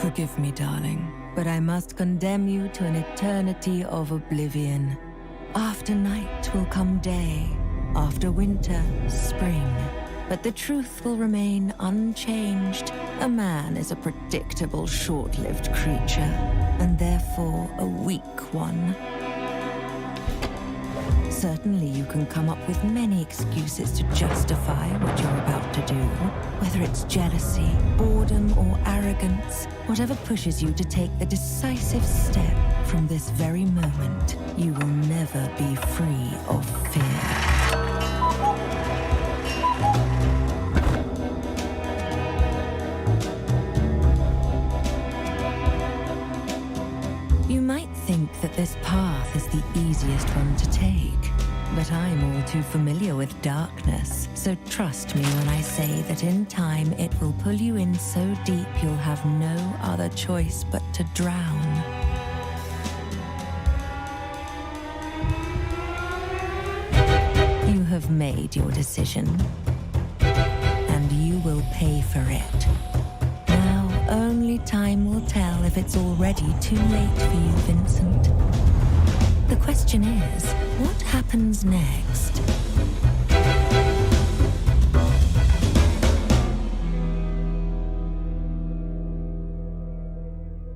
Forgive me, darling, but I must condemn you to an eternity of oblivion. After night will come day, after winter, spring. But the truth will remain unchanged. A man is a predictable, short-lived creature, and therefore a weak one. Certainly you can come up with many excuses to justify what you're about to do. Whether it's jealousy, boredom, or arrogance, whatever pushes you to take the decisive step from this very moment, you will never be free of fear. You might think that this path is the easiest one to take, but I'm all too familiar with darkness, so trust me when I say that in time it will pull you in so deep you'll have no other choice but to drown. You have made your decision, and you will pay for it. Now, only time will tell if it's already too late for you, Vincent. The question is, what happens next?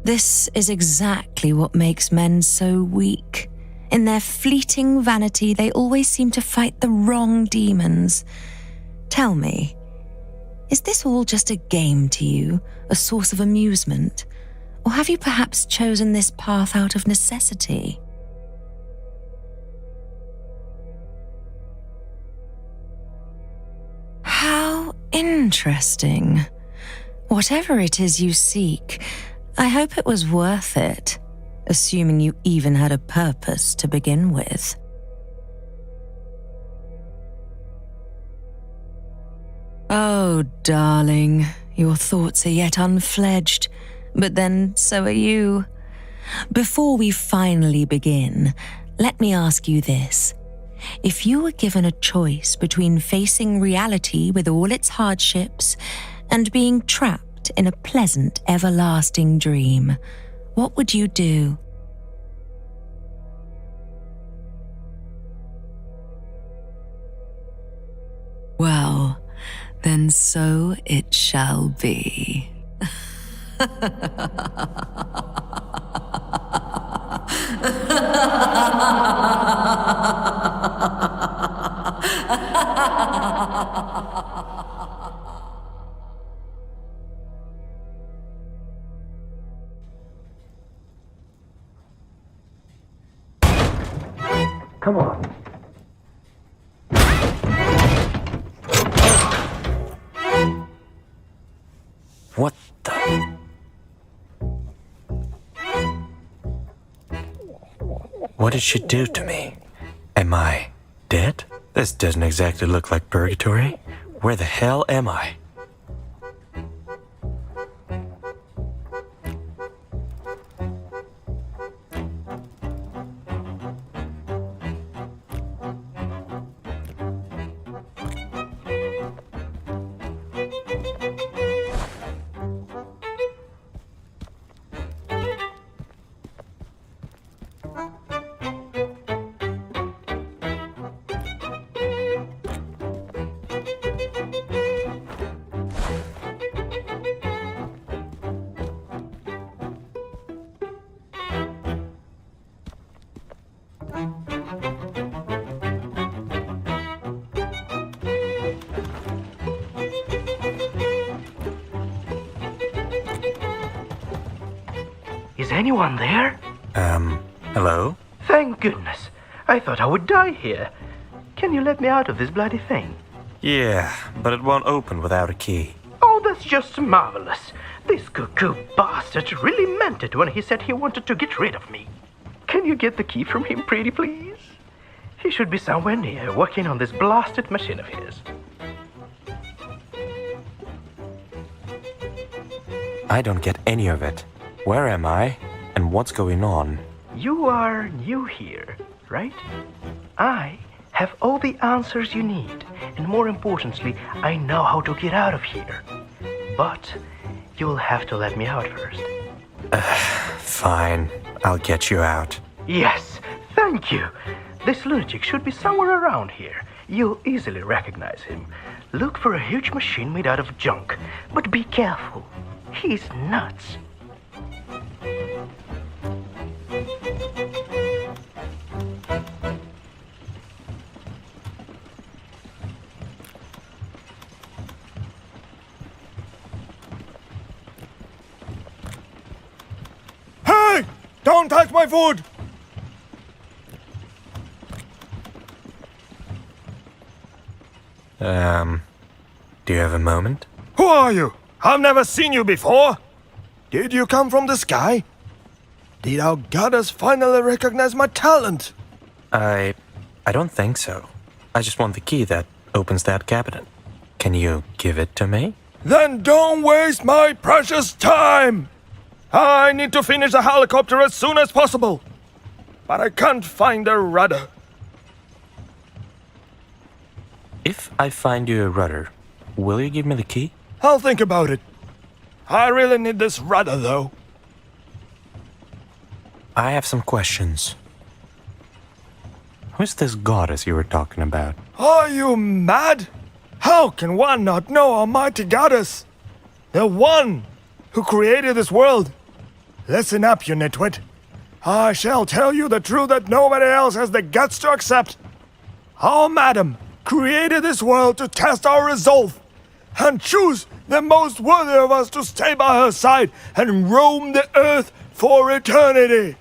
This is exactly what makes men so weak. In their fleeting vanity, they always seem to fight the wrong demons. Tell me, is this all just a game to you, a source of amusement? Or have you perhaps chosen this path out of necessity? How interesting. Whatever it is you seek, I hope it was worth it, assuming you even had a purpose to begin with. Oh, darling, your thoughts are yet unfledged, but then so are you. Before we finally begin, let me ask you this. If you were given a choice between facing reality with all its hardships and being trapped in a pleasant, everlasting dream, what would you do? Well, then so it shall be. Come on. What the? What did she do to me? Am I dead? This doesn't exactly look like purgatory. Where the hell am I? Is anyone there? Hello? Thank goodness. I thought I would die here. Can you let me out of this bloody thing? Yeah, but it won't open without a key. Oh, that's just marvelous. This cuckoo bastard really meant it when he said he wanted to get rid of me. Can you get the key from him, pretty please? He should be somewhere near, working on this blasted machine of his. I don't get any of it. Where am I? And what's going on? You are new here, right? I have all the answers you need, and more importantly, I know how to get out of here. But you'll have to let me out first. Fine, I'll get you out. Yes, thank you. This lunatic should be somewhere around here. You'll easily recognize him. Look for a huge machine made out of junk, but be careful. He's nuts. Hey! Don't touch my food! Do you have a moment? Who are you? I've never seen you before. Did you come from the sky? Did our goddess finally recognize my talent? I don't think so. I just want the key that opens that cabinet. Can you give it to me? Then don't waste my precious time! I need to finish the helicopter as soon as possible. But I can't find a rudder. If I find you a rudder, will you give me the key? I'll think about it. I really need this rudder, though. I have some questions. Who's this goddess you were talking about? Are you mad? How can one not know Almighty Goddess? The one who created this world. Listen up, you nitwit. I shall tell you the truth that nobody else has the guts to accept. Our madam created this world to test our resolve and choose the most worthy of us to stay by her side and roam the earth for eternity.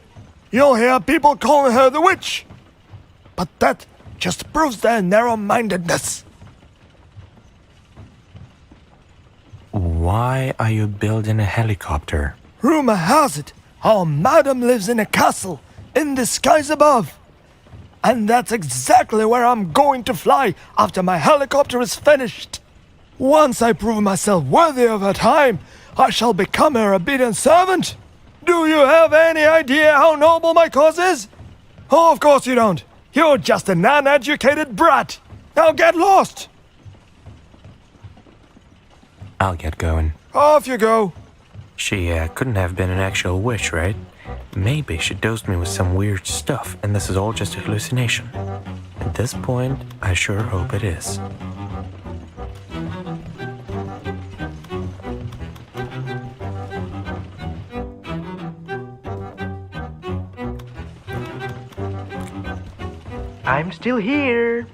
You'll hear people calling her the witch, but that just proves their narrow-mindedness. Why are you building a helicopter? Rumor has it, our madam lives in a castle in the skies above. And that's exactly where I'm going to fly after my helicopter is finished. Once I prove myself worthy of her time, I shall become her obedient servant. Do you have any idea how noble my cause is? Oh, of course you don't. You're just an uneducated brat. Now get lost. I'll get going. Off you go. She couldn't have been an actual witch, right? Maybe she dosed me with some weird stuff, and this is all just a hallucination. At this point, I sure hope it is. I'm still here.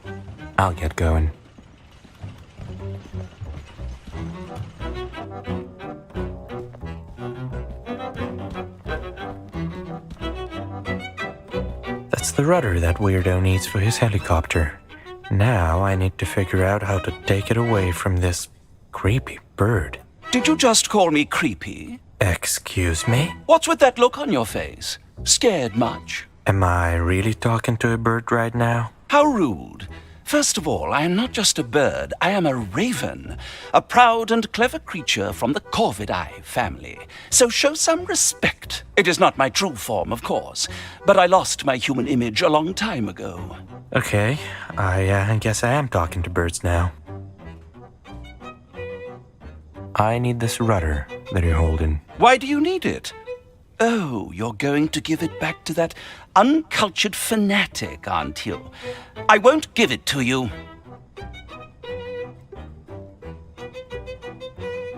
I'll get going. That's the rudder that weirdo needs for his helicopter. Now I need to figure out how to take it away from this creepy bird. Did you just call me creepy? Excuse me? What's with that look on your face? Scared much? Am I really talking to a bird right now? How rude. First of all, I am not just a bird, I am a raven, a proud and clever creature from the Corvidae family. So show some respect. It is not my true form, of course, but I lost my human image a long time ago. Okay, I guess I am talking to birds now. I need this rudder that you're holding. Why do you need it? Oh, you're going to give it back to that uncultured fanatic, aren't you? I won't give it to you.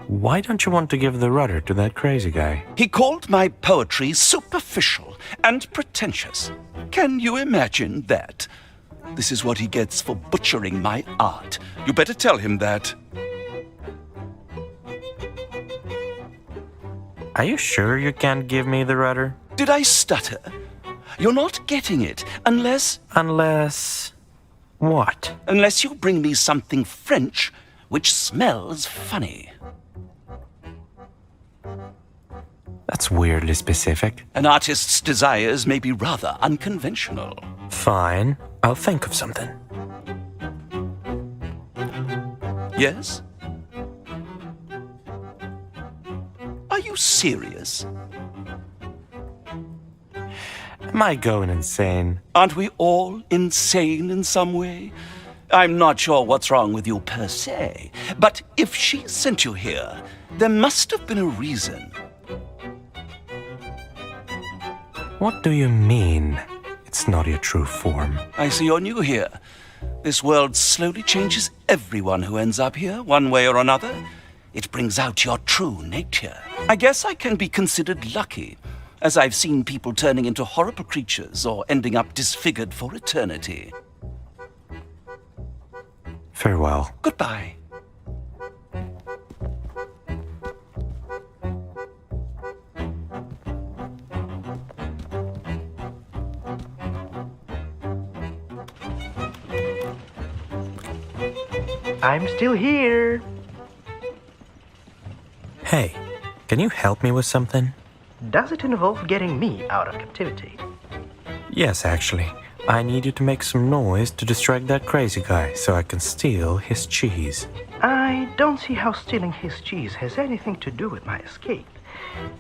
Why don't you want to give the rudder to that crazy guy? He called my poetry superficial and pretentious. Can you imagine that? This is what he gets for butchering my art. You better tell him that. Are you sure you can't give me the rudder? Did I stutter? You're not getting it unless... Unless... what? Unless you bring me something French which smells funny. That's weirdly specific. An artist's desires may be rather unconventional. Fine, I'll think of something. Yes? Are you serious? Am I going insane? Aren't we all insane in some way? I'm not sure what's wrong with you per se, but if she sent you here, there must have been a reason. What do you mean? It's not your true form. I see you're new here. This world slowly changes everyone who ends up here, one way or another. It brings out your true nature. I guess I can be considered lucky, as I've seen people turning into horrible creatures or ending up disfigured for eternity. Farewell. Goodbye. I'm still here. Hey, can you help me with something? Does it involve getting me out of captivity? Yes, actually. I need you to make some noise to distract that crazy guy so I can steal his cheese. I don't see how stealing his cheese has anything to do with my escape,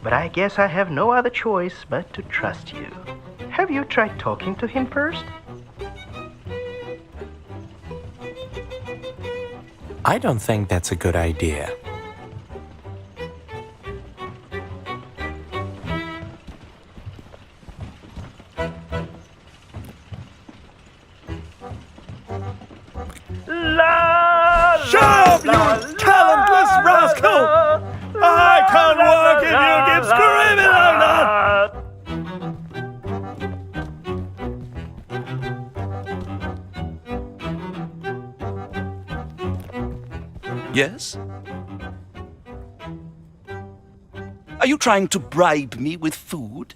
but I guess I have no other choice but to trust you. Have you tried talking to him first? I don't think that's a good idea. Shut up, you talentless rascal! I can't work if you keep screaming like that! Yes? Are you trying to bribe me with food?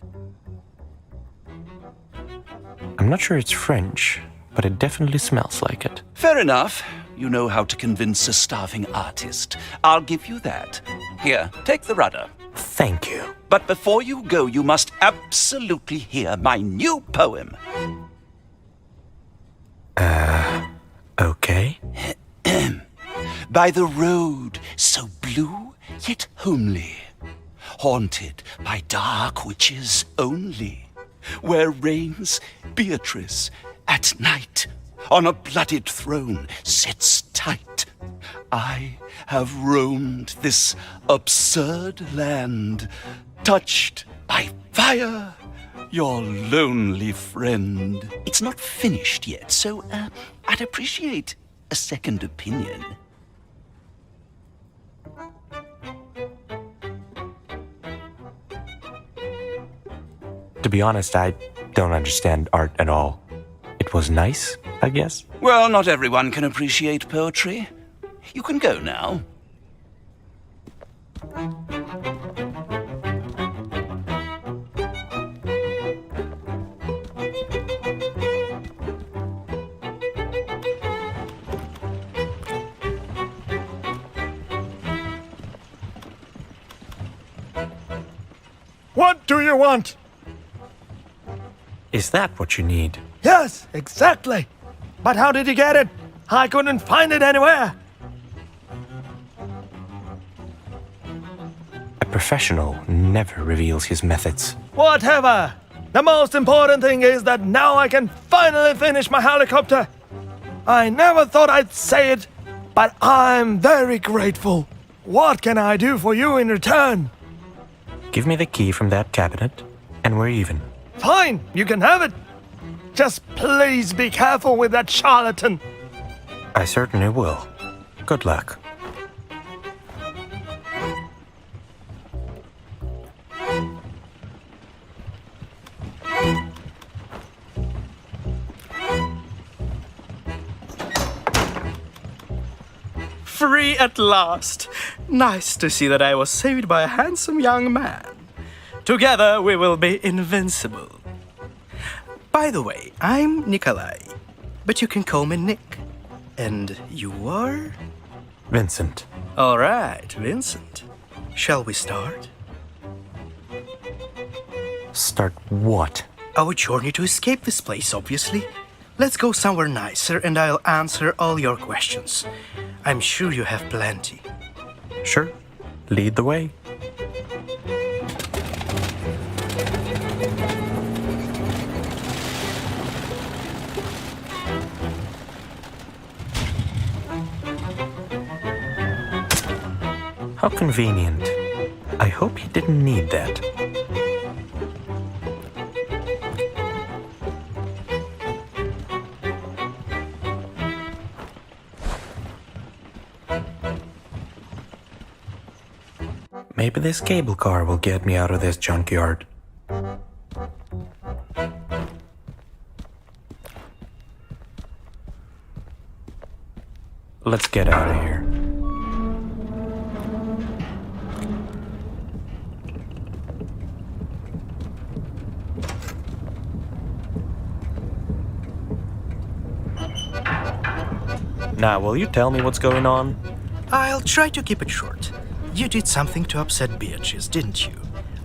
I'm not sure it's French, but it definitely smells like it. Fair enough. You know how to convince a starving artist. I'll give you that. Here, take the rudder. Thank you. But before you go, you must absolutely hear my new poem. Okay. By the road so blue yet homely, haunted by dark witches only, where reigns Beatrice at night, on a blooded throne sits tight. I have roamed this absurd land, touched by fire, your lonely friend. It's not finished yet, so I'd appreciate a second opinion. To be honest, I don't understand art at all. It was nice, I guess. Well, not everyone can appreciate poetry. You can go now. What do you want? Is that what you need? Yes, exactly. But how did you get it? I couldn't find it anywhere. A professional never reveals his methods. Whatever. The most important thing is that now I can finally finish my helicopter. I never thought I'd say it, but I'm very grateful. What can I do for you in return? Give me the key from that cabinet, and we're even. Fine, you can have it. Just please be careful with that charlatan. I certainly will. Good luck. Free at last! Nice to see that I was saved by a handsome young man. Together we will be invincible. By the way, I'm Nikolai, but you can call me Nick. And you are? Vincent. All right, Vincent. Shall we start? Start what? Our journey to escape this place, obviously. Let's go somewhere nicer and I'll answer all your questions. I'm sure you have plenty. Sure. Lead the way. How convenient. I hope he didn't need that. Maybe this cable car will get me out of this junkyard. Let's get out of here. Now, will you tell me what's going on? I'll try to keep it short. You did something to upset Beatrice, didn't you?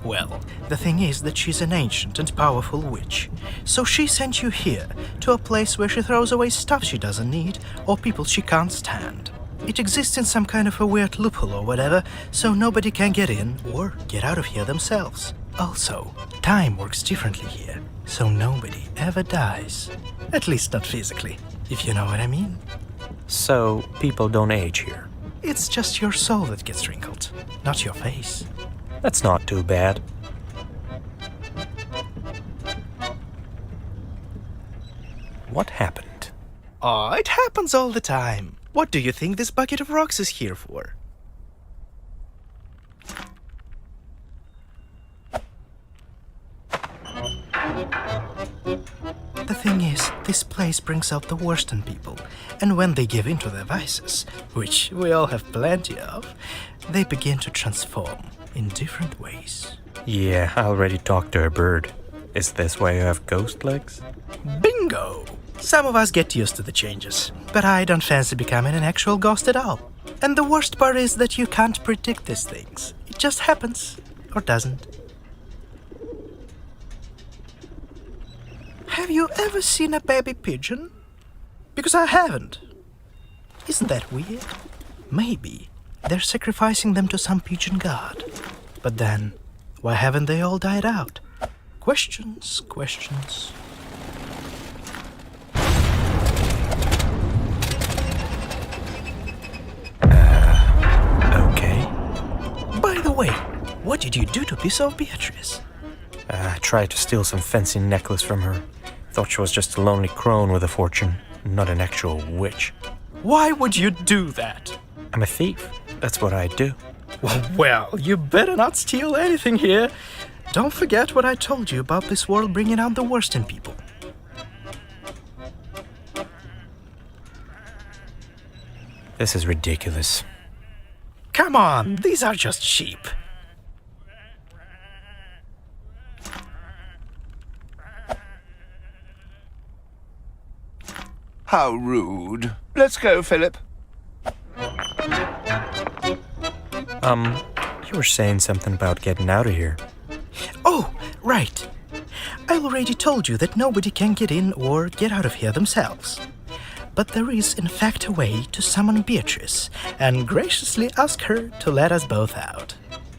Well, the thing is that she's an ancient and powerful witch. So she sent you here, to a place where she throws away stuff she doesn't need, or people she can't stand. It exists in some kind of a weird loophole or whatever, so nobody can get in or get out of here themselves. Also, time works differently here, so nobody ever dies. At least not physically, if you know what I mean. So, people don't age here. It's just your soul that gets wrinkled, not your face. That's not too bad. What happened? Oh, it happens all the time. What do you think this bucket of rocks is here for? The thing is, this place brings out the worst in people, and when they give in to their vices, which we all have plenty of, they begin to transform in different ways. Yeah, I already talked to a bird. Is this why you have ghost legs? Bingo! Some of us get used to the changes, but I don't fancy becoming an actual ghost at all. And the worst part is that you can't predict these things. It just happens, or doesn't. Have you ever seen a baby pigeon? Because I haven't. Isn't that weird? Maybe they're sacrificing them to some pigeon god. But then, why haven't they all died out? Questions, questions. Okay. By the way, what did you do to piss off Beatrice? I tried to steal some fancy necklace from her. Thought she was just a lonely crone with a fortune, not an actual witch. Why would you do that? I'm a thief. That's what I do. Well, you better not steal anything here. Don't forget what I told you about this world bringing out the worst in people. This is ridiculous. Come on, these are just sheep. How rude. Let's go, Philip. You were saying something about getting out of here. Oh, right. I already told you that nobody can get in or get out of here themselves. But there is, in fact, a way to summon Beatrice and graciously ask her to let us both out.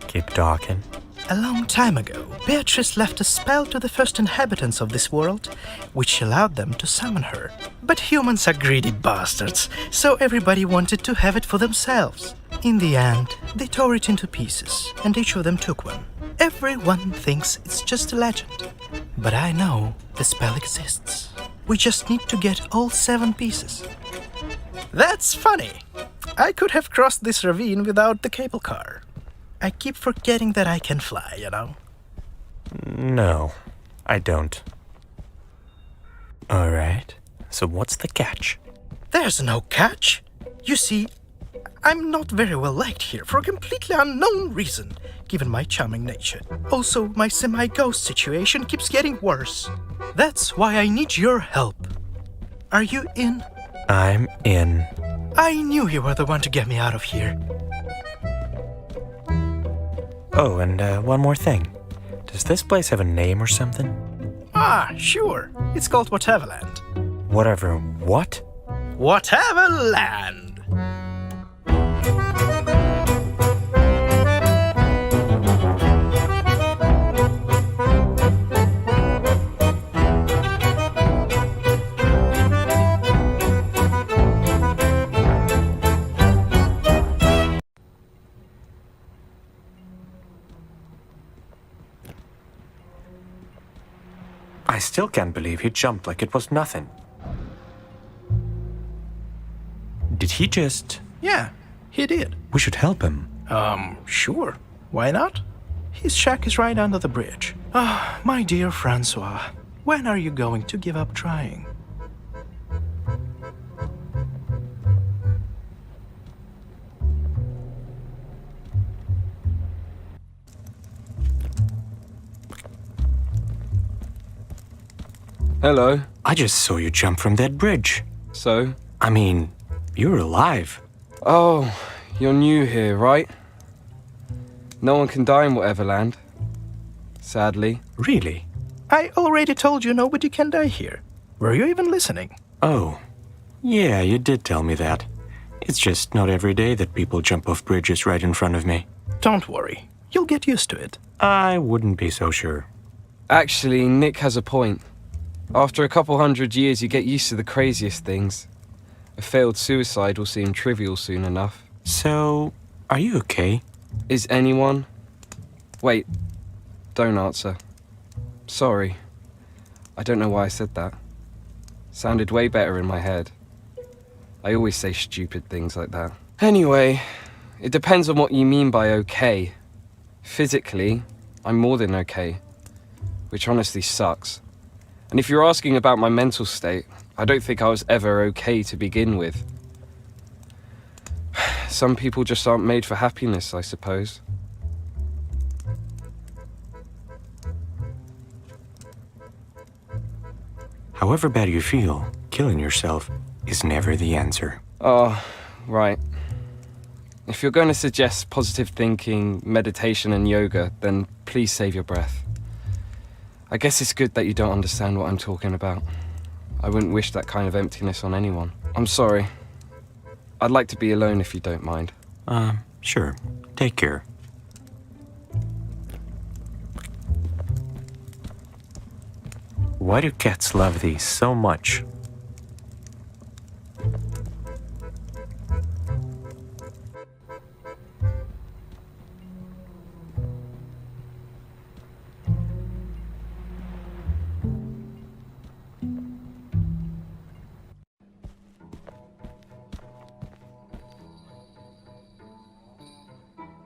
Keep talking. A long time ago, Beatrice left a spell to the first inhabitants of this world, which allowed them to summon her. But humans are greedy bastards, so everybody wanted to have it for themselves. In the end, they tore it into pieces, and each of them took one. Everyone thinks it's just a legend. But I know the spell exists. We just need to get all 7 pieces. That's funny. I could have crossed this ravine without the cable car. I keep forgetting that I can fly, you know? No, I don't. Alright, so what's the catch? There's no catch. You see, I'm not very well liked here for a completely unknown reason, given my charming nature. Also, my semi-ghost situation keeps getting worse. That's why I need your help. Are you in? I'm in. I knew you were the one to get me out of here. Oh, and one more thing. Does this place have a name or something? Ah, sure. It's called Whateverland. Whatever. What? Whateverland! still can't believe he jumped like it was nothing. Did he just... Yeah, he did. We should help him. Sure. Why not? His shack is right under the bridge. Ah, my dear Francois, when are you going to give up trying? Hello. I just saw you jump from that bridge. So? I mean, you're alive. Oh, you're new here, right? No one can die in Whateverland. Sadly. Really? I already told you nobody can die here. Were you even listening? Oh, yeah, you did tell me that. It's just not every day that people jump off bridges right in front of me. Don't worry. You'll get used to it. I wouldn't be so sure. Actually, Nick has a point. After a couple 100 years, you get used to the craziest things. A failed suicide will seem trivial soon enough. So, are you okay? Is anyone? Wait, don't answer. Sorry. I don't know why I said that. Sounded way better in my head. I always say stupid things like that. Anyway, it depends on what you mean by okay. Physically, I'm more than okay, which honestly sucks. And if you're asking about my mental state, I don't think I was ever okay to begin with. Some people just aren't made for happiness, I suppose. However bad you feel, killing yourself is never the answer. Oh, right. If you're going to suggest positive thinking, meditation and yoga, then please save your breath. I guess it's good that you don't understand what I'm talking about. I wouldn't wish that kind of emptiness on anyone. I'm sorry. I'd like to be alone if you don't mind. Sure. Take care. Why do cats love these so much?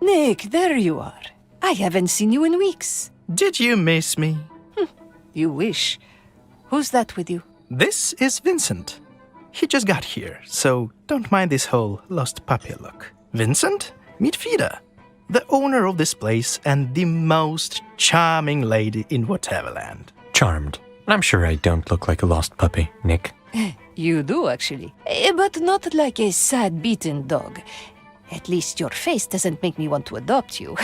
Nick, there you are. I haven't seen you in weeks. Did you miss me? You wish. Who's that with you? This is Vincent. He just got here, so don't mind this whole lost puppy look. Vincent, meet Fida, the owner of this place and the most charming lady in Whateverland. Charmed. I'm sure I don't look like a lost puppy, Nick. You do, actually. But not like a sad, beaten dog. At least your face doesn't make me want to adopt you.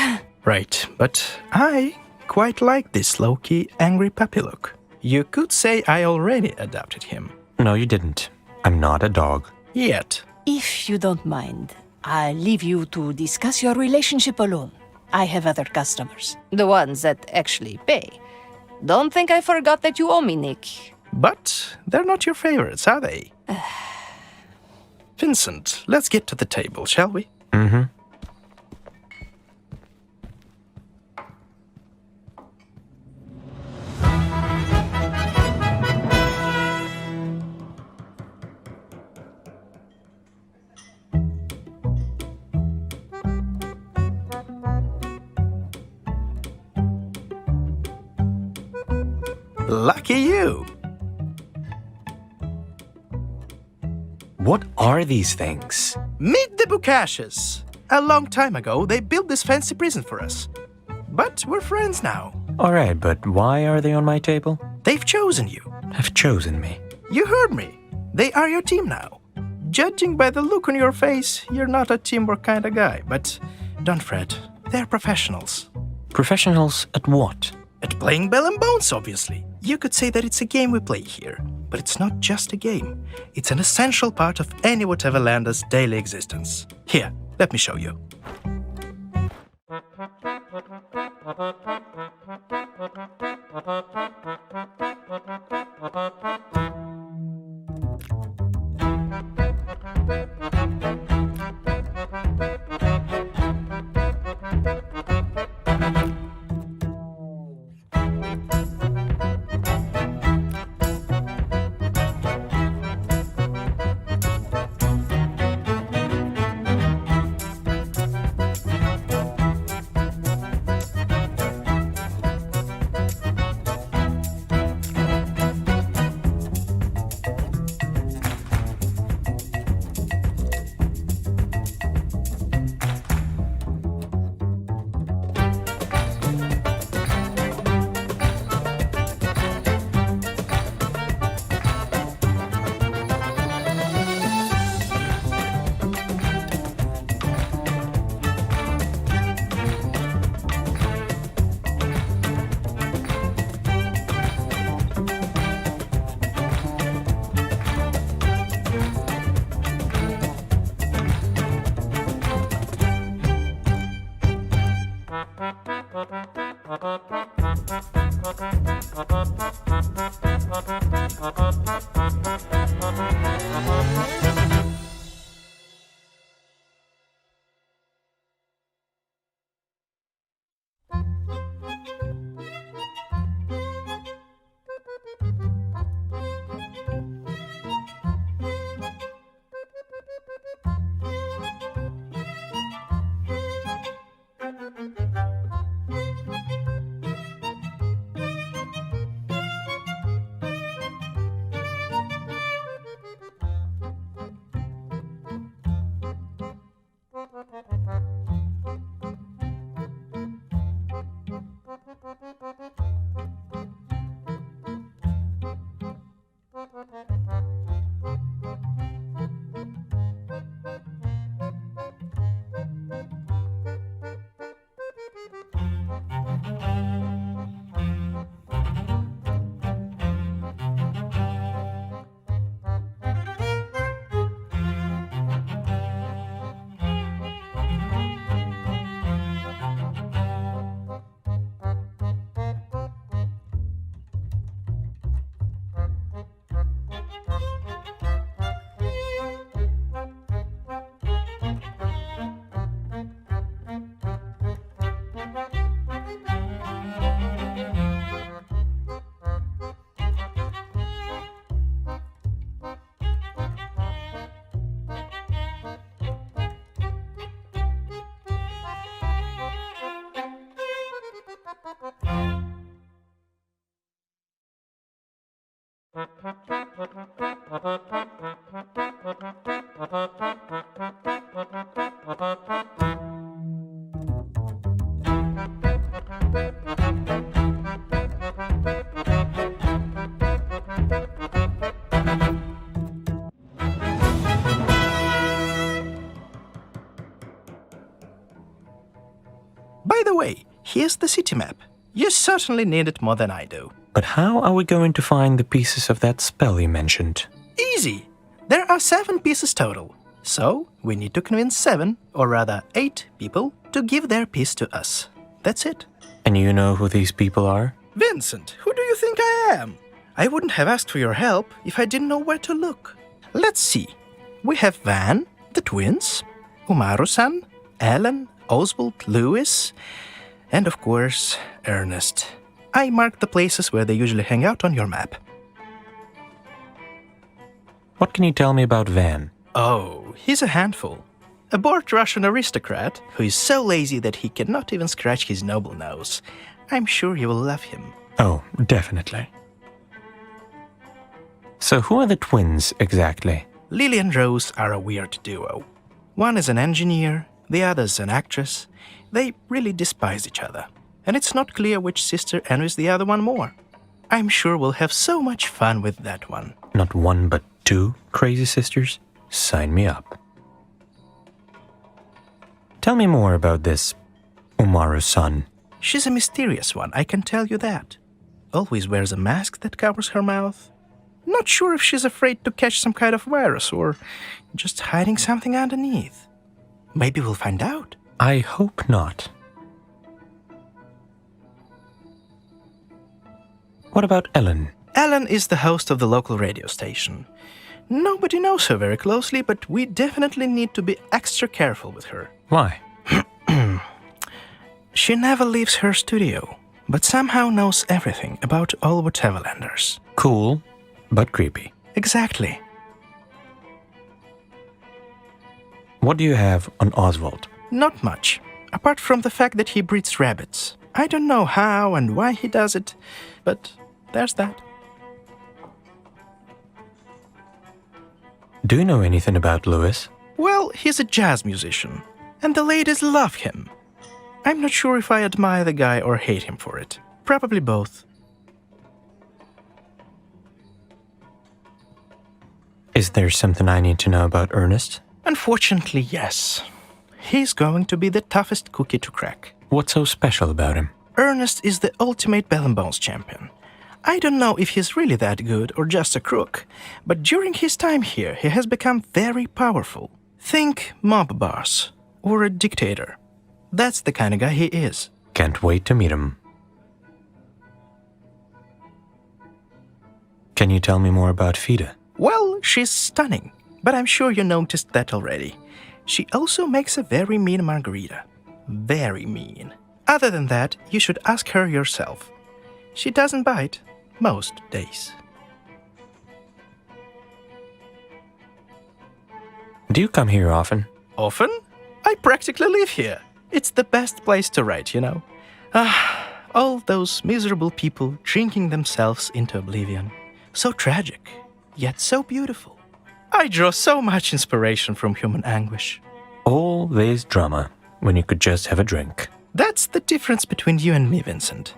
Right, but I quite like this low-key, angry puppy look. You could say I already adopted him. No, you didn't. I'm not a dog. Yet. If you don't mind, I'll leave you to discuss your relationship alone. I have other customers. The ones that actually pay. Don't think I forgot that you owe me, Nick. But they're not your favorites, are they? Vincent, let's get to the table, shall we? Mm-hmm. Lucky you. What are these things? Meet the Bukashes. A long time ago, they built this fancy prison for us. But we're friends now. Alright, but why are they on my table? They've chosen you. Have chosen me. You heard me. They are your team now. Judging by the look on your face, you're not a teamwork kind of guy. But don't fret. They're professionals. Professionals at what? At playing Bell and Bones, obviously. You could say that it's a game we play here. But it's not just a game. It's an essential part of any Whateverlander's daily existence. Here, let me show you. By the way, here's the city map. You certainly need it more than I do. But how are we going to find the pieces of that spell you mentioned? Easy! There are 7 pieces total. So, we need to convince 7, or rather 8 people, to give their piece to us. That's it. And you know who these people are? Vincent, who do you think I am? I wouldn't have asked for your help if I didn't know where to look. Let's see. We have Van, the twins, Umaru-san, Alan, Oswald, Lewis, and of course, Ernest. I marked the places where they usually hang out on your map. What can you tell me about Van? Oh, he's a handful. A bored Russian aristocrat who is so lazy that he cannot even scratch his noble nose. I'm sure you will love him. Oh, definitely. So who are the twins exactly? Lily and Rose are a weird duo. One is an engineer, the other's an actress. They really despise each other. And it's not clear which sister envies the other one more. I'm sure we'll have so much fun with that one. Not 1 but 2 crazy sisters? Sign me up. Tell me more about this Umaru-san. She's a mysterious one, I can tell you that. Always wears a mask that covers her mouth. Not sure if she's afraid to catch some kind of virus or just hiding something underneath. Maybe we'll find out. I hope not. What about Ellen? Ellen is the host of the local radio station. Nobody knows her very closely, but we definitely need to be extra careful with her. Why? She never leaves her studio, but somehow knows everything about all Whateverlanders. Cool, but creepy. Exactly. What do you have on Oswald? Not much, apart from the fact that he breeds rabbits. I don't know how and why he does it, but there's that. Do you know anything about Lewis? Well, he's a jazz musician, and the ladies love him. I'm not sure if I admire the guy or hate him for it. Probably both. Is there something I need to know about Ernest? Unfortunately, yes. He's going to be the toughest cookie to crack. What's so special about him? Ernest is the ultimate Bell and Bones champion. I don't know if he's really that good or just a crook, but during his time here, he has become very powerful. Think mob boss or a dictator. That's the kind of guy he is. Can't wait to meet him. Can you tell me more about Fida? Well, she's stunning, but I'm sure you noticed that already. She also makes a very mean margarita. Very mean. Other than that, you should ask her yourself. She doesn't bite most days. Do you come here often? Often? I practically live here. It's the best place to write, you know. All those miserable people drinking themselves into oblivion. So tragic, yet so beautiful. I draw so much inspiration from human anguish. All this drama when you could just have a drink. That's the difference between you and me, Vincent.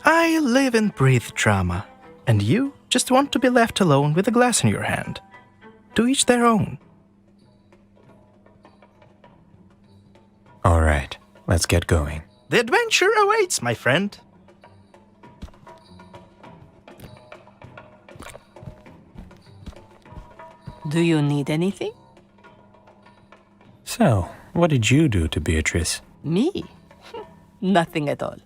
I live and breathe drama, and you just want to be left alone with a glass in your hand. To each their own. All right, let's get going. The adventure awaits, my friend. Do you need anything? So, what did you do to Beatrice? Me? Nothing at all.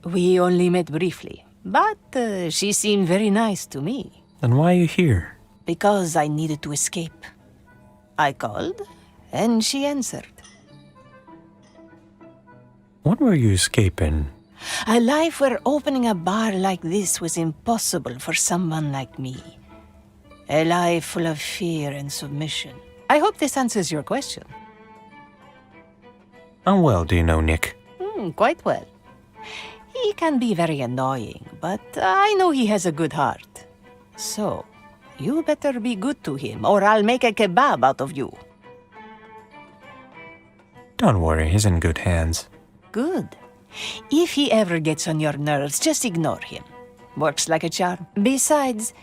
We only met briefly, but she seemed very nice to me. Then why are you here? Because I needed to escape. I called, and she answered. What were you escaping? A life where opening a bar like this was impossible for someone like me. A life full of fear and submission. I hope this answers your question. How well do you know Nick? Quite well. He can be very annoying, but I know he has a good heart. So, you better be good to him, or I'll make a kebab out of you. Don't worry, he's in good hands. Good. If he ever gets on your nerves, just ignore him. Works like a charm. Besides,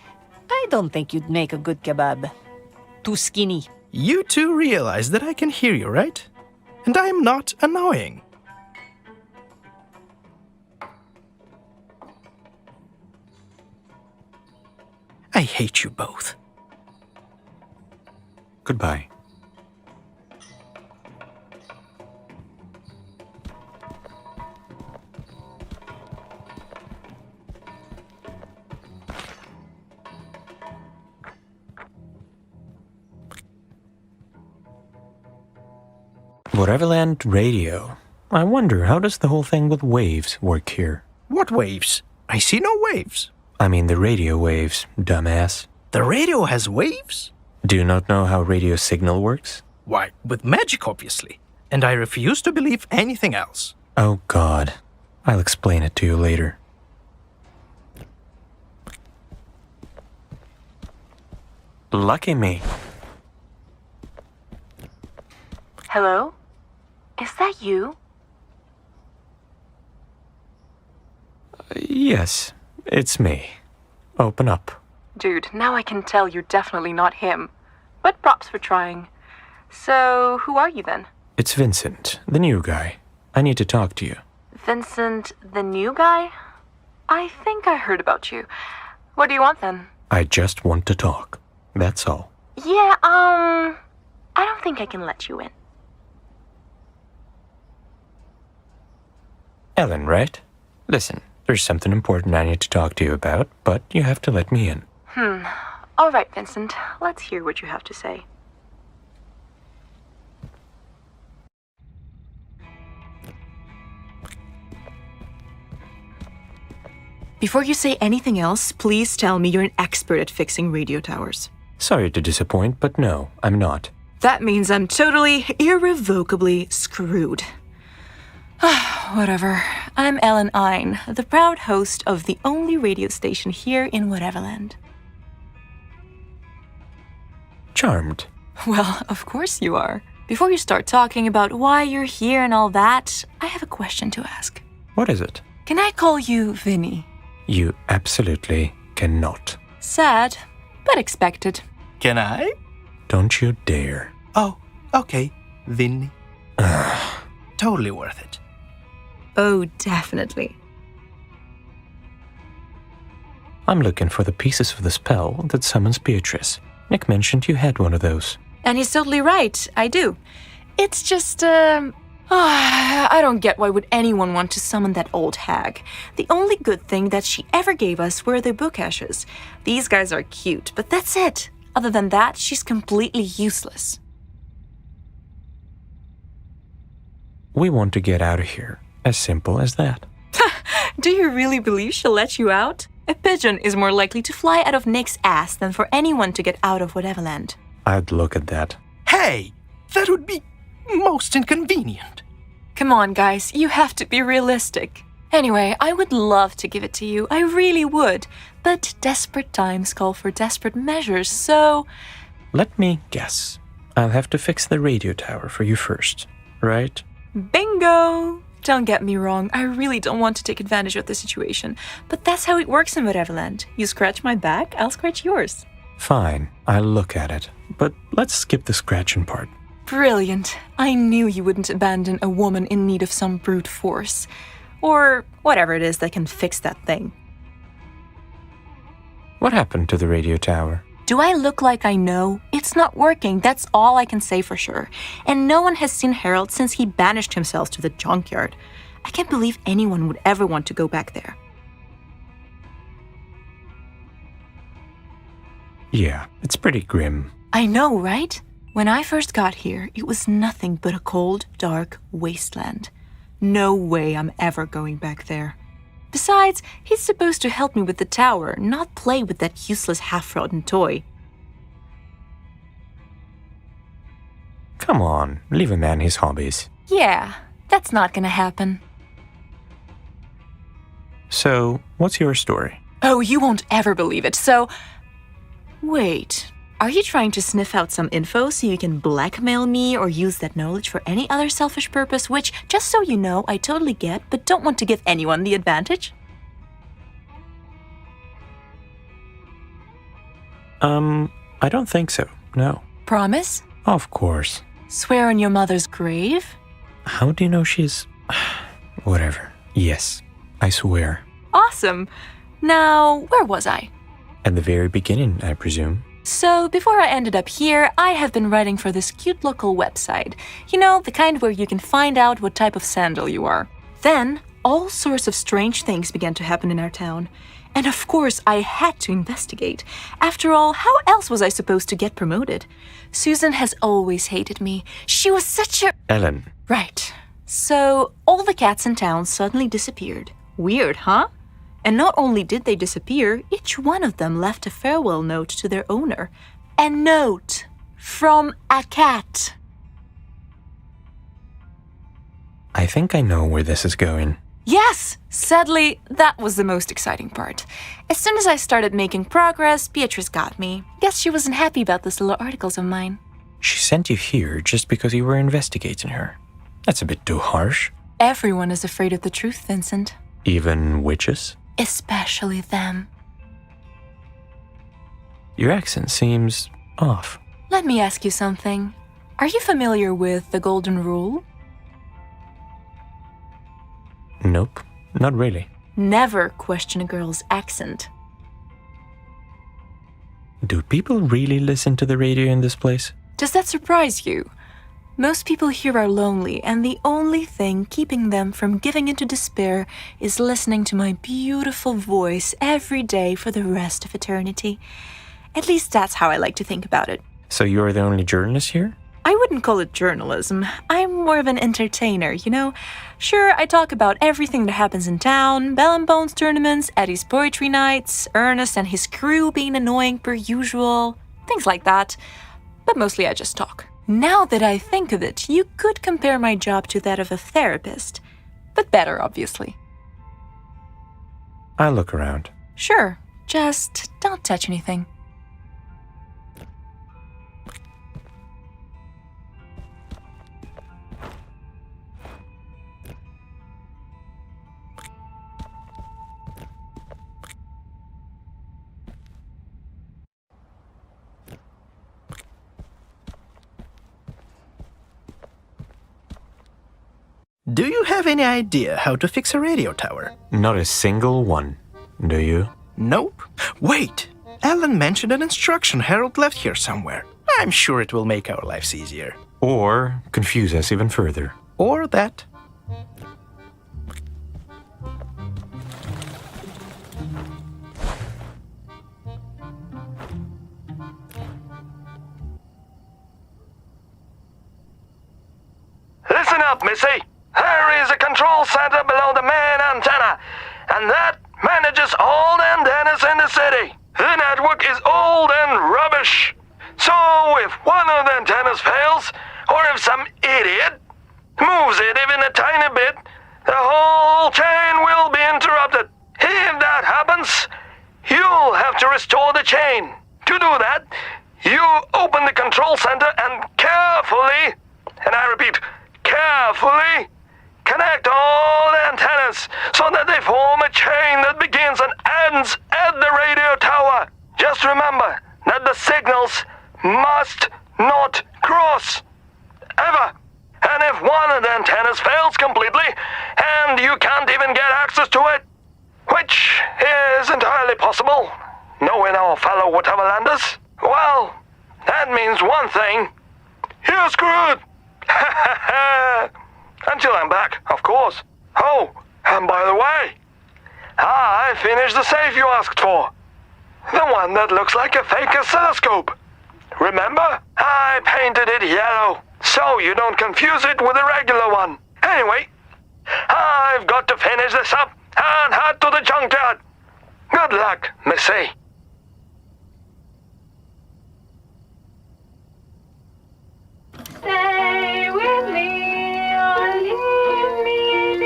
I don't think you'd make a good kebab. Too skinny. You two realize that I can hear you, right? And I'm not annoying. I hate you both. Goodbye. Whateverland radio. I wonder, how does the whole thing with waves work here? What waves? I see no waves. I mean the radio waves, dumbass. The radio has waves? Do you not know how radio signal works? Why, with magic, obviously. And I refuse to believe anything else. Oh God. I'll explain it to you later. Lucky me. Hello? Is that you? Yes, it's me. Open up. Dude, now I can tell you're definitely not him. But props for trying. So, who are you then? It's Vincent, the new guy. I need to talk to you. Vincent, the new guy? I think I heard about you. What do you want then? I just want to talk. That's all. Yeah, I don't think I can let you in. Ellen, right? Listen, there's something important I need to talk to you about, but you have to let me in. All right, Vincent. Let's hear what you have to say. Before you say anything else, please tell me you're an expert at fixing radio towers. Sorry to disappoint, but no, I'm not. That means I'm totally, irrevocably screwed. Whatever. I'm Ellen Ein, the proud host of the only radio station here in Whateverland. Charmed. Well, of course you are. Before you start talking about why you're here and all that, I have a question to ask. What is it? Can I call you Vinny? You absolutely cannot. Sad, but expected. Can I? Don't you dare. Oh, okay. Vinny. Totally worth it. Oh, definitely. I'm looking for the pieces of the spell that summons Beatrice. Nick mentioned you had one of those. And he's totally right, I do. It's just, I don't get why would anyone want to summon that old hag. The only good thing that she ever gave us were the book ashes. These guys are cute, but that's it. Other than that, she's completely useless. We want to get out of here. As simple as that. Do you really believe she'll let you out? A pigeon is more likely to fly out of Nick's ass than for anyone to get out of Whateverland. I'd look at that. Hey, that would be most inconvenient. Come on, guys, you have to be realistic. Anyway, I would love to give it to you, I really would. But desperate times call for desperate measures, so... Let me guess. I'll have to fix the radio tower for you first, right? Bingo! Don't get me wrong, I really don't want to take advantage of the situation. But that's how it works in Whateverland. You scratch my back, I'll scratch yours. Fine, I'll look at it. But let's skip the scratching part. Brilliant. I knew you wouldn't abandon a woman in need of some brute force. Or whatever it is that can fix that thing. What happened to the radio tower? Do I look like I know? It's not working, that's all I can say for sure. And no one has seen Harold since he banished himself to the junkyard. I can't believe anyone would ever want to go back there. Yeah, it's pretty grim. I know, right? When I first got here, it was nothing but a cold, dark wasteland. No way I'm ever going back there. Besides, he's supposed to help me with the tower, not play with that useless half-rotten toy. Come on, leave a man his hobbies. Yeah, that's not gonna happen. So, what's your story? Oh, you won't ever believe it, so... Wait, Are you trying to sniff out some info so you can blackmail me or use that knowledge for any other selfish purpose, which, just so you know, I totally get, but don't want to give anyone the advantage? I don't think so, no. Promise? Of course. Swear on your mother's grave? How do you know she's... Whatever. Yes, I swear. Awesome. Now, where was I? At the very beginning, I presume. So, before I ended up here, I have been writing for this cute local website. You know, the kind where you can find out what type of sandal you are. Then, all sorts of strange things began to happen in our town. And of course, I had to investigate. After all, how else was I supposed to get promoted? Susan has always hated me. She was such a... Ellen. Right. So, all the cats in town suddenly disappeared. Weird, huh? And not only did they disappear, each one of them left a farewell note to their owner. A note from a cat. I think I know where this is going. Yes! Sadly, that was the most exciting part. As soon as I started making progress, Beatrice got me. Guess she wasn't happy about those little articles of mine. She sent you here just because you were investigating her. That's a bit too harsh. Everyone is afraid of the truth, Vincent. Even witches? Especially them. Your accent seems off. Let me ask you something. Are you familiar with the Golden Rule? Nope, not really. Never question a girl's accent. Do people really listen to the radio in this place? Does that surprise you? Most people here are lonely, and the only thing keeping them from giving into despair is listening to my beautiful voice every day for the rest of eternity. At least that's how I like to think about it. So you're the only journalist here? I wouldn't call it journalism. I'm more of an entertainer, you know? Sure, I talk about everything that happens in town, Bell and Bones tournaments, Eddie's poetry nights, Ernest and his crew being annoying per usual, things like that. But mostly I just talk. Now that I think of it, you could compare my job to that of a therapist. But better, obviously. I'll look around. Sure, just don't touch anything. Do you have any idea how to fix a radio tower? Not a single one, do you? Nope. Wait! Ellen mentioned an instruction Harold left here somewhere. I'm sure it will make our lives easier. Or confuse us even further. Or that. Listen up, Missy. There is a control center below the main antenna, and that manages all the antennas in the city. The network is old and rubbish. So if one of the antennas fails, or if some idiot moves it even a tiny bit, the whole chain will be interrupted. If that happens, you'll have to restore the chain. To do that, you open the control center and carefully, and I repeat, carefully, connect all the antennas so that they form a chain that begins and ends at the radio tower. Just remember that the signals must not cross. Ever. And if one of the antennas fails completely, and you can't even get access to it, which is entirely possible, knowing our fellow Whateverlanders, well, that means one thing. You're screwed. Until I'm back, of course. Oh, and by the way, I finished the safe you asked for. The one that looks like a fake oscilloscope. Remember? I painted it yellow, so you don't confuse it with a regular one. Anyway, I've got to finish this up and head to the junkyard. Good luck, Missy. Stay with me or leave me,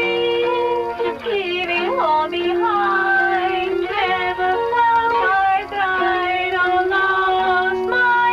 leaving all behind. Never felt I cried or lost my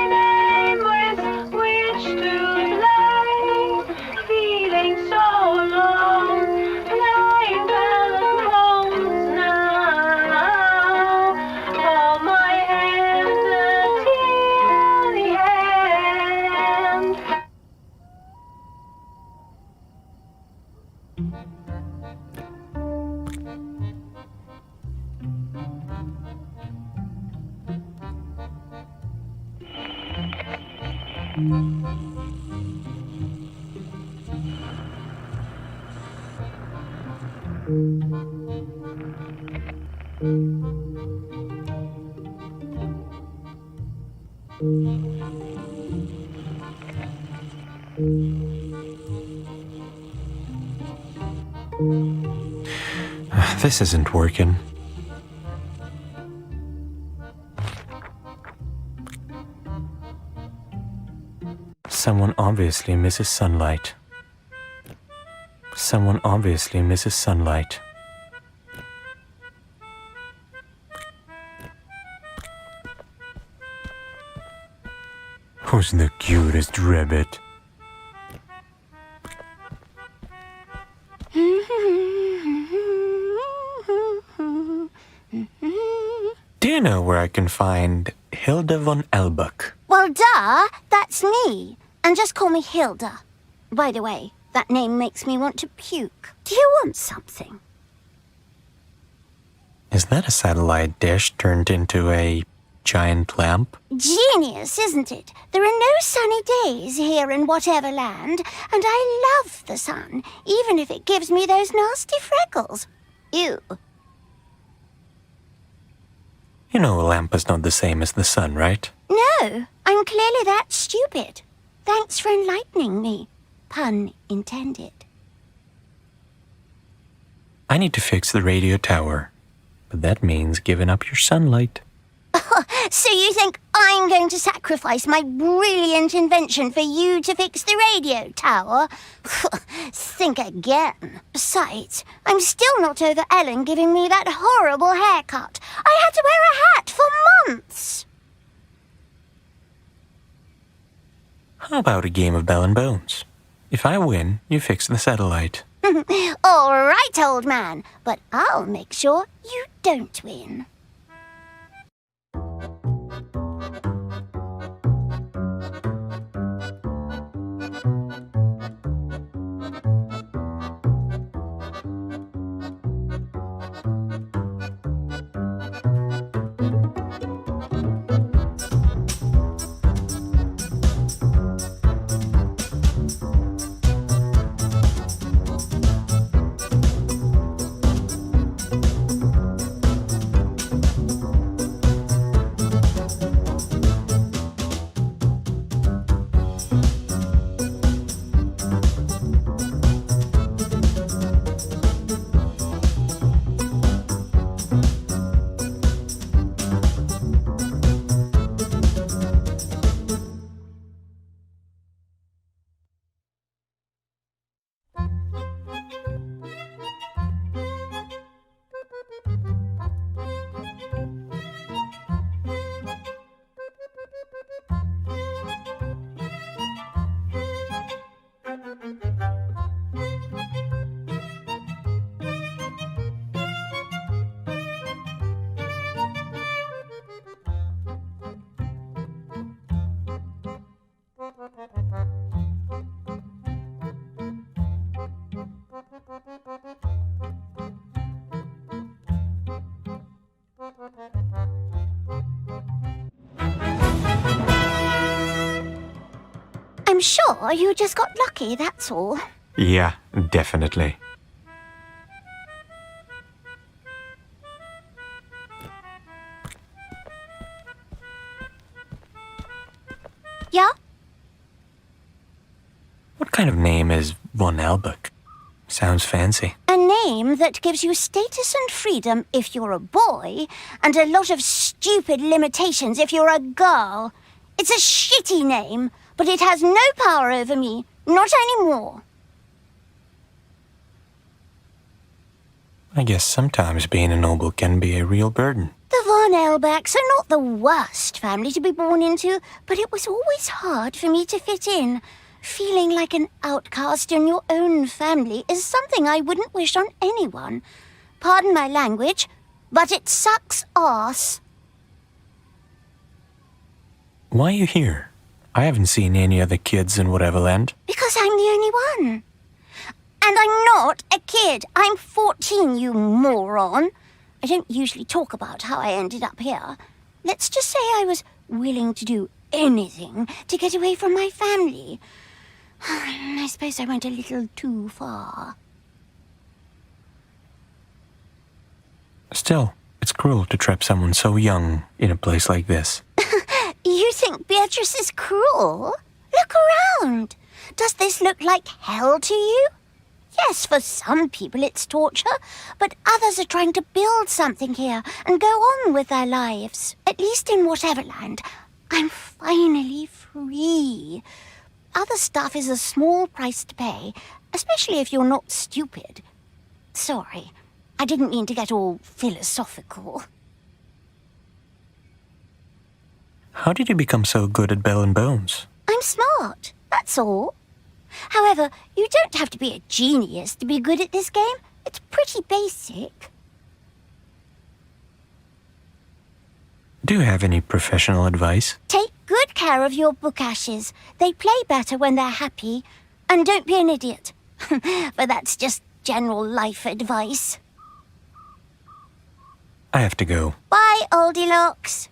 This isn't working. Someone obviously misses sunlight. Someone obviously misses sunlight. Who's the cutest rabbit? Do you know where I can find Hilda von Elbuck? Well, duh, that's me. And just call me Hilda. By the way, that name makes me want to puke. Do you want something? Is that a satellite dish turned into a giant lamp? Genius, isn't it? There are no sunny days here in Whateverland, and I love the sun, even if it gives me those nasty freckles. Ew. You know a lamp is not the same as the sun, right? No, I'm clearly that stupid. Thanks for enlightening me. Pun intended. I need to fix the radio tower, but that means giving up your sunlight. So you think I'm going to sacrifice my brilliant invention for you to fix the radio tower? Think again. Besides, I'm still not over Ellen giving me that horrible haircut. I had to wear a hat for months. How about a game of Bell and Bones? If I win, you fix the satellite. All right, old man, but I'll make sure you don't win. I'm sure you just got lucky, that's all. Yeah, definitely. Yeah? What kind of name is Von Elbuck? Sounds fancy. A name that gives you status and freedom if you're a boy, and a lot of stupid limitations if you're a girl. It's a shitty name, but it has no power over me. Not anymore. I guess sometimes being a noble can be a real burden. The Von Elbacks are not the worst family to be born into, but it was always hard for me to fit in. Feeling like an outcast in your own family is something I wouldn't wish on anyone. Pardon my language, but it sucks ass. Why are you here? I haven't seen any other kids in Whateverland. Because I'm the only one. And I'm not a kid. I'm 14, you moron. I don't usually talk about how I ended up here. Let's just say I was willing to do anything to get away from my family. I suppose I went a little too far. Still, it's cruel to trap someone so young in a place like this. You think Beatrice is cruel? Look around. Does this look like hell to you? Yes, for some people it's torture, but others are trying to build something here and go on with their lives. At least in Whateverland, I'm finally free. Other stuff is a small price to pay, especially if you're not stupid. Sorry, I didn't mean to get all philosophical. How did you become so good at Bell and Bones? I'm smart, that's all. However, you don't have to be a genius to be good at this game. It's pretty basic. Do you have any professional advice? Take good care of your book ashes. They play better when they're happy. And don't be an idiot. But that's just general life advice. I have to go. Bye, Oldilocks.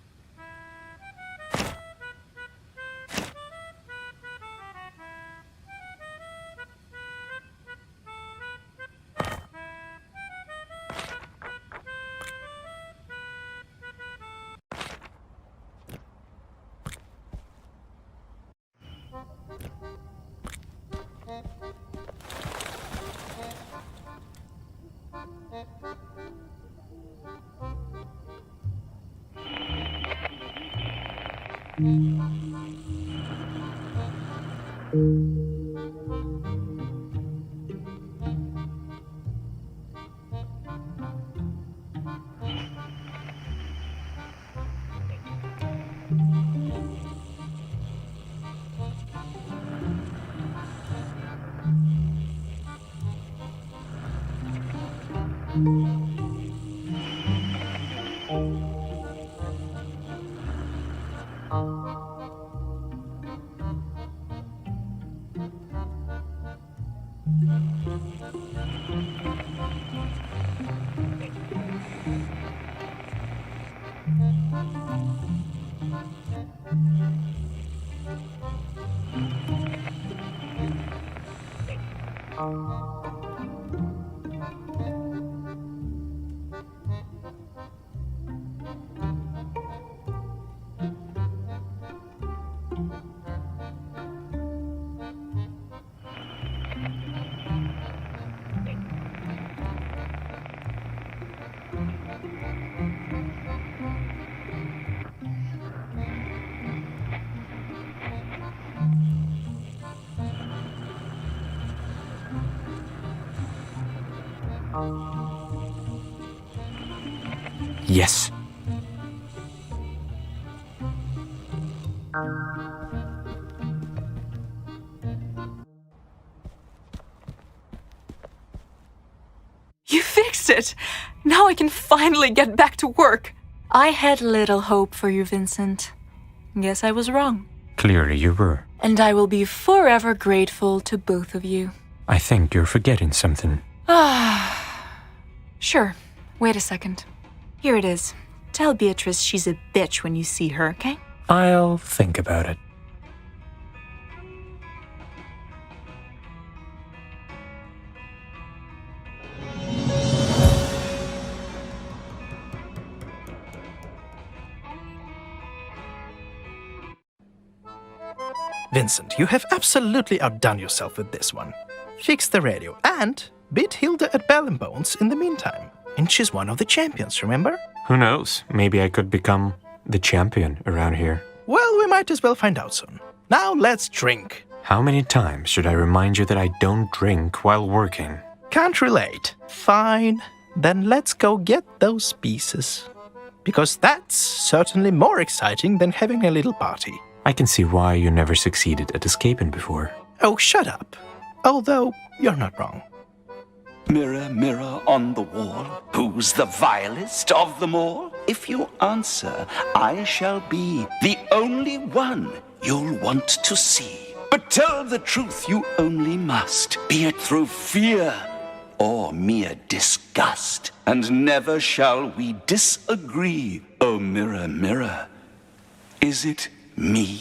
Yes. You fixed it! Now I can finally get back to work. I had little hope for you, Vincent. Guess I was wrong. Clearly you were. And I will be forever grateful to both of you. I think you're forgetting something. Sure. Wait a second. Here it is. Tell Beatrice she's a bitch when you see her, okay? I'll think about it. Vincent, you have absolutely outdone yourself with this one. Fix the radio and beat Hilda at Bell and Bones in the meantime. And she's one of the champions, remember? Who knows? Maybe I could become the champion around here. Well, we might as well find out soon. Now let's drink. How many times should I remind you that I don't drink while working? Can't relate. Fine. Then let's go get those pieces. Because that's certainly more exciting than having a little party. I can see why you never succeeded at escaping before. Oh, shut up. Although, you're not wrong. Mirror, mirror on the wall, who's the vilest of them all? If you answer, I shall be the only one you'll want to see. But tell the truth you only must, be it through fear or mere disgust. And never shall we disagree. Oh, mirror, mirror, is it me?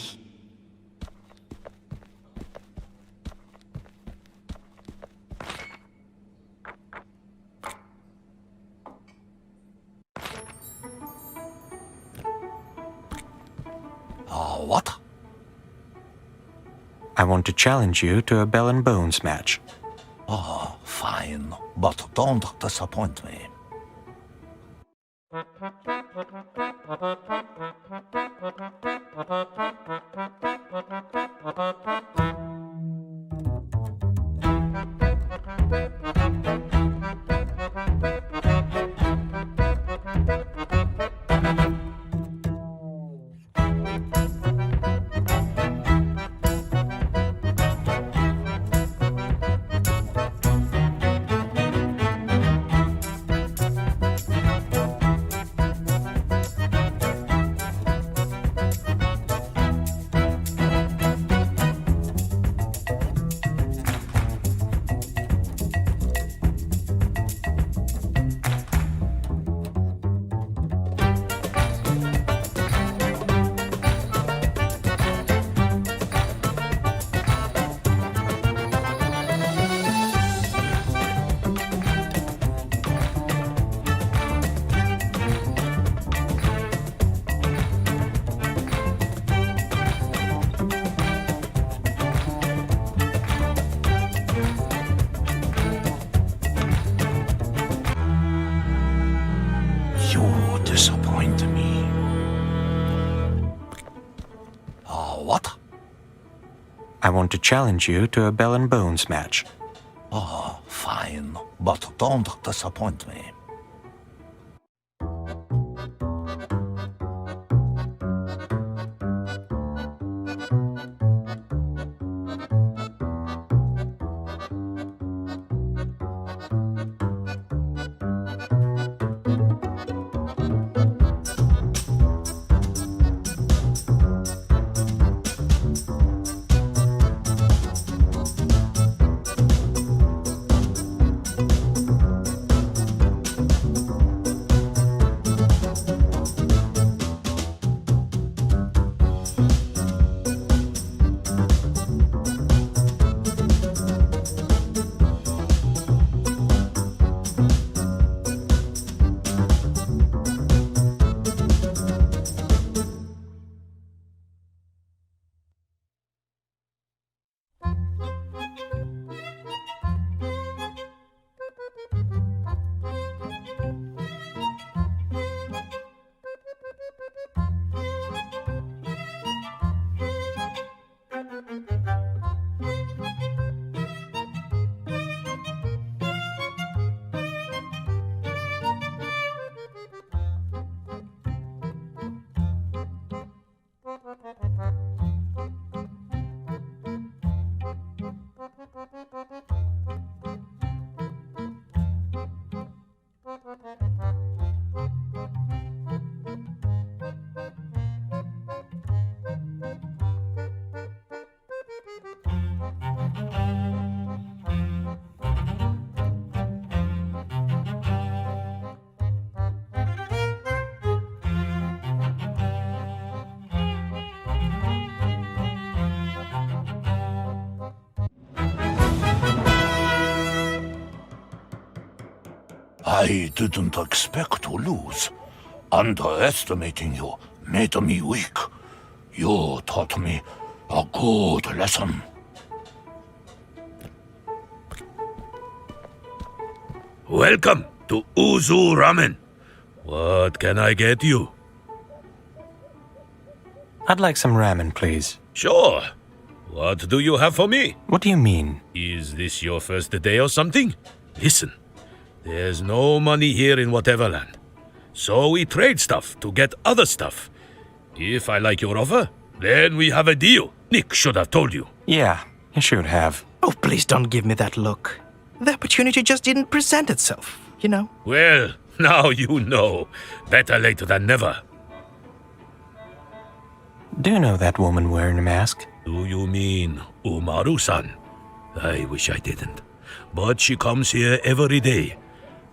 What? I want to challenge you to a bell and bones match. Oh, fine. But don't disappoint me. You disappoint me. What? I want to challenge you to a bell and bones match. Oh, fine. But don't disappoint me. I didn't expect to lose. Underestimating you made me weak. You taught me a good lesson. Welcome to Uzu Ramen. What can I get you? I'd like some ramen, please. Sure. What do you have for me? What do you mean? Is this your first day or something? Listen, there's no money here in Whateverland. So we trade stuff to get other stuff. If I like your offer, then we have a deal. Nick should have told you. Yeah, you should have. Oh, please don't give me that look. The opportunity just didn't present itself, you know? Well, now you know. Better late than never. Do you know that woman wearing a mask? Do you mean Umaru-san? I wish I didn't. But she comes here every day.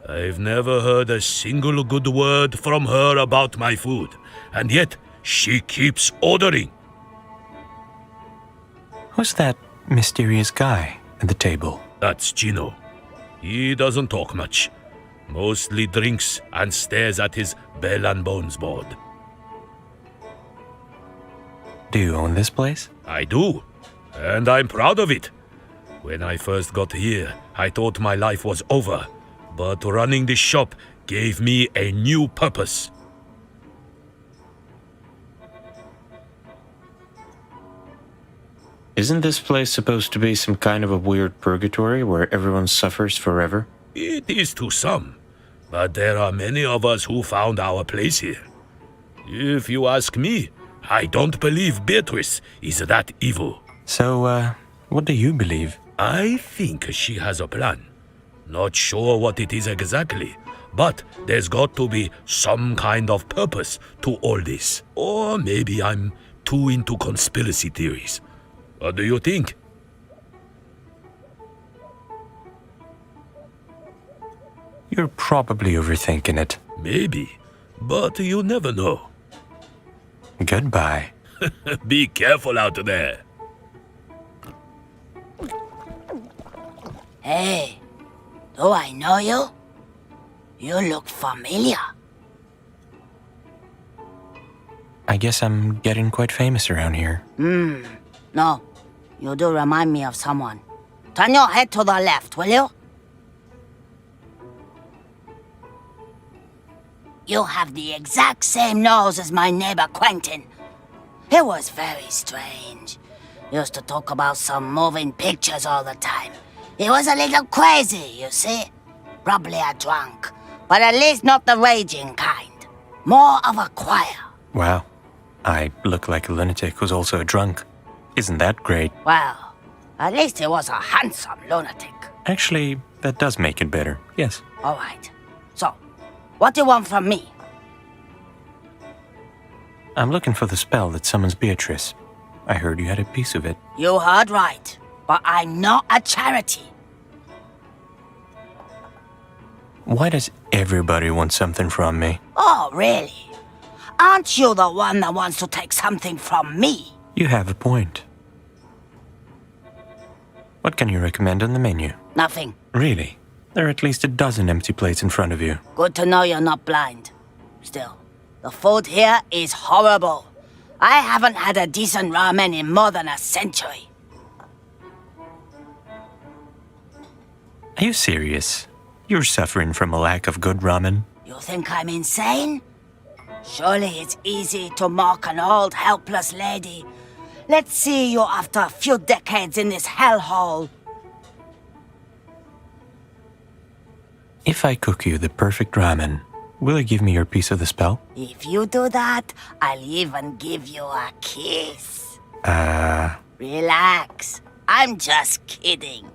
I've never heard a single good word from her about my food. And yet, she keeps ordering. Who's that mysterious guy at the table? That's Gino. He doesn't talk much. Mostly drinks and stares at his bell and bones board. Do you own this place? I do. And I'm proud of it. When I first got here, I thought my life was over. But running this shop gave me a new purpose. Isn't this place supposed to be some kind of a weird purgatory where everyone suffers forever? It is to some. But there are many of us who found our place here. If you ask me, I don't believe Beatrice is that evil. So, what do you believe? I think she has a plan. Not sure what it is exactly, but there's got to be some kind of purpose to all this. Or maybe I'm too into conspiracy theories. What do you think? You're probably overthinking it. Maybe, but you never know. Goodbye. Be careful out there. Hey, do I know you? You look familiar. I guess I'm getting quite famous around here. No, you do remind me of someone. Turn your head to the left, will you? You have the exact same nose as my neighbor Quentin. It was very strange. Used to talk about some moving pictures all the time. He was a little crazy, you see. Probably a drunk, but at least not the raging kind. More of a choir. Wow. I look like a lunatic who's also a drunk. Isn't that great? Well, at least he was a handsome lunatic. Actually, that does make it better, yes. All right. So, what do you want from me? I'm looking for the spell that summons Beatrice. I heard you had a piece of it. You heard right, but I'm not a charity. Why does everybody want something from me? Oh, really? Aren't you the one that wants to take something from me? You have a point. What can you recommend on the menu? Nothing. Really? There are at least a dozen empty plates in front of you. Good to know you're not blind. Still, the food here is horrible. I haven't had a decent ramen in more than a century. Are you serious? You're suffering from a lack of good ramen? You think I'm insane? Surely it's easy to mock an old, helpless lady. Let's see you after a few decades in this hellhole. If I cook you the perfect ramen, will you give me your piece of the spell? If you do that, I'll even give you a kiss. Relax. I'm just kidding.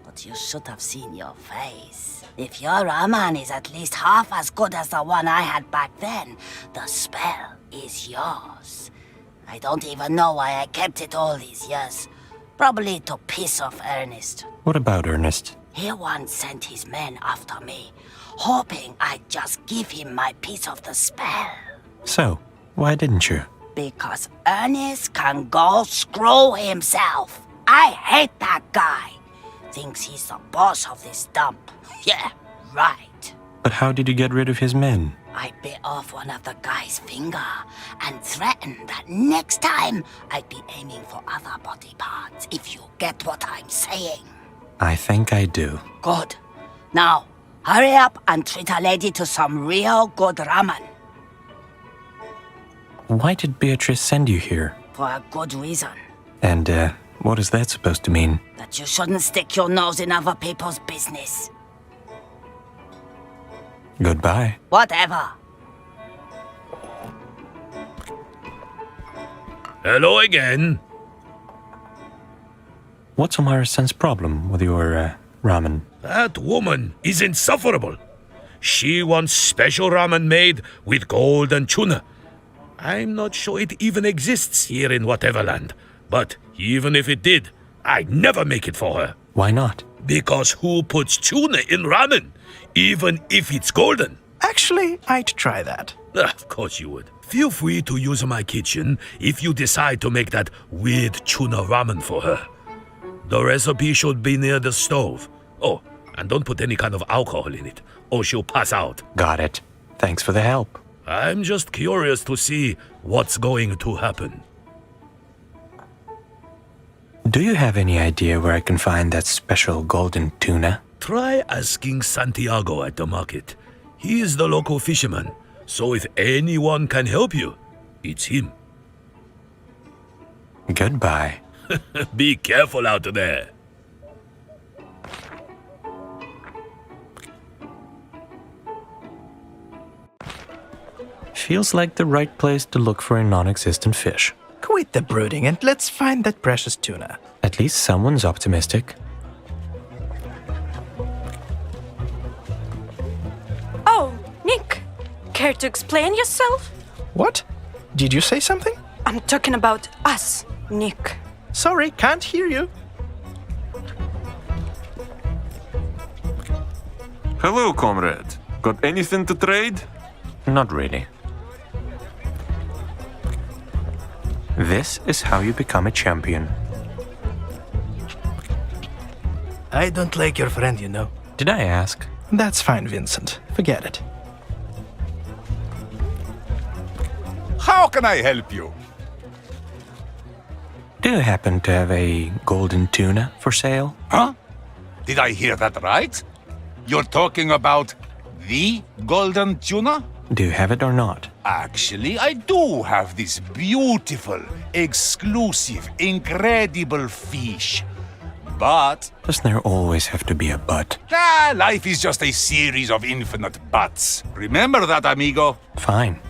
But you should have seen your face. If your ramen is at least half as good as the one I had back then, the spell is yours. I don't even know why I kept it all these years. Probably to piss off Ernest. What about Ernest? He once sent his men after me, hoping I'd just give him my piece of the spell. So, why didn't you? Because Ernest can go screw himself. I hate that guy. Thinks he's the boss of this dump. Yeah, right. But how did you get rid of his men? I bit off one of the guy's finger and threatened that next time I'd be aiming for other body parts, if you get what I'm saying. I think I do. Good. Now, hurry up and treat a lady to some real good ramen. Why did Beatrice send you here? For a good reason. And, what is that supposed to mean? That you shouldn't stick your nose in other people's business. Goodbye. Whatever. Hello again. What's Omara-san's problem with your, ramen? That woman is insufferable. She wants special ramen made with gold and tuna. I'm not sure it even exists here in Whateverland, but Even if it did, I'd never make it for her. Why not? Because who puts tuna in ramen, even if it's golden? Actually, I'd try that. Of course you would. Feel free to use my kitchen if you decide to make that weird tuna ramen for her. The recipe should be near the stove. Oh, and don't put any kind of alcohol in it, or she'll pass out. Got it. Thanks for the help. I'm just curious to see what's going to happen. Do you have any idea where I can find that special golden tuna? Try asking Santiago at the market. He is the local fisherman, so if anyone can help you, it's him. Goodbye. Be careful out there. Feels like the right place to look for a non-existent fish. Quit the brooding and let's find that precious tuna. At least someone's optimistic. Oh, Nick, care to explain yourself? What? Did you say something? I'm talking about us, Nick. Sorry, can't hear you. Hello, comrade. Got anything to trade? Not really. This is how you become a champion. I don't like your friend, you know. Did I ask? That's fine, Vincent. Forget it. How can I help you? Do you happen to have a golden tuna for sale? Huh? Did I hear that right? You're talking about the golden tuna? Do you have it or not? Actually, I do have this beautiful, exclusive, incredible fish. But... Doesn't there always have to be a but? Life is just a series of infinite buts. Remember that, amigo? Fine.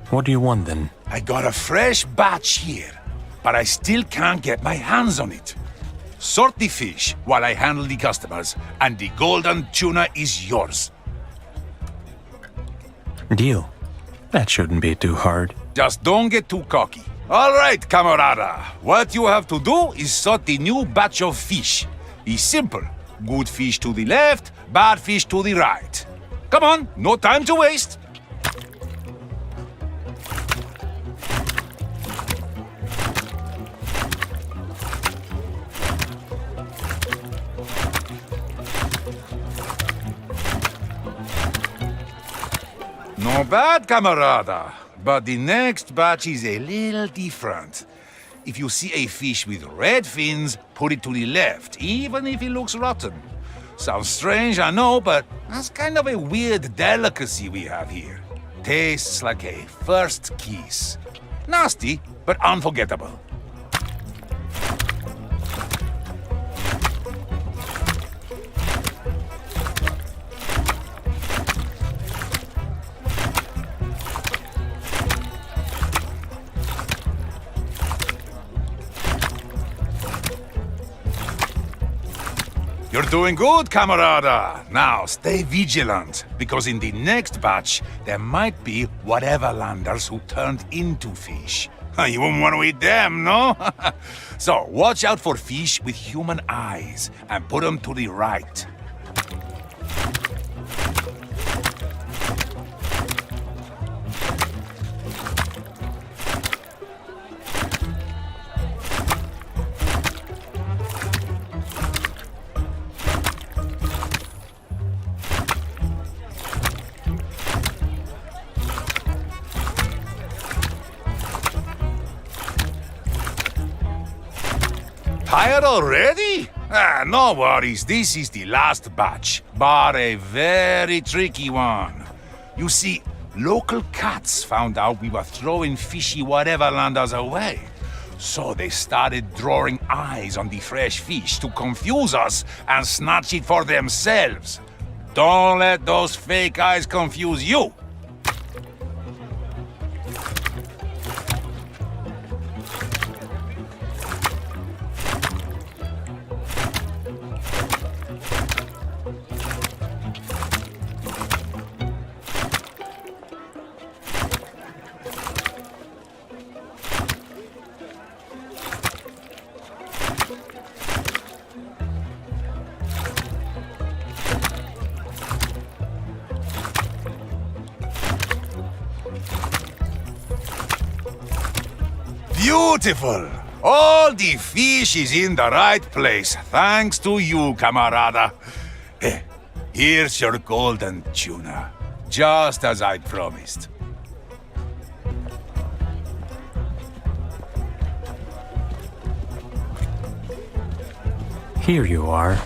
What do you want then? I got a fresh batch here, but I still can't get my hands on it. Sort the fish while I handle the customers, and the golden tuna is yours. Deal. That shouldn't be too hard. Just don't get too cocky. All right, camarada. What you have to do is sort the new batch of fish. It's simple. Good fish to the left, bad fish to the right. Come on, no time to waste. Not bad, camarada. But the next batch is a little different. If you see a fish with red fins, put it to the left, even if it looks rotten. Sounds strange, I know, but that's kind of a weird delicacy we have here. Tastes like a first kiss. Nasty, but unforgettable. You're doing good, camarada. Now, stay vigilant, because in the next batch, there might be Whateverlanders who turned into fish. You wouldn't want to eat them, no? So, watch out for fish with human eyes, and put them to the right. Tired already? No worries, this is the last batch, but a very tricky one. You see, local cats found out we were throwing fishy Whateverlanders away. So they started drawing eyes on the fresh fish to confuse us and snatch it for themselves. Don't let those fake eyes confuse you. Beautiful! All the fish is in the right place, thanks to you, camarada. Here's your golden tuna, just as I promised. Here you are.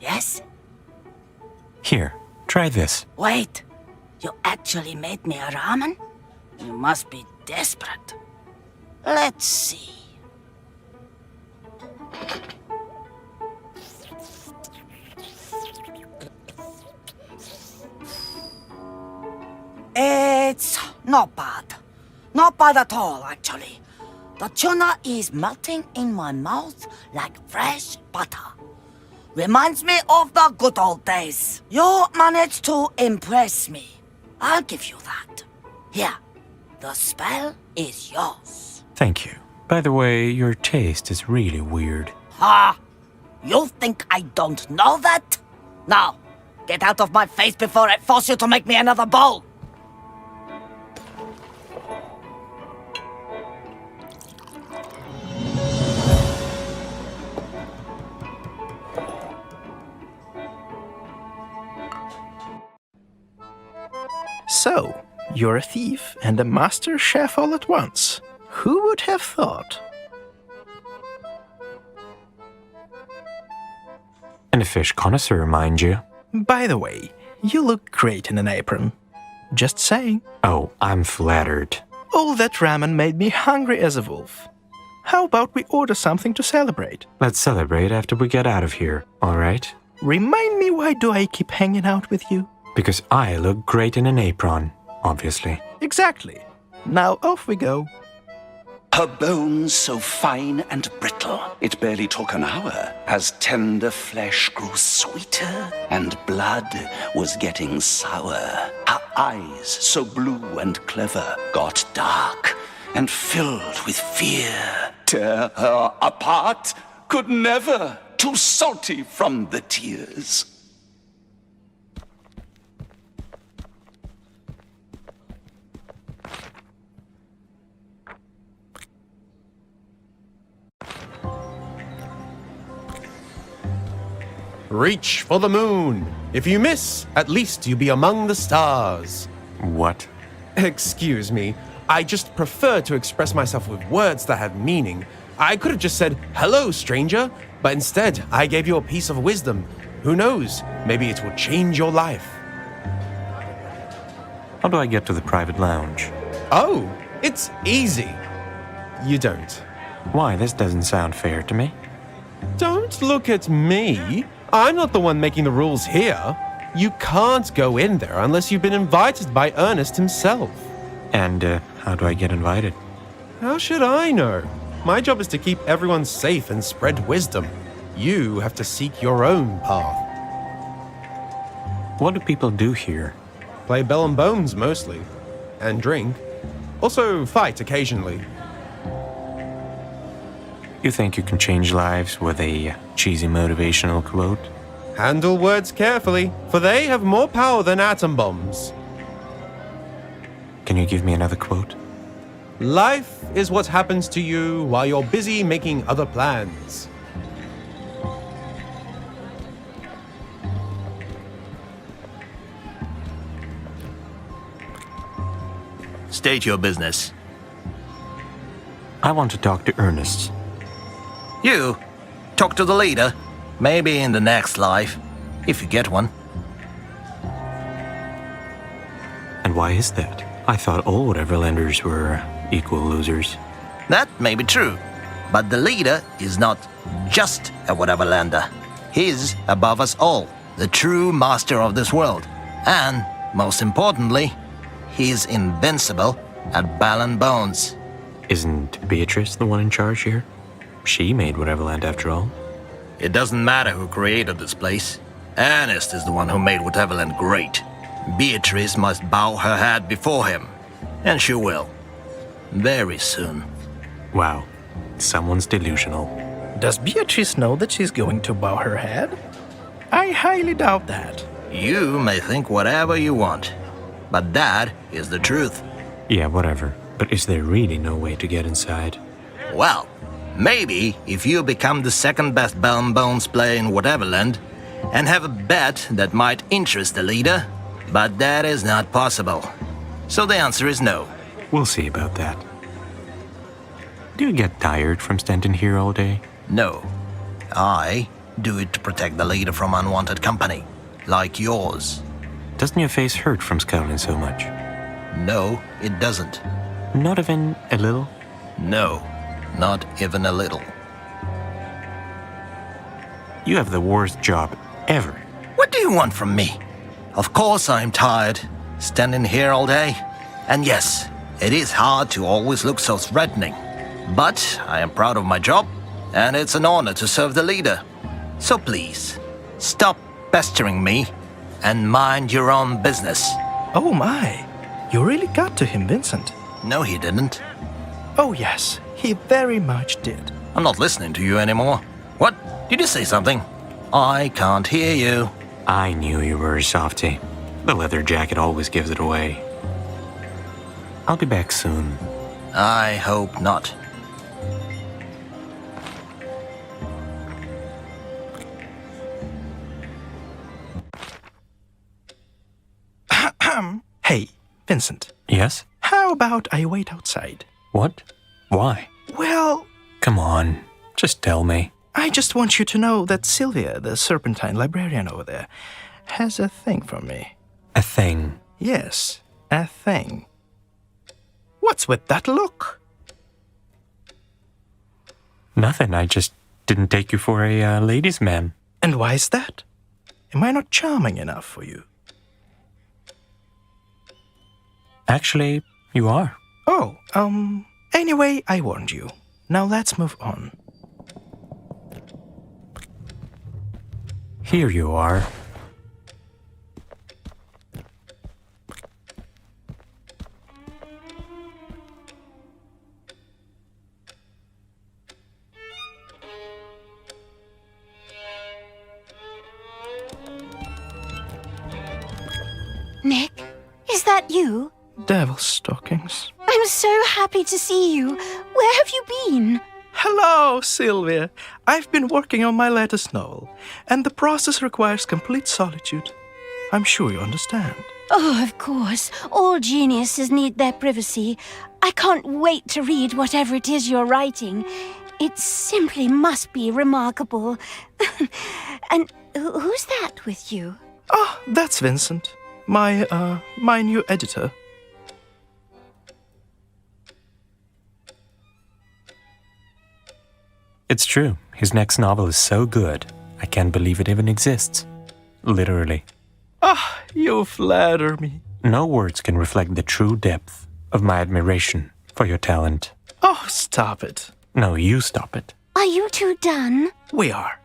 Yes? Here, try this. Wait, you actually made me a ramen? You must be desperate. Let's see. It's not bad. Not bad at all, actually. The tuna is melting in my mouth like fresh butter. Reminds me of the good old days. You managed to impress me. I'll give you that. Here, the spell is yours. Thank you. By the way, your taste is really weird. Ha! You think I don't know that? Now, get out of my face before I force you to make me another bowl. So, you're a thief and a master chef all at once. Who would have thought? And a fish connoisseur, mind you. By the way, you look great in an apron. Just saying. Oh, I'm flattered. All that ramen made me hungry as a wolf. How about we order something to celebrate? Let's celebrate after we get out of here, alright? Remind me, why do I keep hanging out with you? Because I look great in an apron, obviously. Exactly. Now off we go. Her bones so fine and brittle, it barely took an hour, as tender flesh grew sweeter and blood was getting sour. Her eyes, so blue and clever, got dark and filled with fear. Tear her apart could never, too salty from the tears. Reach for the moon. If you miss, at least you be among the stars. What? Excuse me. I just prefer to express myself with words that have meaning. I could have just said, hello, stranger, but instead I gave you a piece of wisdom. Who knows? Maybe it will change your life. How do I get to the private lounge? Oh, it's easy. You don't. Why? This doesn't sound fair to me. Don't look at me. I'm not the one making the rules here. You can't go in there unless you've been invited by Ernest himself. And how do I get invited? How should I know? My job is to keep everyone safe and spread wisdom. You have to seek your own path. What do people do here? Play bell and bones mostly. And drink. Also fight occasionally. You think you can change lives with a cheesy motivational quote? Handle words carefully, for they have more power than atom bombs. Can you give me another quote? Life is what happens to you while you're busy making other plans. State your business. I want to talk to Ernest. You? Talk to the leader? Maybe in the next life, if you get one. And why is that? I thought all Whateverlanders were equal losers. That may be true, but the leader is not just a Whateverlander. He's above us all, the true master of this world. And, most importantly, he's invincible at Bell and Bones. Isn't Beatrice the one in charge here? She made Whateverland after all. It doesn't matter who created this place. Ernest is the one who made Whateverland great. Beatrice must bow her head before him. And she will. Very soon. Wow. Someone's delusional. Does Beatrice know that she's going to bow her head? I highly doubt that. You may think whatever you want, but that is the truth. Yeah, whatever. But is there really no way to get inside? Well, maybe if you become the second best Bell and Bones player in Whateverland and have a bet that might interest the leader, but that is not possible. So the answer is no. We'll see about that. Do you get tired from standing here all day? No. I do it to protect the leader from unwanted company, like yours. Doesn't your face hurt from scowling so much? No, it doesn't. Not even a little? No, not even a little. You have the worst job ever. What do you want from me? Of course I'm tired, standing here all day. And yes, it is hard to always look so threatening. But I am proud of my job, and it's an honor to serve the leader. So please, stop pestering me and mind your own business. Oh my, you really got to him, Vincent. No, he didn't. Oh yes, he very much did. I'm not listening to you anymore. What? Did you say something? I can't hear you. I knew you were a softie. The leather jacket always gives it away. I'll be back soon. I hope not. Hey, Vincent. Yes? How about I wait outside? What? Why? Well, come on, just tell me. I just want you to know that Sylvia, the Serpentine librarian over there, has a thing for me. A thing? Yes, a thing. What's with that look? Nothing, I just didn't take you for a ladies' man. And why is that? Am I not charming enough for you? Actually, you are. Oh, anyway, I warned you. Now let's move on. Here you are. Nick, is that you? Devil stockings. I'm so happy to see you. Where have you been? Hello, Sylvia. I've been working on my latest novel, and the process requires complete solitude. I'm sure you understand. Oh, of course. All geniuses need their privacy. I can't wait to read whatever it is you're writing. It simply must be remarkable. And who's that with you? Oh, that's Vincent. My new editor. It's true. His next novel is so good, I can't believe it even exists. Literally. Ah, you flatter me. No words can reflect the true depth of my admiration for your talent. Oh, stop it. No, you stop it. Are you two done? We are.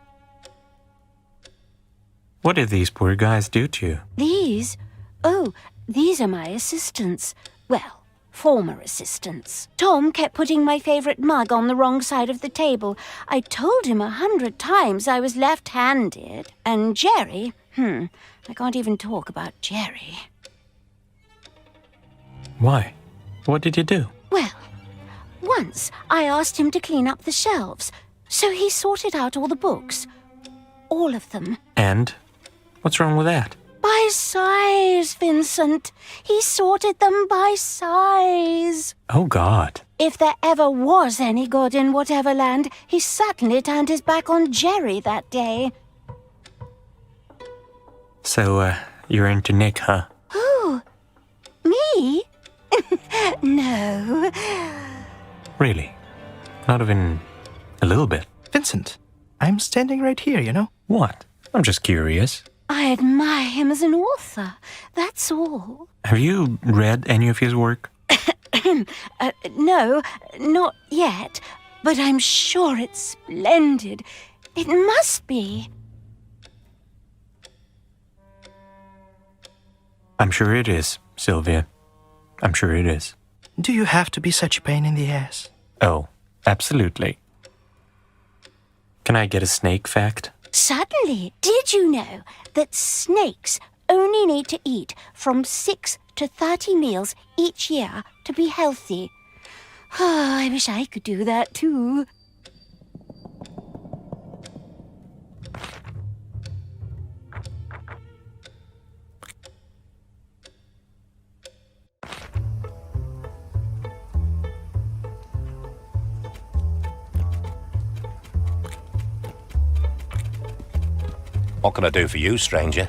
What did these poor guys do to you? These? Oh, these are my assistants. Well, former assistants. Tom kept putting my favorite mug on the wrong side of the table. I told him 100 times I was left-handed. And Jerry, I can't even talk about Jerry. Why? What did you do? Well, once I asked him to clean up the shelves, so he sorted out all the books. All of them. And? What's wrong with that? By size, Vincent. He sorted them by size. Oh, God. If there ever was any God in Whateverland, he certainly turned his back on Jerry that day. So, you're into Nick, huh? Who? Me? No. Really? Not even a little bit? Vincent, I'm standing right here, you know? What? I'm just curious. I admire him as an author, that's all. Have you read any of his work? No, not yet, but I'm sure it's splendid. It must be. I'm sure it is, Sylvia. I'm sure it is. Do you have to be such a pain in the ass? Oh, absolutely. Can I get a snake fact? Certainly. Did you know that snakes only need to eat from 6 to 30 meals each year to be healthy? Oh, I wish I could do that too. What can I do for you, stranger?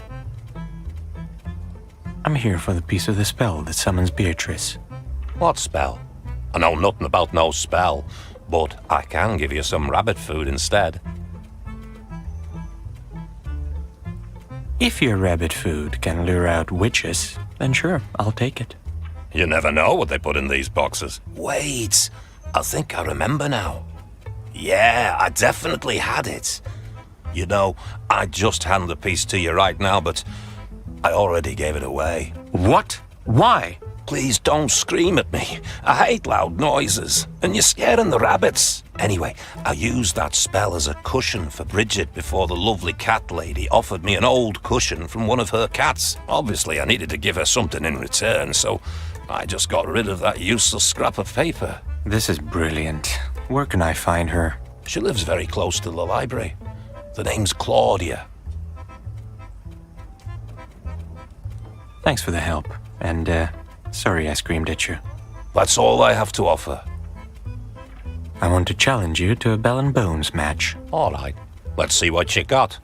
I'm here for the piece of the spell that summons Beatrice. What spell? I know nothing about no spell, but I can give you some rabbit food instead. If your rabbit food can lure out witches, then sure, I'll take it. You never know what they put in these boxes. Wait, I think I remember now. Yeah, I definitely had it. You know, I'd just hand the piece to you right now, but I already gave it away. What? Why? Please don't scream at me. I hate loud noises, and you're scaring the rabbits. Anyway, I used that spell as a cushion for Bridget before the lovely cat lady offered me an old cushion from one of her cats. Obviously, I needed to give her something in return, so I just got rid of that useless scrap of paper. This is brilliant. Where can I find her? She lives very close to the library. The name's Claudia. Thanks for the help, and sorry I screamed at you. That's all I have to offer. I want to challenge you to a Bell and Bones match. All right, let's see what you got.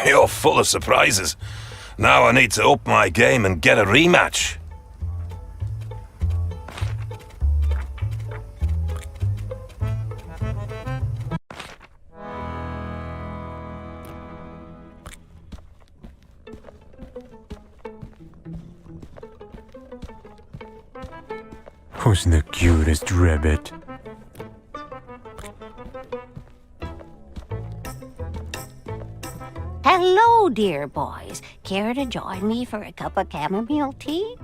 You're full of surprises. Now I need to up my game and get a rematch. Who's the cutest rabbit? So, dear boys, care to join me for a cup of chamomile tea?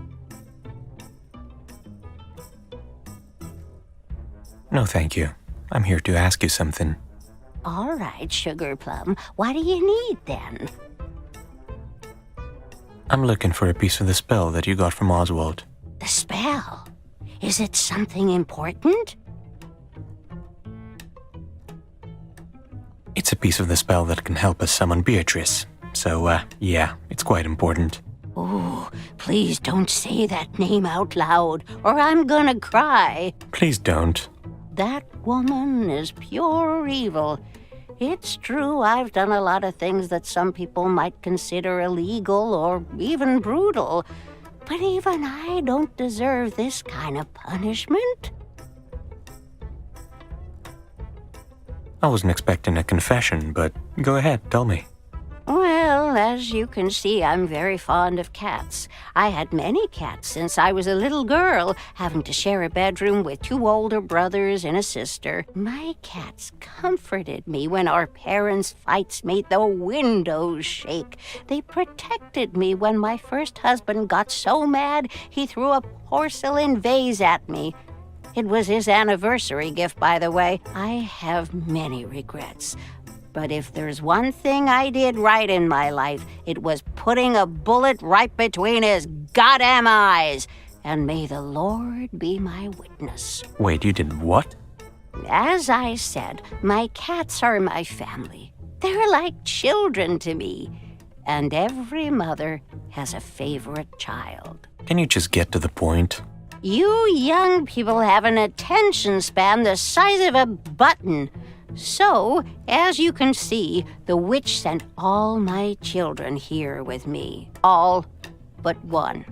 No, thank you. I'm here to ask you something. All right, Sugar Plum. What do you need, then? I'm looking for a piece of the spell that you got from Oswald. The spell? Is it something important? It's a piece of the spell that can help us summon Beatrice. So, yeah, it's quite important. Oh, please don't say that name out loud, or I'm gonna cry. Please don't. That woman is pure evil. It's true, I've done a lot of things that some people might consider illegal or even brutal. But even I don't deserve this kind of punishment. I wasn't expecting a confession, but go ahead, tell me. Well, as you can see, I'm very fond of cats. I had many cats since I was a little girl, having to share a bedroom with 2 older brothers and a sister. My cats comforted me when our parents' fights made the windows shake. They protected me when my first husband got so mad he threw a porcelain vase at me. It was his anniversary gift, by the way. I have many regrets. But if there's one thing I did right in my life, it was putting a bullet right between his goddamn eyes. And may the Lord be my witness. Wait, you did what? As I said, my cats are my family. They're like children to me. And every mother has a favorite child. Can you just get to the point? You young people have an attention span the size of a button. So, as you can see, the witch sent all my children here with me. All but one.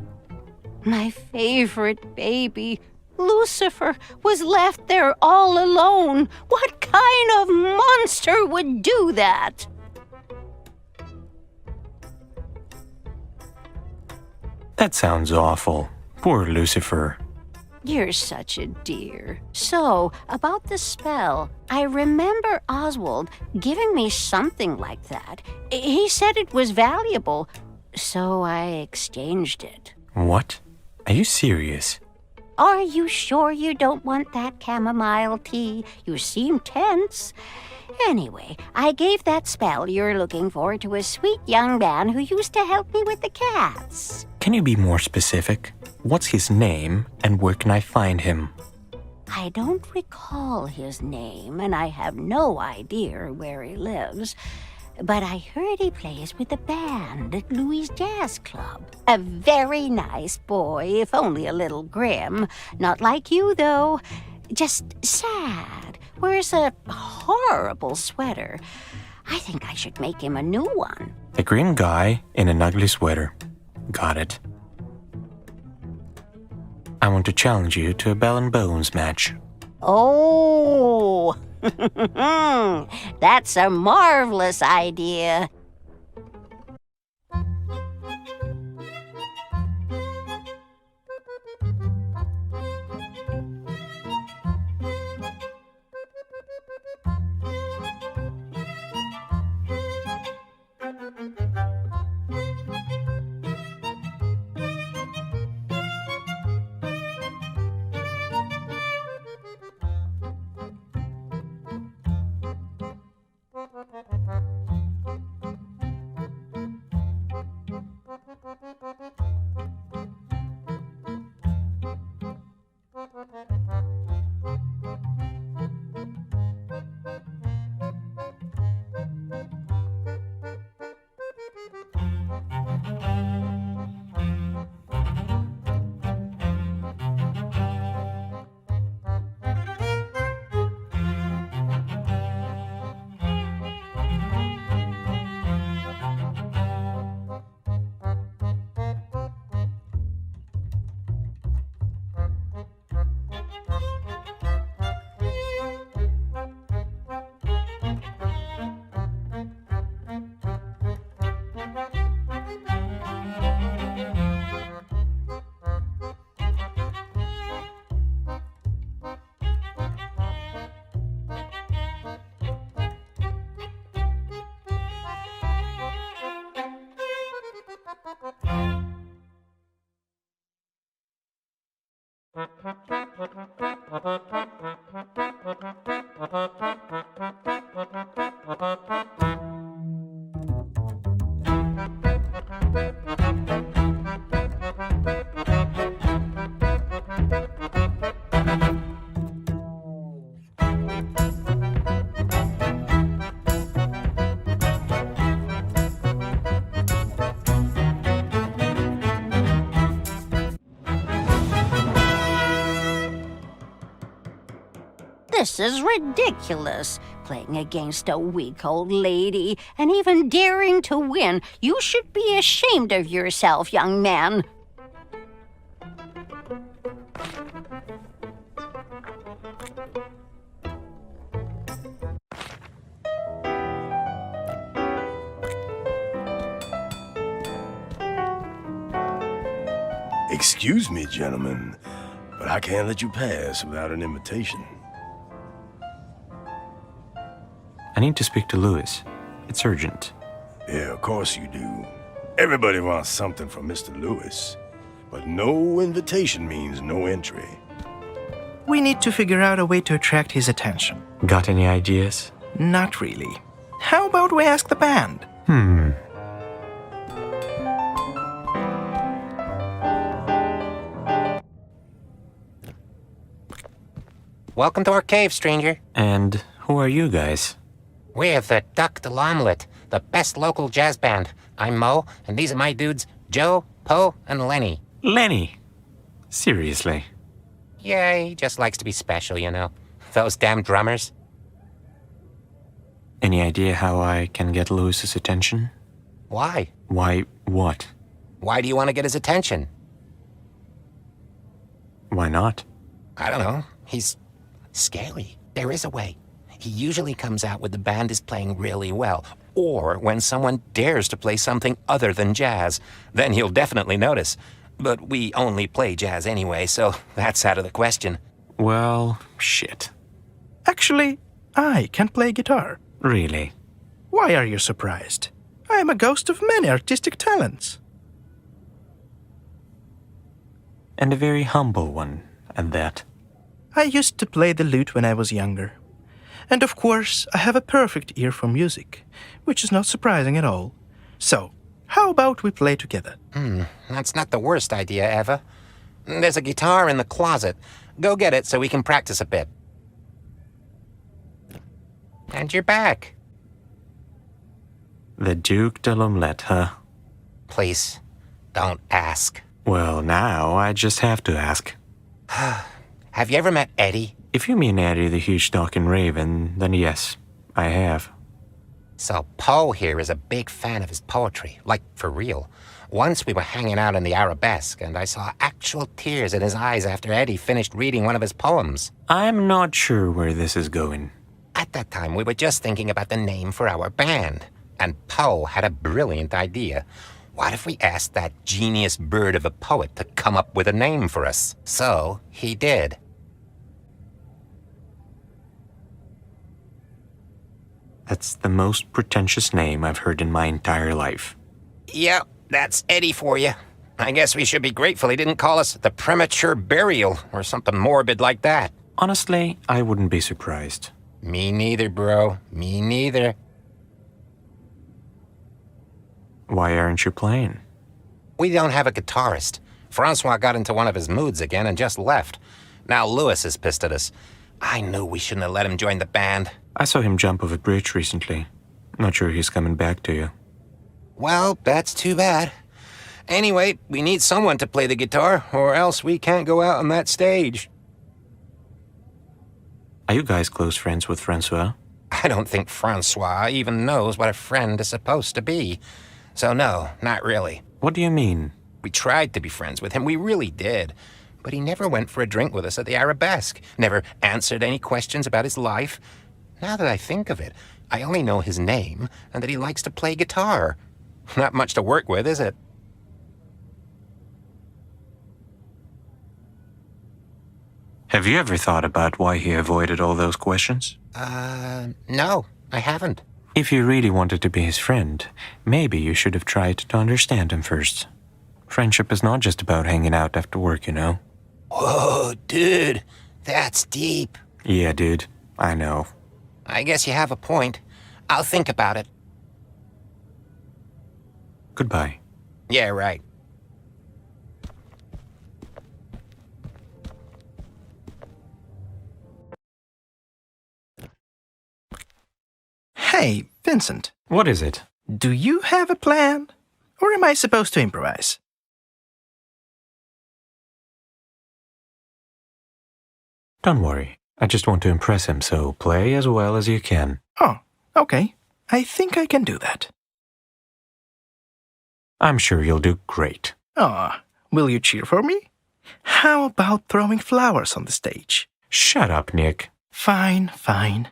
My favorite baby, Lucifer, was left there all alone. What kind of monster would do that? That sounds awful. Poor Lucifer. You're such a dear. So, about the spell, I remember Oswald giving me something like that. He said it was valuable, so I exchanged it. What? Are you serious? Are you sure you don't want that chamomile tea? You seem tense. Anyway, I gave that spell you're looking for to a sweet young man who used to help me with the cats. Can you be more specific? What's his name, and where can I find him? I don't recall his name, and I have no idea where he lives. But I heard he plays with the band at Louis' Jazz Club. A very nice boy, if only a little grim. Not like you, though. Just sad. Wears a horrible sweater. I think I should make him a new one. A grim guy in an ugly sweater. Got it. I want to challenge you to a Bell and Bones match. Oh, that's a marvelous idea. This is ridiculous. Playing against a weak old lady and even daring to win. You should be ashamed of yourself, young man. Excuse me, gentlemen, but I can't let you pass without an invitation. I need to speak to Lewis. It's urgent. Yeah, of course you do. Everybody wants something from Mr. Lewis. But no invitation means no entry. We need to figure out a way to attract his attention. Got any ideas? Not really. How about we ask the band? Welcome to our cave, stranger. And who are you guys? We're the Duck de l'Omelette, the best local jazz band. I'm Mo, and these are my dudes, Joe, Poe, and Lenny. Lenny? Seriously? Yeah, he just likes to be special, you know. Those damn drummers. Any idea how I can get Lewis's attention? Why? Why what? Why do you want to get his attention? Why not? I don't know. He's scary. There is a way. He usually comes out when the band is playing really well, or when someone dares to play something other than jazz. Then he'll definitely notice. But we only play jazz anyway, so that's out of the question. Well, shit. Actually, I can play guitar. Really? Why are you surprised? I am a ghost of many artistic talents. And a very humble one, at that. I used to play the lute when I was younger. And of course, I have a perfect ear for music, which is not surprising at all. So, how about we play together? That's not the worst idea ever. There's a guitar in the closet. Go get it so we can practice a bit. And you're back. The Duc de l'Omelette, huh? Please, don't ask. Well, now I just have to ask. Have you ever met Eddie? If you mean Eddie the huge talking raven, then yes, I have. So Poe here is a big fan of his poetry, like for real. Once we were hanging out in the Arabesque, and I saw actual tears in his eyes after Eddie finished reading one of his poems. I'm not sure where this is going. At that time, we were just thinking about the name for our band, and Poe had a brilliant idea. What if we asked that genius bird of a poet to come up with a name for us? So he did. That's the most pretentious name I've heard in my entire life. Yep, that's Eddie for you. I guess we should be grateful he didn't call us the Premature Burial or something morbid like that. Honestly, I wouldn't be surprised. Me neither, bro. Me neither. Why aren't you playing? We don't have a guitarist. Francois got into one of his moods again and just left. Now Lewis is pissed at us. I knew we shouldn't have let him join the band. I saw him jump off a bridge recently. Not sure he's coming back to you. Well, that's too bad. Anyway, we need someone to play the guitar, or else we can't go out on that stage. Are you guys close friends with Francois? I don't think Francois even knows what a friend is supposed to be. So no, not really. What do you mean? We tried to be friends with him, we really did. But he never went for a drink with us at the Arabesque, never answered any questions about his life. Now that I think of it, I only know his name and that he likes to play guitar. Not much to work with, is it? Have you ever thought about why he avoided all those questions? No, I haven't. If you really wanted to be his friend, maybe you should have tried to understand him first. Friendship is not just about hanging out after work, you know. Whoa, But dude, that's deep. Yeah, dude. I know. I guess you have a point. I'll think about it. Goodbye. Yeah, right. Hey, Vincent. What is it? Do you have a plan? Or am I supposed to improvise? Don't worry. I just want to impress him, so play as well as you can. Oh, okay. I think I can do that. I'm sure you'll do great. Aw, will you cheer for me? How about throwing flowers on the stage? Shut up, Nick. Fine, fine.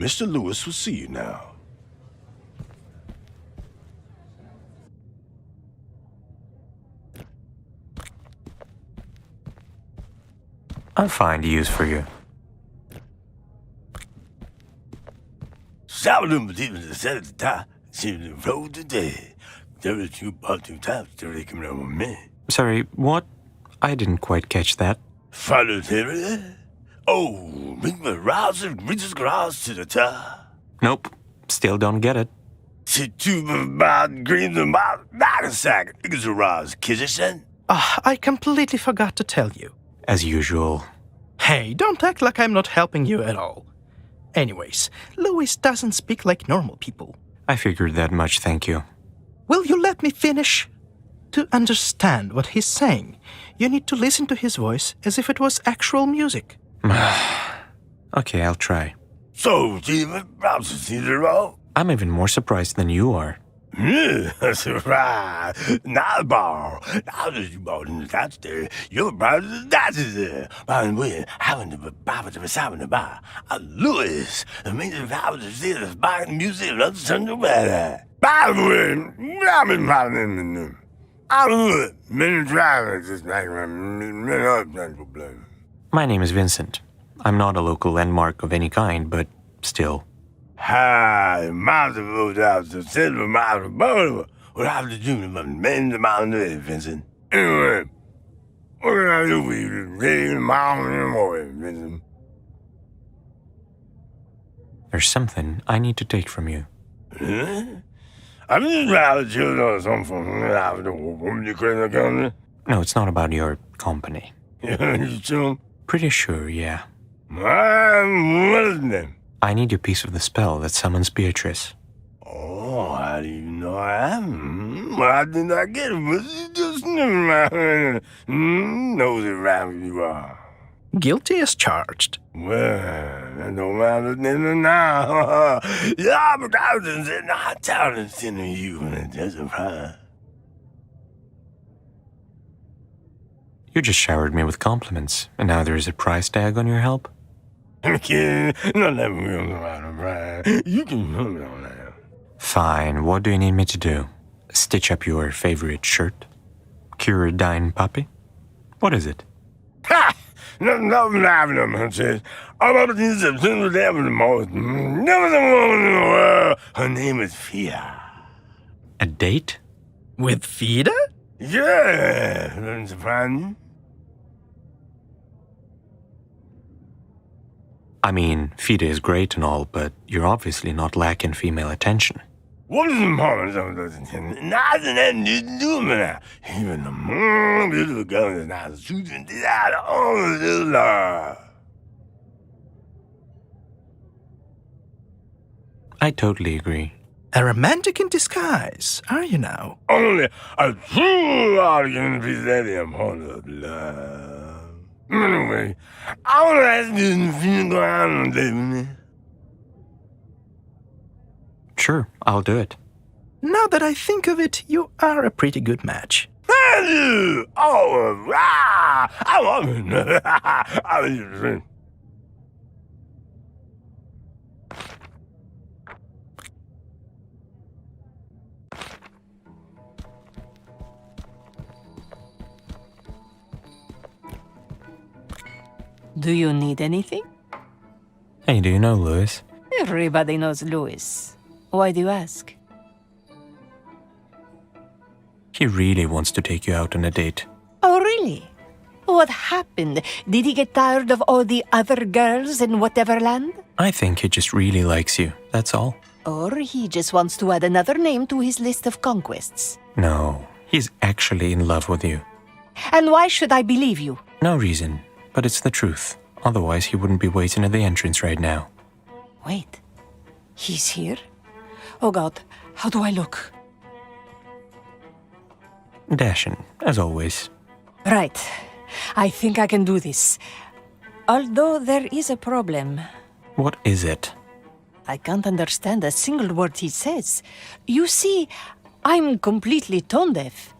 Mr. Lewis will see you now. I'll find use for you. Sorry, what? I didn't quite catch that. Nope, still don't get it. I completely forgot to tell you. As usual. Hey, don't act like I'm not helping you at all. Anyways, Louis doesn't speak like normal people. I figured that much, thank you. Will you let me finish? To understand what he's saying, you need to listen to his voice as if it was actual music. Okay, I'll try. So, Steven, I'm even more surprised than you are. Surprise! Not ball. Now that you bought in the touch there, you're probably that's it. By the way, having the Bible to be the bar. Louis, the major power to see the bar music of the Sunday weather. By the way, I'm in my I do it. Many drivers just like many other people. My name is Vincent. I'm not a local landmark of any kind, but still. Hi, miles of those out to silver miles of both. What have to do with men the mountain, Vincent? Anyway, what can I do for you to raise the mountain anymore, Vincent? There's something I need to take from you. Huh? I'm just rather children or something from you crazy company. No, it's not about your company. You sure? Pretty sure, yeah. What is his name? I need your piece of the spell that summons Beatrice. Oh, how do you know I am? Well, I did not get it, but you just never knows it right where you are. Guilty as charged. Well, that don't matter now. Yeah, but I was just sitting out town and sending you, and that's a surprise. You just showered me with compliments, and now there's a price tag on your help? I'm kidding. Not that we don't know how to ride. You can put me on that. Fine, what do you need me to do? Stitch up your favorite shirt? Cure a dying puppy? What is it? Ha! Nothing laughing at me, says. All about the September day of the most. Never the woman in the world. Her name is Fia. A date? With Fida? Yeah, doesn't surprise you. I mean, Fida is great and all, but you're obviously not lacking female attention. What is the importance of those attention? Nothing that you do with that. Even the beautiful girl is not shooting this out of all of this love. I totally agree. A romantic in disguise, are you now? Only a true argument is that important of love. Anyway, I want to ask you if you can go out on a date with me. Sure, I'll do it. Now that I think of it, you are a pretty good match. Thank you! Oh, I love it. I love you. Do you need anything? Hey, do you know Louis? Everybody knows Louis. Why do you ask? He really wants to take you out on a date. Oh, really? What happened? Did he get tired of all the other girls in Whateverland? I think he just really likes you, that's all. Or he just wants to add another name to his list of conquests. No, he's actually in love with you. And why should I believe you? No reason, but it's the truth. Otherwise, he wouldn't be waiting at the entrance right now. Wait, he's here? Oh God, how do I look? Dashing, as always. Right, I think I can do this. Although there is a problem. What is it? I can't understand a single word he says. You see, I'm completely tone deaf.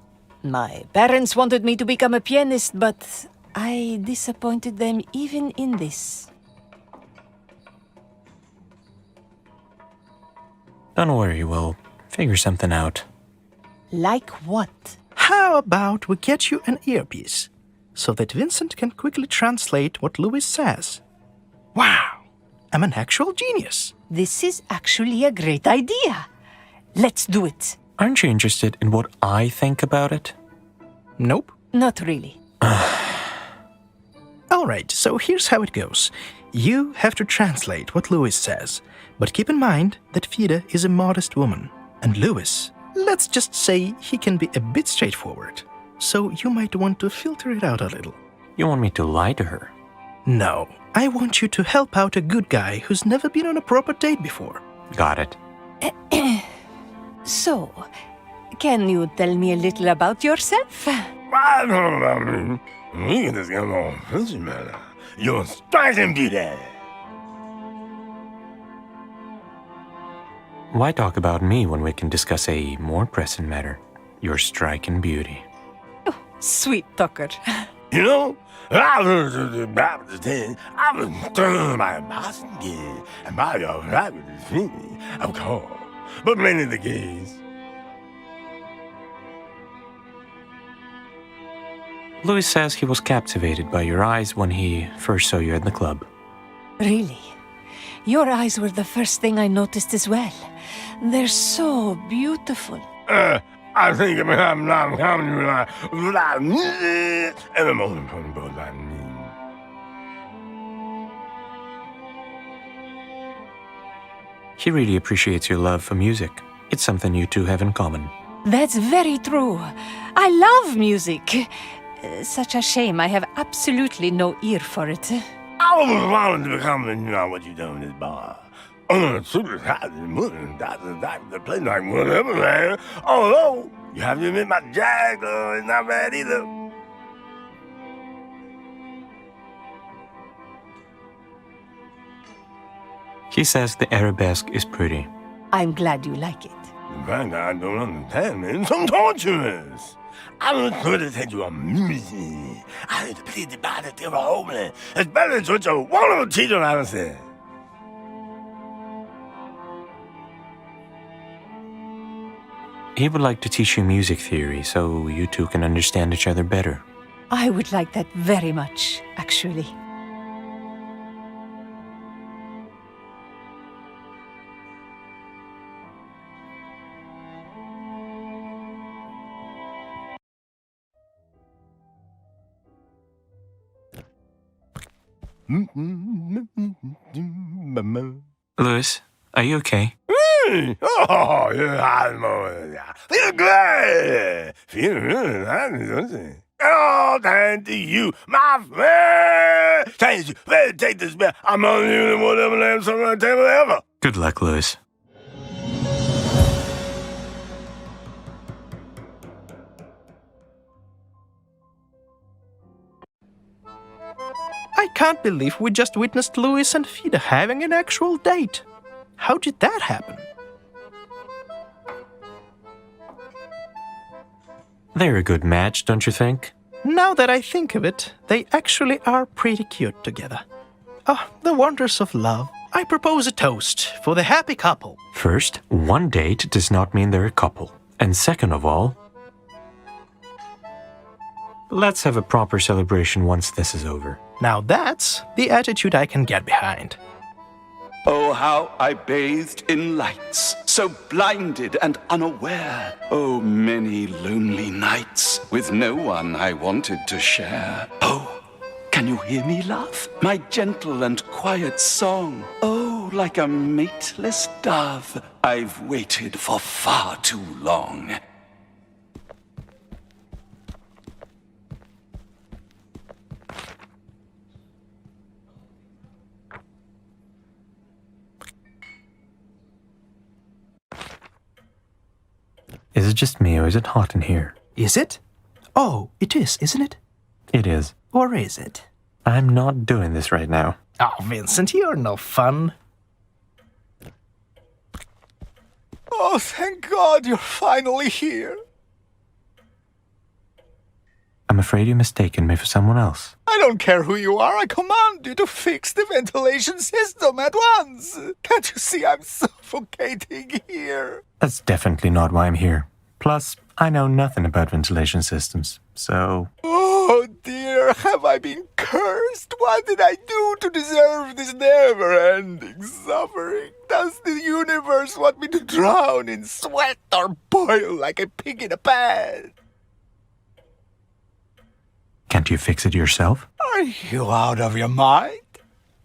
My parents wanted me to become a pianist, but I disappointed them even in this. Don't worry, we'll figure something out. Like what? How about we get you an earpiece, so that Vincent can quickly translate what Louis says? Wow, I'm an actual genius. This is actually a great idea. Let's do it. Aren't you interested in what I think about it? Nope. Not really. All right, so here's how it goes. You have to translate what Louis says, but keep in mind that Fida is a modest woman, and Louis, let's just say he can be a bit straightforward, so you might want to filter it out a little. You want me to lie to her? No, I want you to help out a good guy who's never been on a proper date before. Got it. So, can you tell me a little about yourself? I don't know about me. We can just get on fishing, man. You're striking beauty. Why talk about me when we can discuss a more pressing matter? Your striking beauty. Sweet Tucker. You know, I was through my basket and by your rabbit is me, of course. But many the gays. Louis says he was captivated by your eyes when he first saw you at the club. Really? Your eyes were the first thing I noticed as well. They're so beautiful. I think I'm not coming to the most important book I need. He really appreciates your love for music. It's something you two have in common. That's very true. I love music. Such a shame I have absolutely no ear for it. I always wanted to become, what you do in this bar. Super hot in the morning, that's the place like Whateverland. Although, you have to admit my jazz is not bad either. He says the arabesque is pretty. I'm glad you like it. In fact, I don't understand, man. Some torturous. I don't know to take you on music. I need to plead the body to the homeland. It's better than what your wonderful teacher ever said. He would like to teach you music theory so you two can understand each other better. I would like that very much, actually. Louis, are you okay? Oh, yeah, feel great. Feel really nice. Oh, thank you, my friend. Thank you. Better take this back. I'm on you and whatever land somewhere on the table ever. Good luck, Louis. I can't believe we just witnessed Louis and Fida having an actual date. How did that happen? They're a good match, don't you think? Now that I think of it, they actually are pretty cute together. Oh, the wonders of love. I propose a toast for the happy couple. First, one date does not mean they're a couple. And second of all, let's have a proper celebration once this is over. Now that's the attitude I can get behind. Oh, how I bathed in lights, so blinded and unaware. Oh, many lonely nights with no one I wanted to share. Oh, can you hear me, love? My gentle and quiet song. Oh, like a mateless dove, I've waited for far too long. Is it just me or is it hot in here? Is it? Oh, it is, isn't it? It is. Or is it? I'm not doing this right now. Oh, Vincent, you're no fun. Oh, thank God you're finally here. I'm afraid you mistaken me for someone else. I don't care who you are. I command you to fix the ventilation system at once. Can't you see I'm suffocating here? That's definitely not why I'm here. Plus, I know nothing about ventilation systems, so... Oh dear, have I been cursed? What did I do to deserve this never-ending suffering? Does the universe want me to drown in sweat or boil like a pig in a pan? Can't you fix it yourself? Are you out of your mind?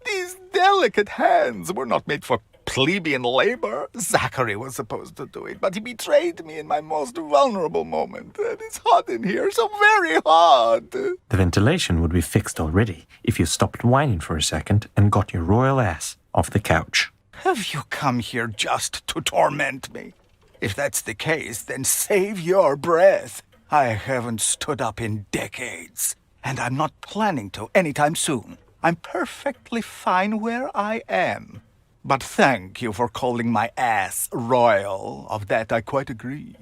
These delicate hands were not made for plebeian labor. Zachary was supposed to do it, but he betrayed me in my most vulnerable moment. And it's hot in here, so very hot. The ventilation would be fixed already if you stopped whining for a second and got your royal ass off the couch. Have you come here just to torment me? If that's the case, then save your breath. I haven't stood up in decades, and I'm not planning to anytime soon. I'm perfectly fine where I am. But thank you for calling my ass royal. Of that I quite agree.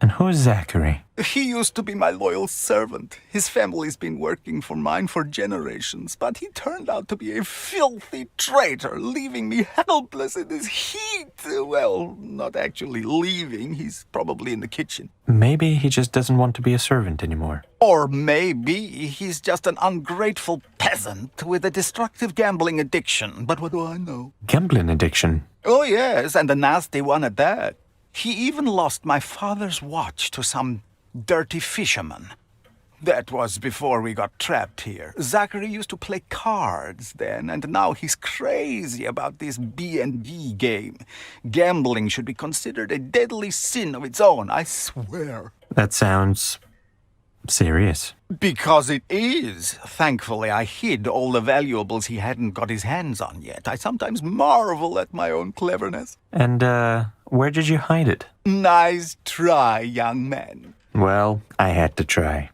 And who's Zachary? He used to be my loyal servant. His family's been working for mine for generations, but he turned out to be a filthy traitor, leaving me helpless in this heat. Well, not actually leaving. He's probably in the kitchen. Maybe he just doesn't want to be a servant anymore. Or maybe he's just an ungrateful peasant with a destructive gambling addiction. But what do I know? Gambling addiction? Oh, yes, and a nasty one at that. He even lost my father's watch to some dirty fisherman. That was before we got trapped here. Zachary used to play cards then, and now he's crazy about this B&B game. Gambling should be considered a deadly sin of its own, I swear. That sounds serious. Because it is. Thankfully, I hid all the valuables he hadn't got his hands on yet. I sometimes marvel at my own cleverness. And, where did you hide it? Nice try, young man. Well, I had to try.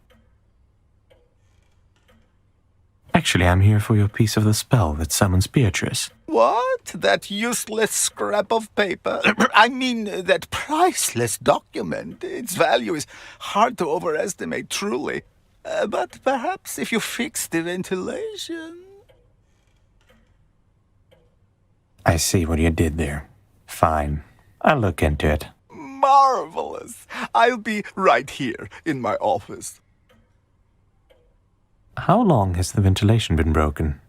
Actually, I'm here for your piece of the spell that summons Beatrice. What? That useless scrap of paper? I mean, that priceless document. Its value is hard to overestimate, truly. But perhaps if you fix the ventilation... I see what you did there. Fine. I'll look into it. Marvelous. I'll be right here in my office. How long has the ventilation been broken?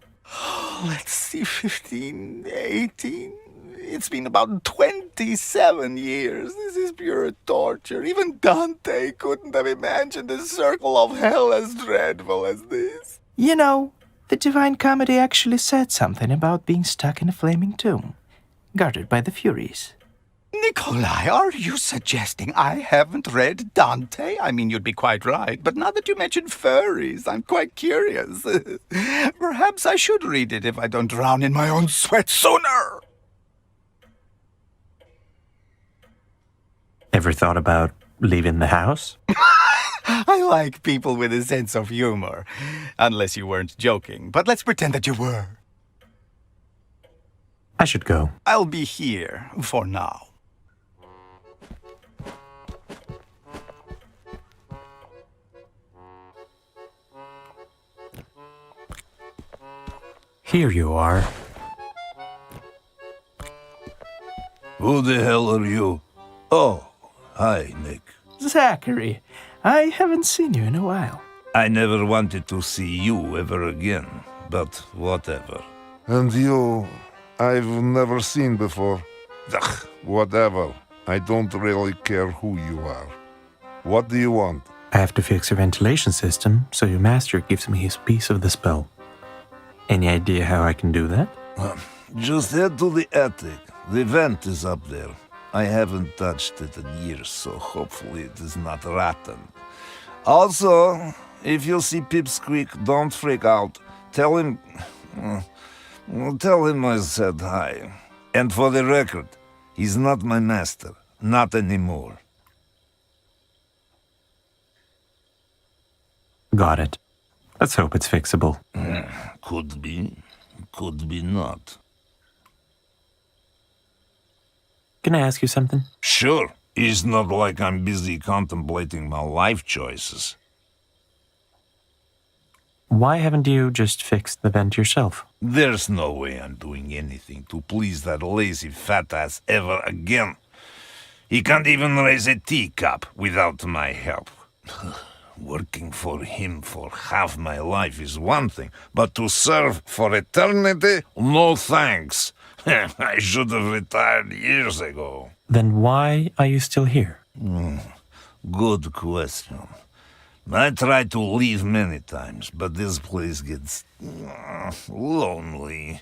Let's see, 15, 18... It's been about 27 years. This is pure torture. Even Dante couldn't have imagined a circle of hell as dreadful as this. You know, the Divine Comedy actually said something about being stuck in a flaming tomb, guarded by the Furies. Nikolai, are you suggesting I haven't read Dante? I mean, you'd be quite right, but now that you mention furries, I'm quite curious. Perhaps I should read it if I don't drown in my own sweat sooner. Ever thought about leaving the house? I like people with a sense of humor. Unless you weren't joking, but let's pretend that you were. I should go. I'll be here for now. Here you are. Who the hell are you? Oh, hi, Nick. Zachary, I haven't seen you in a while. I never wanted to see you ever again, but whatever. And you, I've never seen before. Ugh, whatever. I don't really care who you are. What do you want? I have to fix your ventilation system, so your master gives me his piece of the spell. Any idea how I can do that? Just head to the attic. The vent is up there. I haven't touched it in years, so hopefully it is not rotten. Also, if you see Pipsqueak, don't freak out. Tell him I said hi. And for the record, he's not my master. Not anymore. Got it. Let's hope it's fixable. Could be not. Can I ask you something? Sure. It's not like I'm busy contemplating my life choices. Why haven't you just fixed the vent yourself? There's no way I'm doing anything to please that lazy fat ass ever again. He can't even raise a teacup without my help. Working for him for half my life is one thing, but to serve for eternity? No thanks. I should have retired years ago. Then why are you still here? Good question. I tried to leave many times, but this place gets lonely.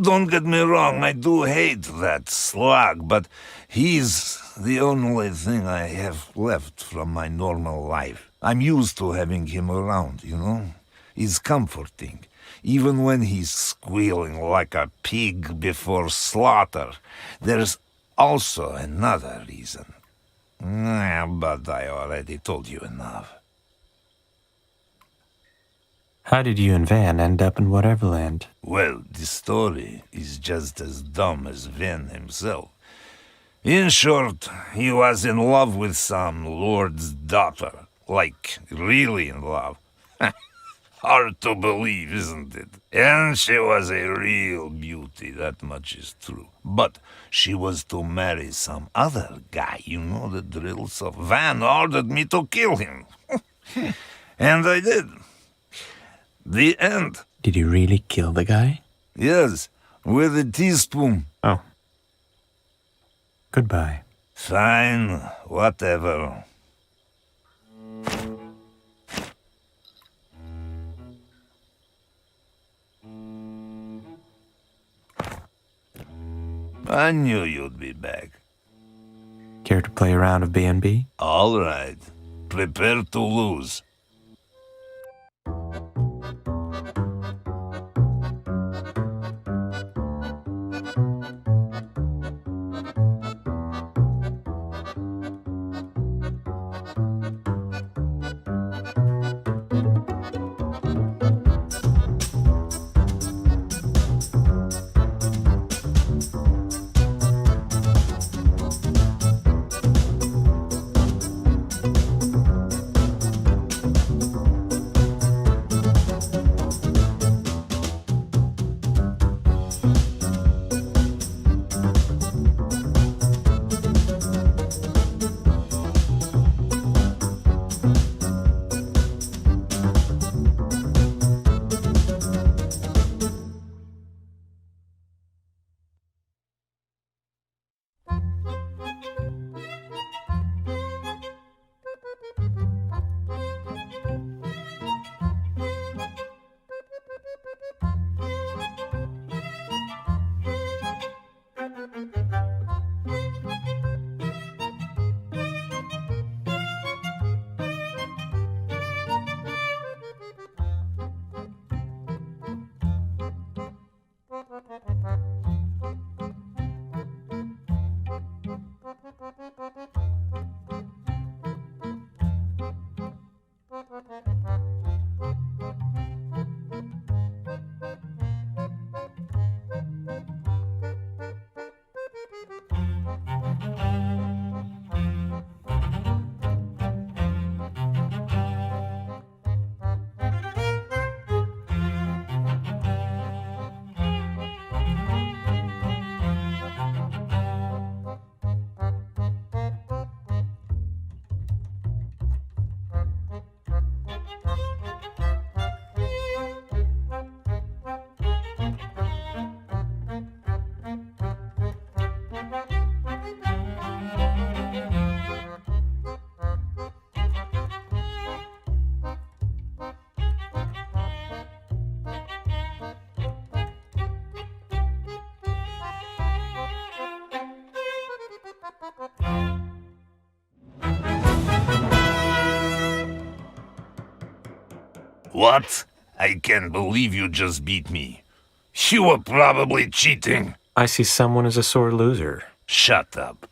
Don't get me wrong, I do hate that slug, but he's the only thing I have left from my normal life. I'm used to having him around, you know? It's comforting. Even when he's squealing like a pig before slaughter, there's also another reason. But I already told you enough. How did you and Van end up in Whateverland? Well, the story is just as dumb as Van himself. In short, he was in love with some lord's daughter. Like, really in love. Hard to believe, isn't it? And she was a real beauty, that much is true. But she was to marry some other guy, you know the drill, so Van ordered me to kill him. And I did. The end. Did you really kill the guy? Yes, with a teaspoon. Oh. Goodbye. Fine, whatever. I knew you'd be back. Care to play a round of B&B? All right. Prepare to lose. What? I can't believe you just beat me. You were probably cheating. I see someone as a sore loser. Shut up.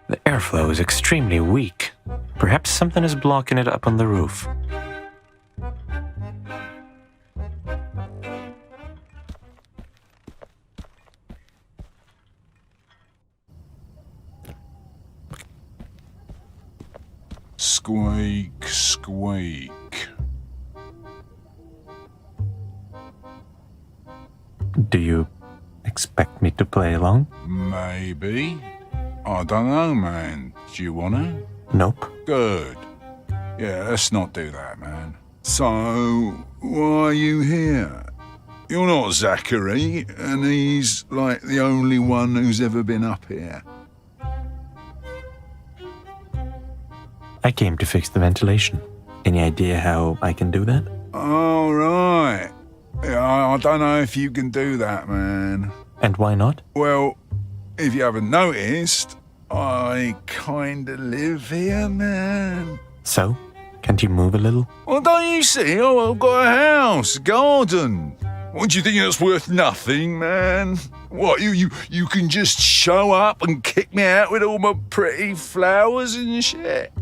The airflow is extremely weak. Perhaps something is blocking it up on the roof. Squeak, squeak. Do you expect me to play along? Maybe. I don't know, man. Do you want to? Nope. Good. Yeah, let's not do that, man. So, why are you here? You're not Zachary, and he's like the only one who's ever been up here. I came to fix the ventilation. Any idea how I can do that? All right. Yeah, I don't know if you can do that, man. And why not? Well, if you haven't noticed, I kinda live here, man. So, Can't you move a little? Well, don't you see? Oh, I've got a house, a garden. What do you think that's worth nothing, man? What, you can just show up and kick me out with all my pretty flowers and shit?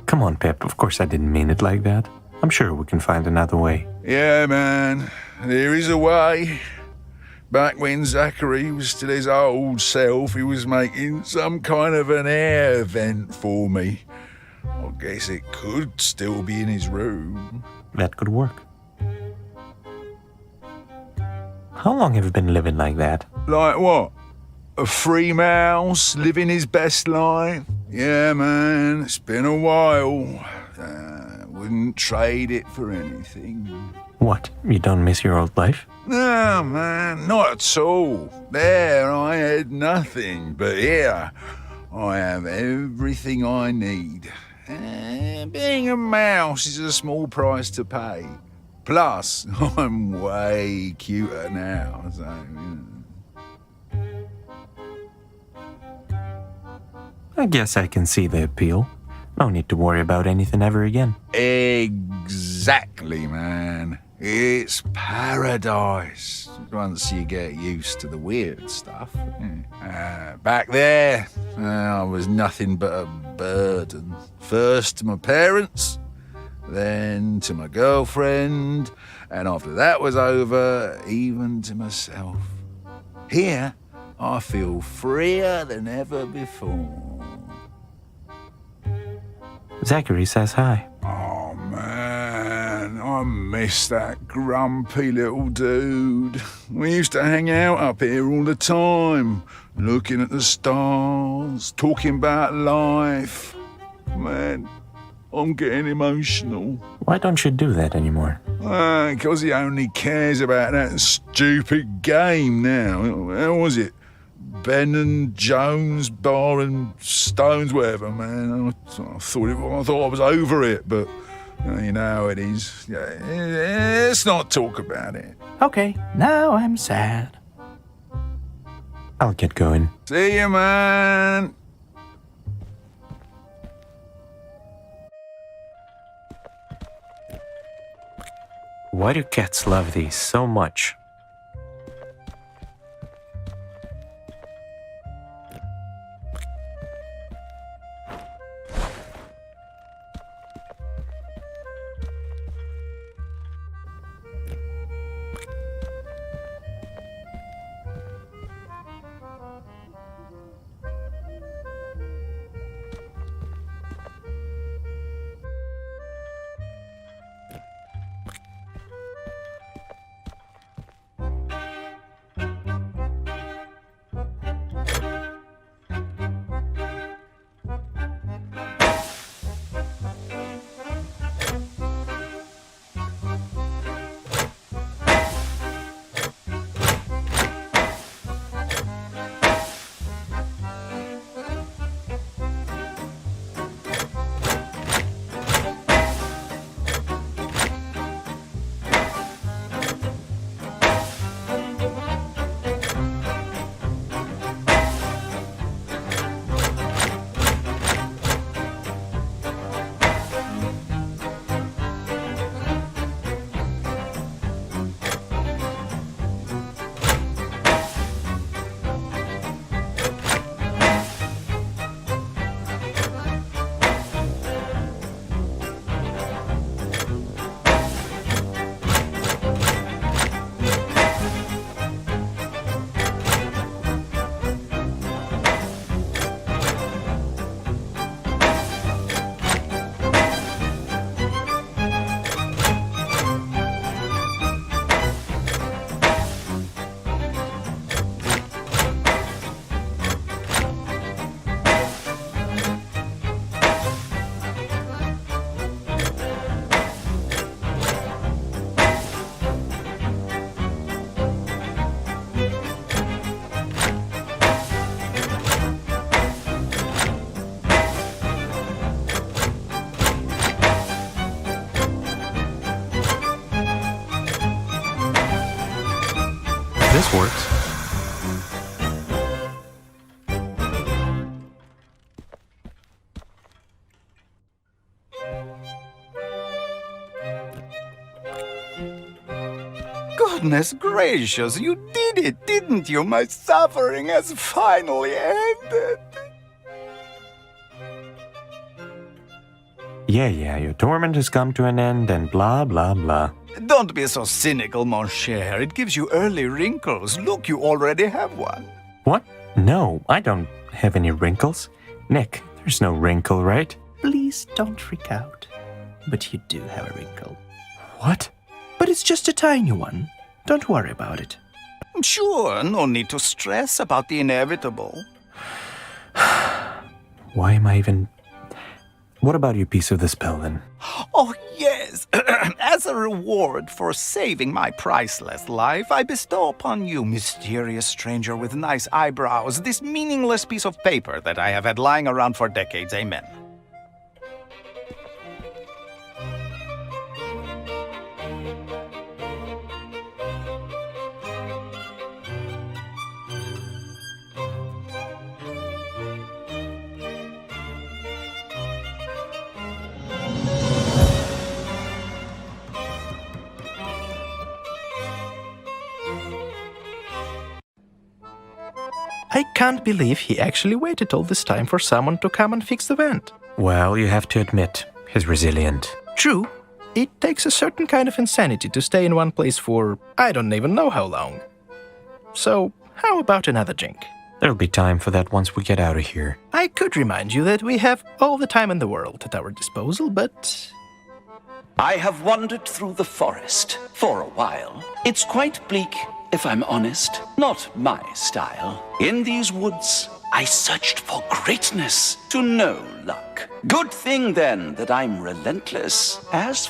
Come on, Pip. Of course I didn't mean it like that. I'm sure we can find another way. Yeah, man, there is a way. Back when Zachary was still his old self, he was making some kind of an air vent for me. I guess it could still be in his room. That could work. How long have you been living like that? Like what? A free mouse, living his best life? Yeah, man, it's been a while. Wouldn't trade it for anything. What? You don't miss your old life? No, man, not at all. There I had nothing, but here I have everything I need. Being a mouse is a small price to pay. Plus, I'm way cuter now, so... I guess I can see the appeal. No need to worry about anything ever again. Exactly, man. It's paradise. Once you get used to the weird stuff. Back there, I was nothing but a burden. First to my parents, then to my girlfriend, and after that was over, even to myself. Here, I feel freer than ever before. Zachary says hi. Oh, man, I miss that grumpy little dude. We used to hang out up here all the time, looking at the stars, talking about life. Man, I'm getting emotional. Why don't you do that anymore? Because he only cares about that stupid game now. How was it? Ben and Jones, Bar and Stones, whatever, man. I thought I was over it, but you know how it is. Yeah, let's not talk about it. Okay, now I'm sad. I'll get going. See you, man. Why do cats love these so much? This works. Goodness gracious, you did it, didn't you? My suffering has finally ended. Yeah, your torment has come to an end and blah, blah, blah. Don't be so cynical, mon cher. It gives you early wrinkles. Look, you already have one. What? No, I don't have any wrinkles. Nick, there's no wrinkle, right? Please don't freak out. But you do have a wrinkle. What? But it's just a tiny one. Don't worry about it. Sure, no need to stress about the inevitable. Why am I even... What about your piece of the spell, then? Oh, yes. As a reward for saving my priceless life, I bestow upon you, mysterious stranger with nice eyebrows, this meaningless piece of paper that I have had lying around for decades. Amen. I can't believe he actually waited all this time for someone to come and fix the vent. Well, you have to admit, he's resilient. True. It takes a certain kind of insanity to stay in one place for I don't even know how long. So, how about another drink? There'll be time for that once we get out of here. I could remind you that we have all the time in the world at our disposal, but... I have wandered through the forest for a while. It's quite bleak, if I'm honest. Not my style. In these woods, I searched for greatness to no luck. Good thing, then, that I'm relentless as...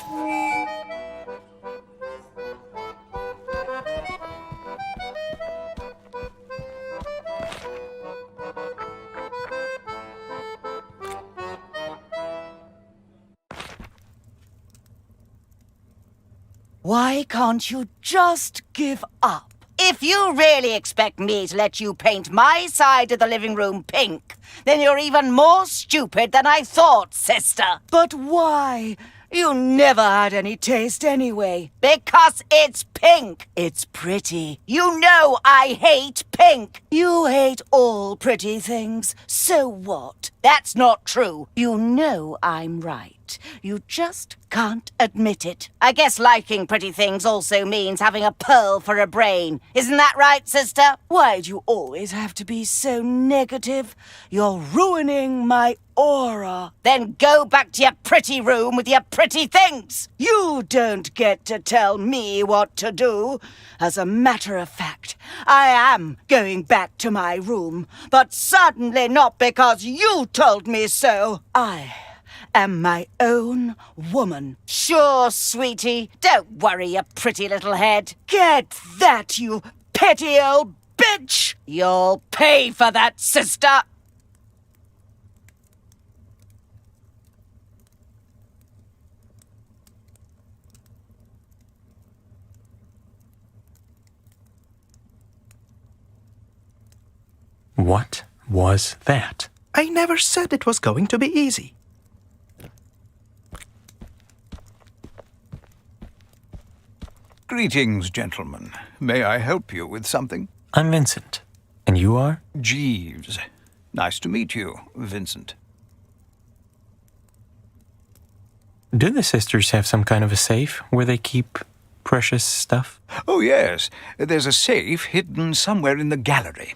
Why can't you just give up? If you really expect me to let you paint my side of the living room pink, then you're even more stupid than I thought, sister. But why? You never had any taste anyway. Because it's pink. It's pretty. You know I hate pink. You hate all pretty things. So what? That's not true. You know I'm right. You just can't admit it. I guess liking pretty things also means having a pearl for a brain. Isn't that right, sister? Why do you always have to be so negative? You're ruining my aura. Then go back to your pretty room with your pretty things. You don't get to tell me what to do. As a matter of fact, I am going back to my room, but certainly not because you told me so. I am my own woman. Sure, sweetie. Don't worry your pretty little head. Get that, you petty old bitch. You'll pay for that, sister. What was that? I never said it was going to be easy. Greetings, gentlemen. May I help you with something? I'm Vincent. And you are? Jeeves. Nice to meet you, Vincent. Do the sisters have some kind of a safe where they keep precious stuff? Oh, yes. There's a safe hidden somewhere in the gallery.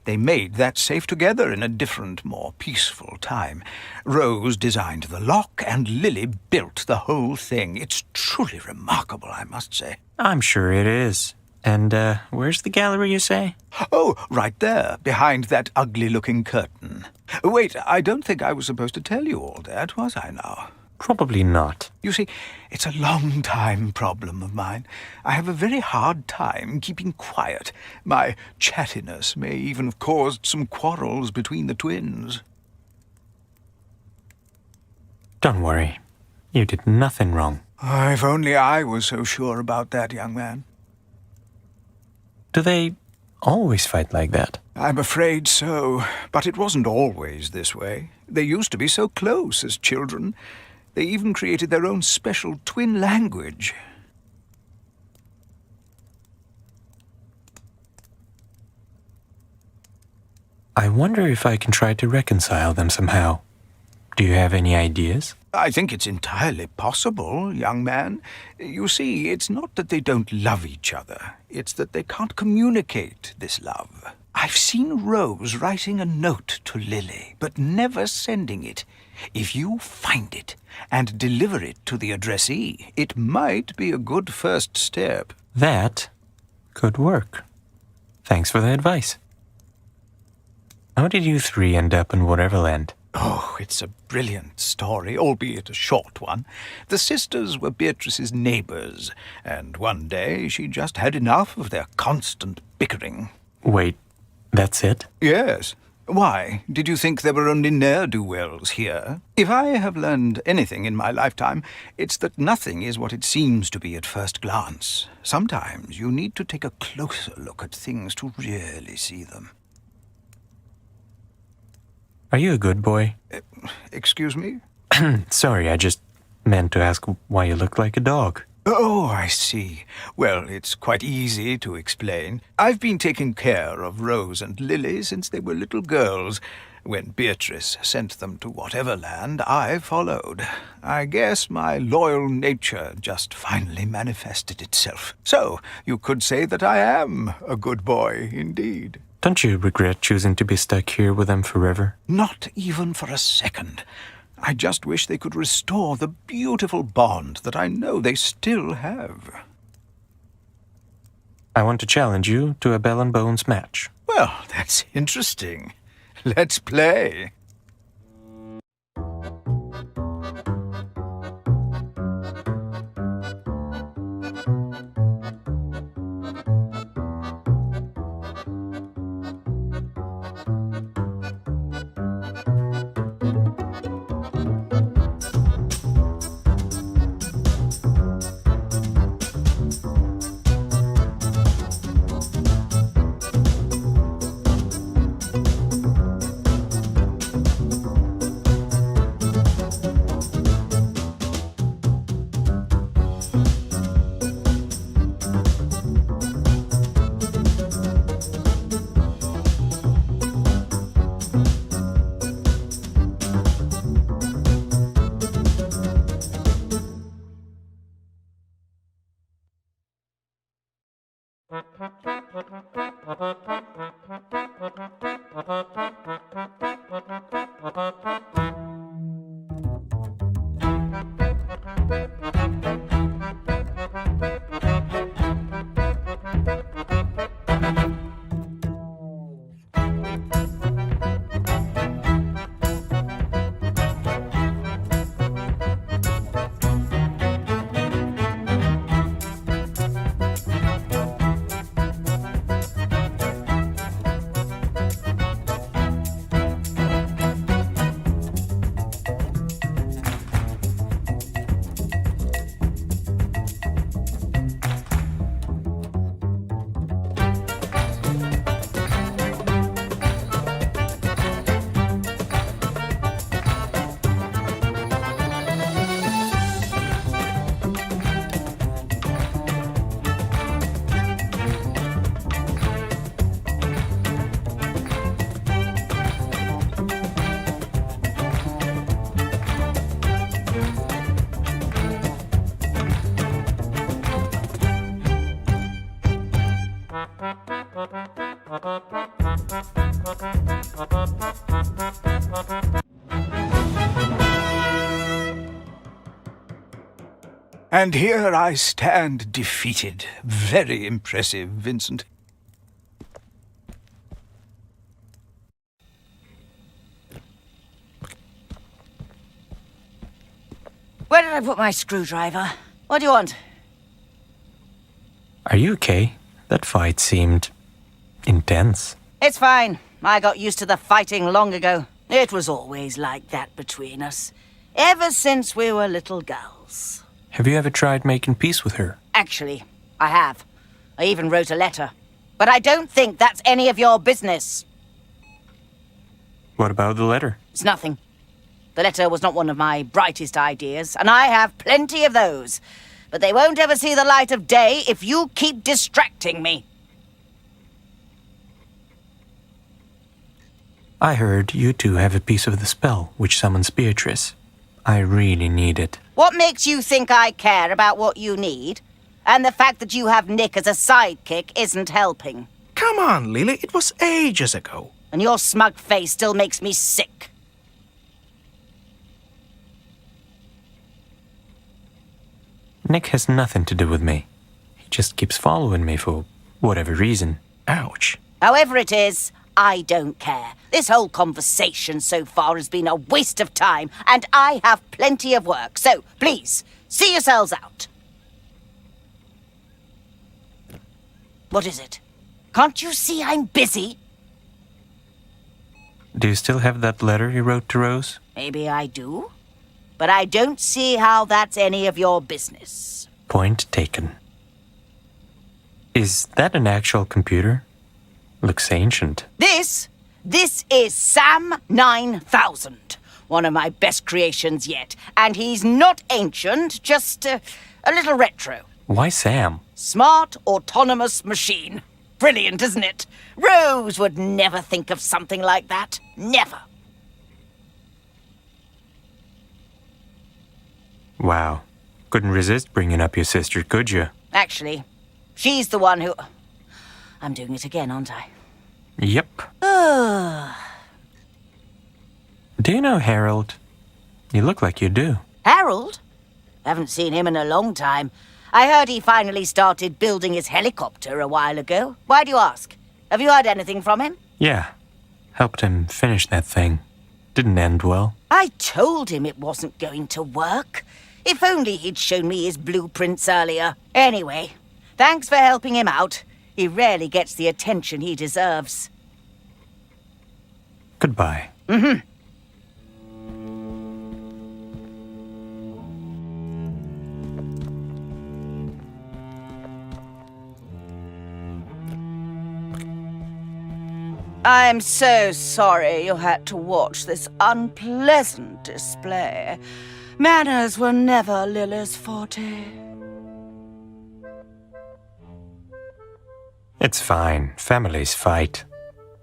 They made that safe together in a different, more peaceful time. Rose designed the lock, and Lily built the whole thing. It's truly remarkable, I must say. I'm sure it is. And, where's the gallery, you say? Oh, right there, behind that ugly-looking curtain. Wait, I don't think I was supposed to tell you all that, was I now? Probably not. You see, it's a long-time problem of mine. I have a very hard time keeping quiet. My chattiness may even have caused some quarrels between the twins. Don't worry. You did nothing wrong. If only I was so sure about that, young man. Do they always fight like that? I'm afraid so, but it wasn't always this way. They used to be so close as children. They even created their own special twin language. I wonder if I can try to reconcile them somehow. Do you have any ideas? I think it's entirely possible, young man. You see, it's not that they don't love each other. It's that they can't communicate this love. I've seen Rose writing a note to Lily, but never sending it. If you find it and deliver it to the addressee, it might be a good first step. That could work. Thanks for the advice. How did you three end up in Whateverland? Oh, it's a brilliant story, albeit a short one. The sisters were Beatrice's neighbors, and one day she just had enough of their constant bickering. Wait, that's it? Yes. Why? Did you think there were only ne'er-do-wells here? If I have learned anything in my lifetime, it's that nothing is what it seems to be at first glance. Sometimes you need to take a closer look at things to really see them. Are you a good boy? Excuse me? Sorry, I just meant to ask why you look like a dog. Oh, I see. Well, it's quite easy to explain. I've been taking care of Rose and Lily since they were little girls. When Beatrice sent them to Whateverland, I followed. I guess my loyal nature just finally manifested itself. So, you could say that I am a good boy indeed. Don't you regret choosing to be stuck here with them forever? Not even for a second. I just wish they could restore the beautiful bond that I know they still have. I want to challenge you to a Bell and Bones match. Well, that's interesting. Let's play. And here I stand defeated. Very impressive, Vincent. Where did I put my screwdriver? What do you want? Are you okay? That fight seemed intense. It's fine. I got used to the fighting long ago. It was always like that between us. Ever since we were little girls. Have you ever tried making peace with her? Actually, I have. I even wrote a letter. But I don't think that's any of your business. What about the letter? It's nothing. The letter was not one of my brightest ideas, and I have plenty of those. But they won't ever see the light of day if you keep distracting me. I heard you two have a piece of the spell which summons Beatrice. I really need it. What makes you think I care about what you need? And the fact that you have Nick as a sidekick isn't helping. Come on, Lily, it was ages ago. And your smug face still makes me sick. Nick has nothing to do with me. He just keeps following me for whatever reason. Ouch. However it is, I don't care. This whole conversation so far has been a waste of time, and I have plenty of work. So, please, see yourselves out. What is it? Can't you see I'm busy? Do you still have that letter you wrote to Rose? Maybe I do. But I don't see how that's any of your business. Point taken. Is that an actual computer? Looks ancient. This is Sam 9000. One of my best creations yet. And he's not ancient, just a little retro. Why Sam? Smart, autonomous machine. Brilliant, isn't it? Rose would never think of something like that. Never. Wow. Couldn't resist bringing up your sister, could you? Actually, she's the one who... I'm doing it again, aren't I? Yep. Do you know Harold? You look like you do. Harold? Haven't seen him in a long time. I heard he finally started building his helicopter a while ago. Why do you ask? Have you heard anything from him? Yeah. Helped him finish that thing. Didn't end well. I told him it wasn't going to work. If only he'd shown me his blueprints earlier. Anyway, thanks for helping him out. He rarely gets the attention he deserves. Goodbye. Mm-hmm. I'm so sorry you had to watch this unpleasant display. Manners were never Lily's forte. It's fine. Families fight.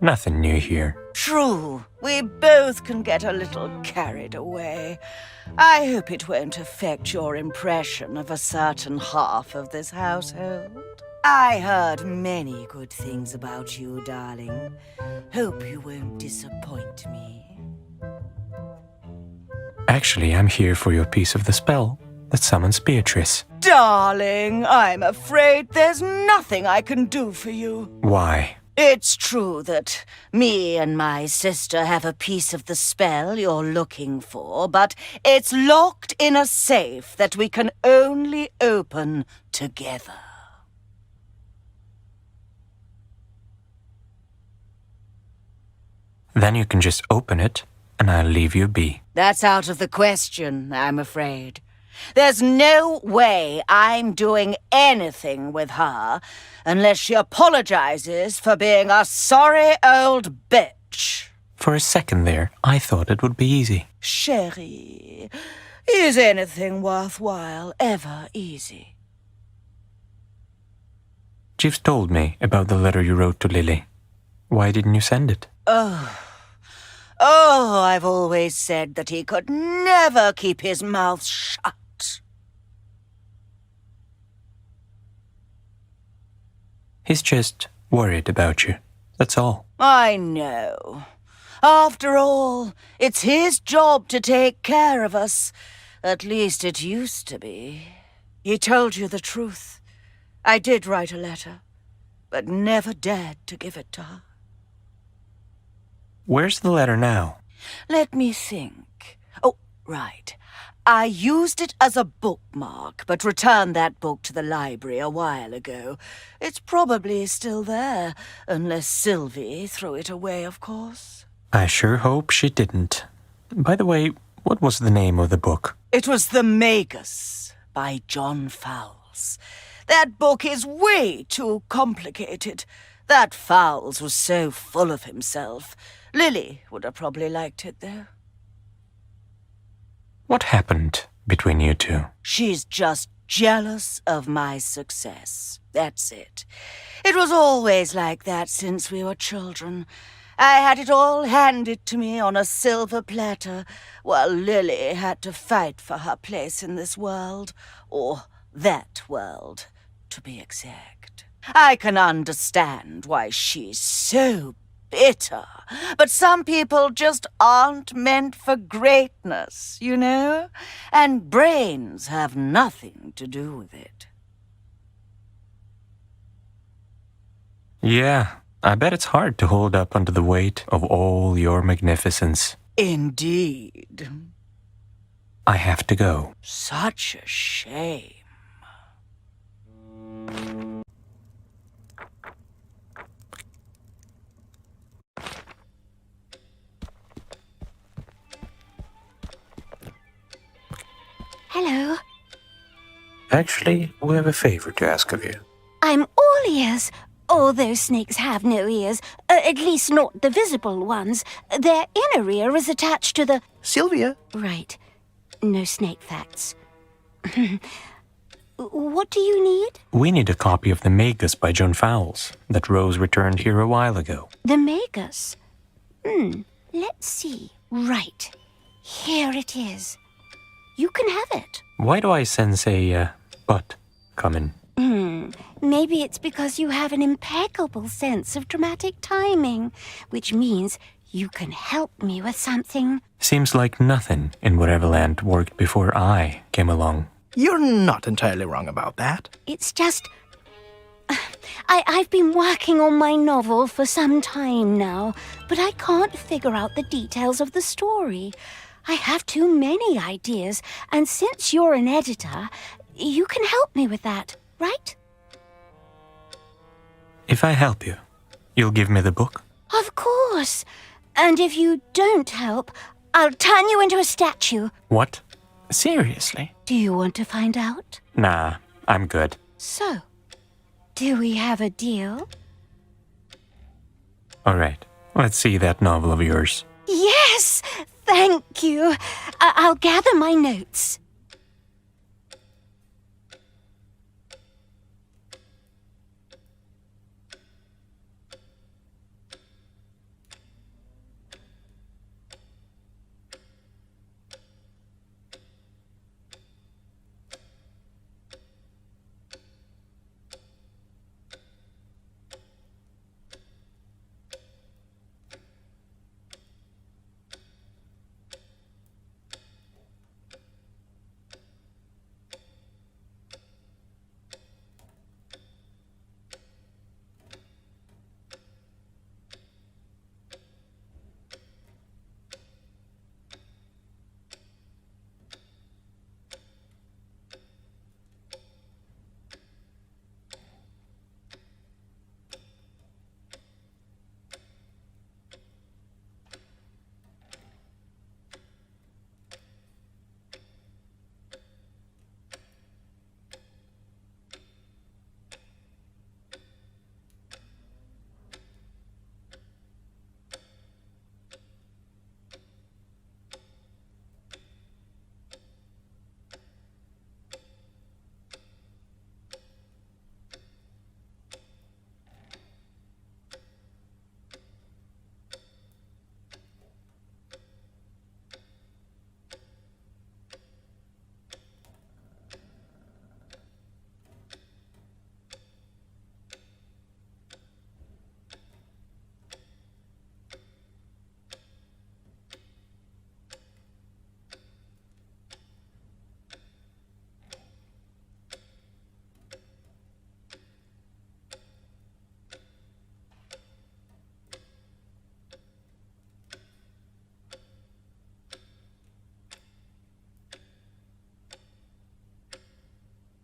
Nothing new here. True. We both can get a little carried away. I hope it won't affect your impression of a certain half of this household. I heard many good things about you, darling. Hope you won't disappoint me. Actually, I'm here for your piece of the spell that summons Beatrice. Darling, I'm afraid there's nothing I can do for you. Why? It's true that me and my sister have a piece of the spell you're looking for, but it's locked in a safe that we can only open together. Then you can just open it, and I'll leave you be. That's out of the question, I'm afraid. There's no way I'm doing anything with her unless she apologizes for being a sorry old bitch. For a second there, I thought it would be easy. Chérie, is anything worthwhile ever easy? Jeeves told me about the letter you wrote to Lily. Why didn't you send it? Oh, I've always said that he could never keep his mouth shut. He's just worried about you. That's all. I know. After all, it's his job to take care of us. At least it used to be. He told you the truth. I did write a letter, but never dared to give it to her. Where's the letter now? Let me think. Oh, right. I used it as a bookmark, but returned that book to the library a while ago. It's probably still there, unless Sylvie threw it away, of course. I sure hope she didn't. By the way, what was the name of the book? It was The Magus by John Fowles. That book is way too complicated. That Fowles was so full of himself. Lily would have probably liked it, though. What happened between you two? She's just jealous of my success. That's it. It was always like that since we were children. I had it all handed to me on a silver platter, while Lily had to fight for her place in this world, or that world, to be exact. I can understand why she's so bitter, but some people just aren't meant for greatness, you know? And brains have nothing to do with it. Yeah, I bet it's hard to hold up under the weight of all your magnificence. Indeed. I have to go. Such a shame. Hello. Actually, we have a favor to ask of you. I'm all ears. Although snakes have no ears, at least not the visible ones. Their inner ear is attached to the... Sylvia? Right. No snake facts. What do you need? We need a copy of The Magus by Joan Fowles that Rose returned here a while ago. The Magus? Let's see. Right. Here it is. You can have it. Why do I sense a, butt coming? Maybe it's because you have an impeccable sense of dramatic timing, which means you can help me with something. Seems like nothing in Whateverland worked before I came along. You're not entirely wrong about that. It's just... I've been working on my novel for some time now, but I can't figure out the details of the story. I have too many ideas, and since you're an editor, you can help me with that, right? If I help you, you'll give me the book? Of course. And if you don't help, I'll turn you into a statue. What? Seriously? Do you want to find out? Nah, I'm good. So, do we have a deal? All right, let's see that novel of yours. Yes! Thank you. I'll gather my notes.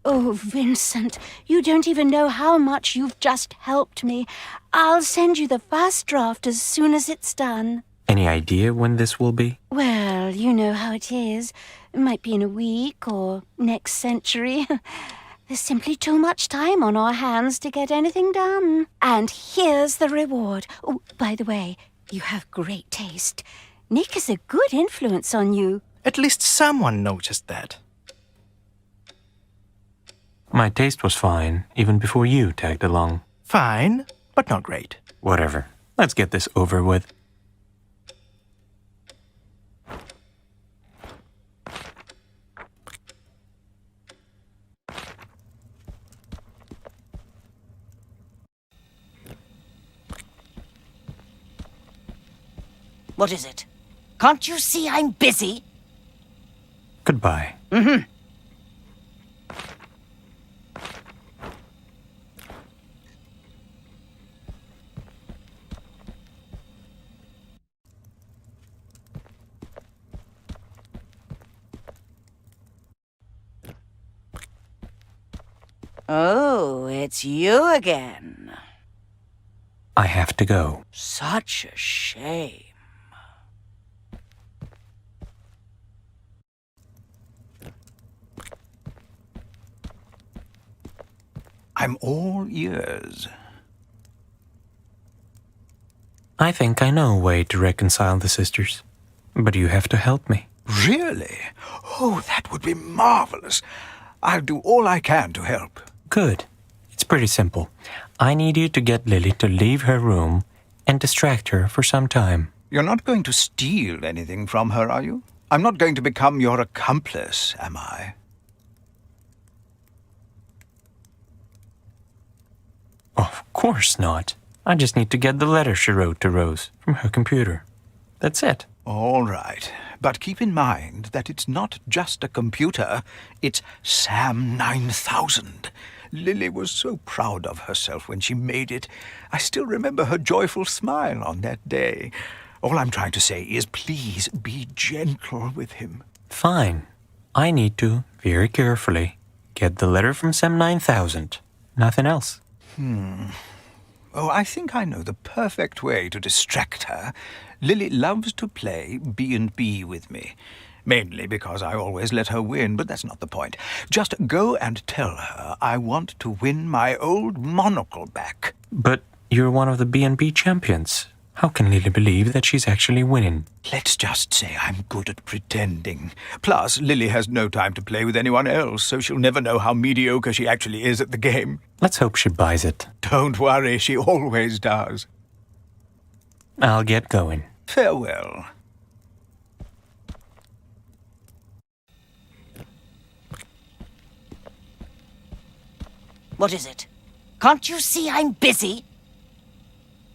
Oh, Vincent, you don't even know how much you've just helped me. I'll send you the first draft as soon as it's done. Any idea when this will be? Well, you know how it is. It might be in a week or next century. There's simply too much time on our hands to get anything done. And here's the reward. Oh, by the way, you have great taste. Nick is a good influence on you. At least someone noticed that. My taste was fine, even before you tagged along. Fine, but not great. Whatever. Let's get this over with. What is it? Can't you see I'm busy? Goodbye. Mm-hmm. Oh, it's you again. I have to go. Such a shame. I'm all ears. I think I know a way to reconcile the sisters, but you have to help me. Really? Oh, that would be marvelous. I'll do all I can to help. Good. It's pretty simple. I need you to get Lily to leave her room and distract her for some time. You're not going to steal anything from her, are you? I'm not going to become your accomplice, am I? Of course not. I just need to get the letter she wrote to Rose from her computer. That's it. All right. But keep in mind that it's not just a computer. It's Sam 9000. Lily was so proud of herself when she made it. I still remember her joyful smile on that day. All I'm trying to say is please be gentle with him. Fine. I need to, very carefully, get the letter from Sam 9000. Nothing else. Oh, I think I know the perfect way to distract her. Lily loves to play B&B with me. Mainly because I always let her win, but that's not the point. Just go and tell her I want to win my old monocle back. But you're one of the B&B champions. How can Lily believe that she's actually winning? Let's just say I'm good at pretending. Plus, Lily has no time to play with anyone else, so she'll never know how mediocre she actually is at the game. Let's hope she buys it. Don't worry, she always does. I'll get going. Farewell. What is it? Can't you see I'm busy?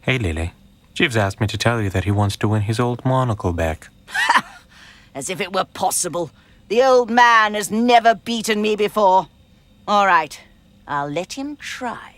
Hey, Lily. Jeeves asked me to tell you that he wants to win his old monocle back. As if it were possible. The old man has never beaten me before. All right, I'll let him try.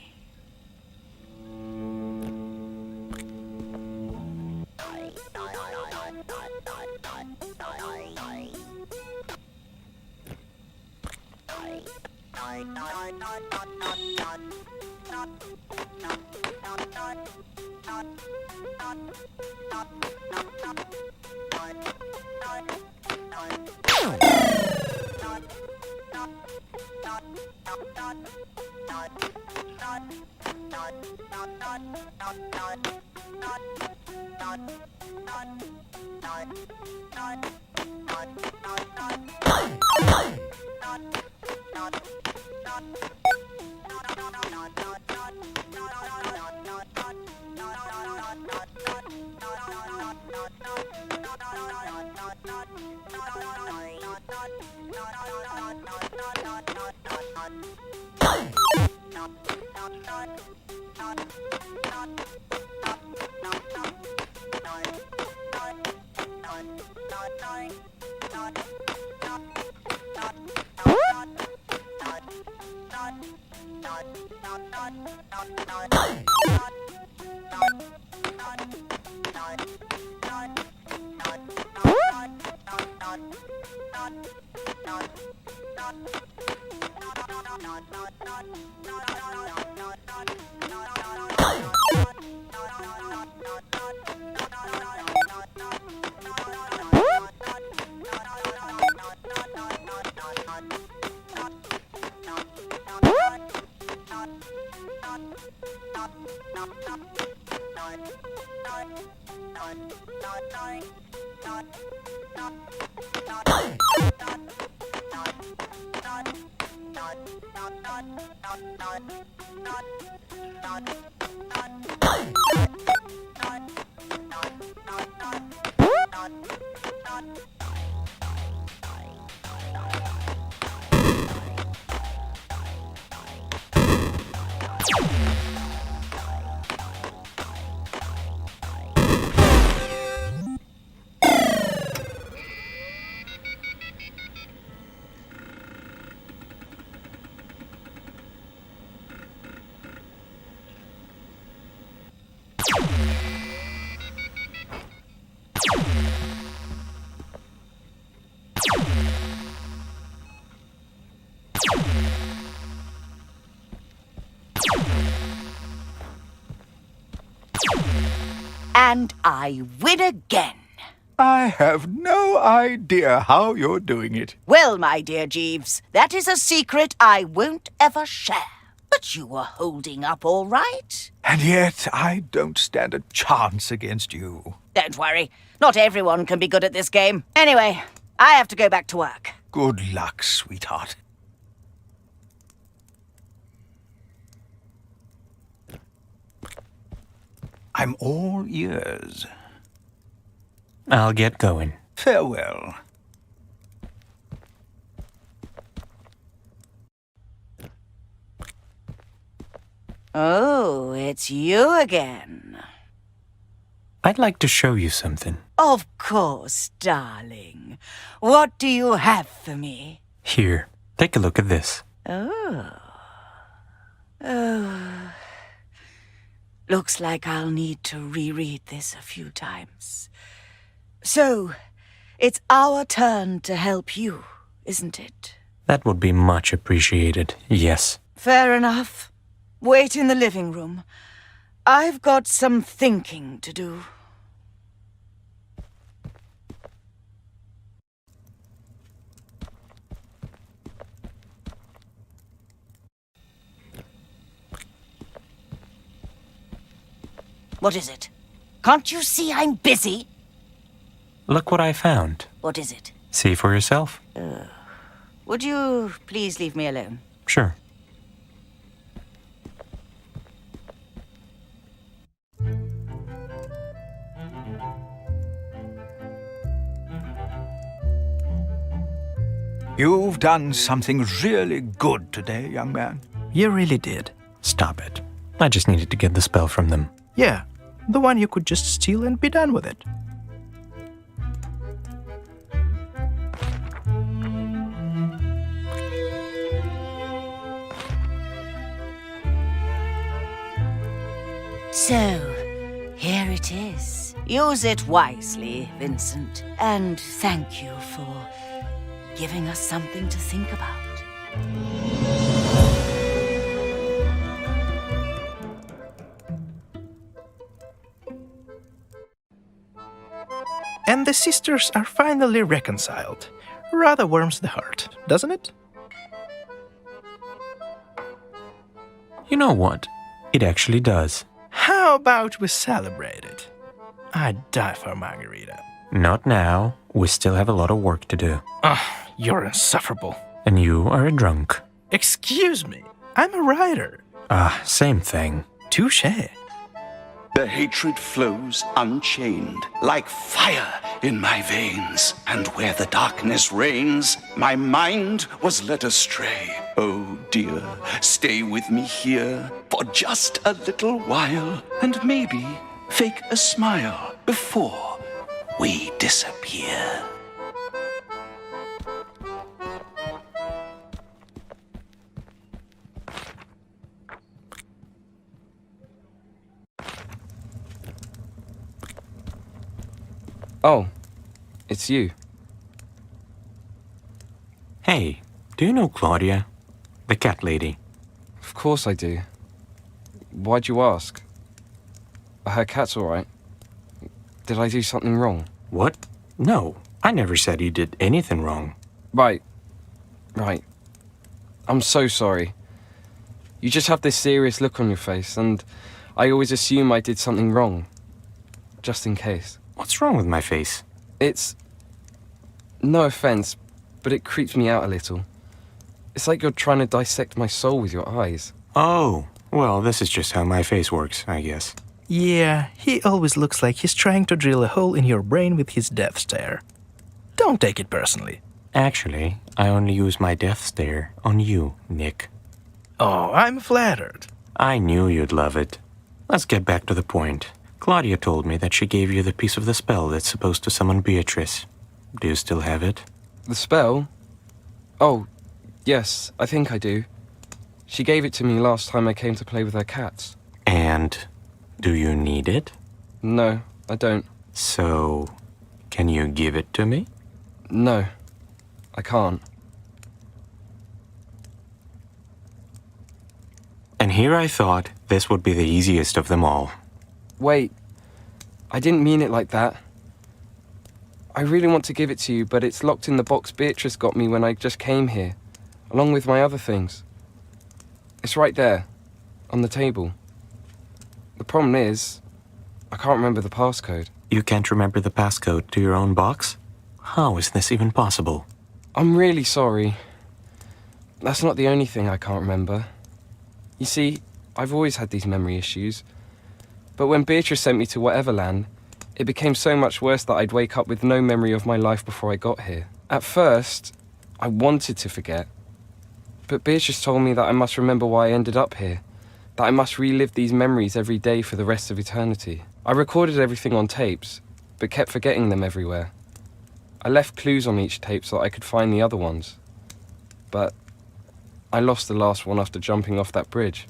And I win again. I have no idea how you're doing it. Well, my dear Jeeves, that is a secret I won't ever share. But you were holding up all right. And yet, I don't stand a chance against you. Don't worry. Not everyone can be good at this game. Anyway, I have to go back to work. Good luck, sweetheart. I'm all ears. I'll get going. Farewell. Oh, it's you again. I'd like to show you something. Of course, darling. What do you have for me? Here, take a look at this. Oh. Oh. Looks like I'll need to reread this a few times. So, it's our turn to help you, isn't it? That would be much appreciated, yes. Fair enough. Wait in the living room. I've got some thinking to do. What is it? Can't you see I'm busy? Look what I found. What is it? See for yourself? Would you please leave me alone? Sure. You've done something really good today, young man. You really did. Stop it. I just needed to get the spell from them. Yeah, the one you could just steal and be done with it. So, here it is. Use it wisely, Vincent. And thank you for giving us something to think about. And the sisters are finally reconciled. Rather warms the heart, doesn't it? You know what? It actually does. How about we celebrate it? I'd die for a margarita. Not now. We still have a lot of work to do. You're insufferable. And you are a drunk. Excuse me, I'm a writer. Same thing. Touché. The hatred flows unchained, like fire in my veins. And where the darkness reigns, my mind was led astray. Oh dear, stay with me here for just a little while, and maybe fake a smile before we disappear. Oh, it's you. Hey, do you know Claudia? The cat lady. Of course I do. Why'd you ask? Her cat's alright. Did I do something wrong? What? No, I never said you did anything wrong. Right. I'm so sorry. You just have this serious look on your face, and I always assume I did something wrong. Just in case. What's wrong with my face? It's... no offense, but it creeps me out a little. It's like you're trying to dissect my soul with your eyes. Oh, well, this is just how my face works, I guess. Yeah, he always looks like he's trying to drill a hole in your brain with his death stare. Don't take it personally. Actually, I only use my death stare on you, Nick. Oh, I'm flattered. I knew you'd love it. Let's get back to the point. Claudia told me that she gave you the piece of the spell that's supposed to summon Beatrice. Do you still have it? The spell? Oh, yes, I think I do. She gave it to me last time I came to play with her cats. And do you need it? No, I don't. So, can you give it to me? No, I can't. And here I thought this would be the easiest of them all. Wait, I didn't mean it like that. I really want to give it to you, but it's locked in the box Beatrice got me when I just came here, along with my other things. It's right there, on the table. The problem is, I can't remember the passcode. You can't remember the passcode to your own box? How is this even possible? I'm really sorry. That's not the only thing I can't remember. You see, I've always had these memory issues. But when Beatrice sent me to Whateverland, it became so much worse that I'd wake up with no memory of my life before I got here. At first, I wanted to forget. But Beatrice told me that I must remember why I ended up here, that I must relive these memories every day for the rest of eternity. I recorded everything on tapes, but kept forgetting them everywhere. I left clues on each tape so that I could find the other ones. But I lost the last one after jumping off that bridge.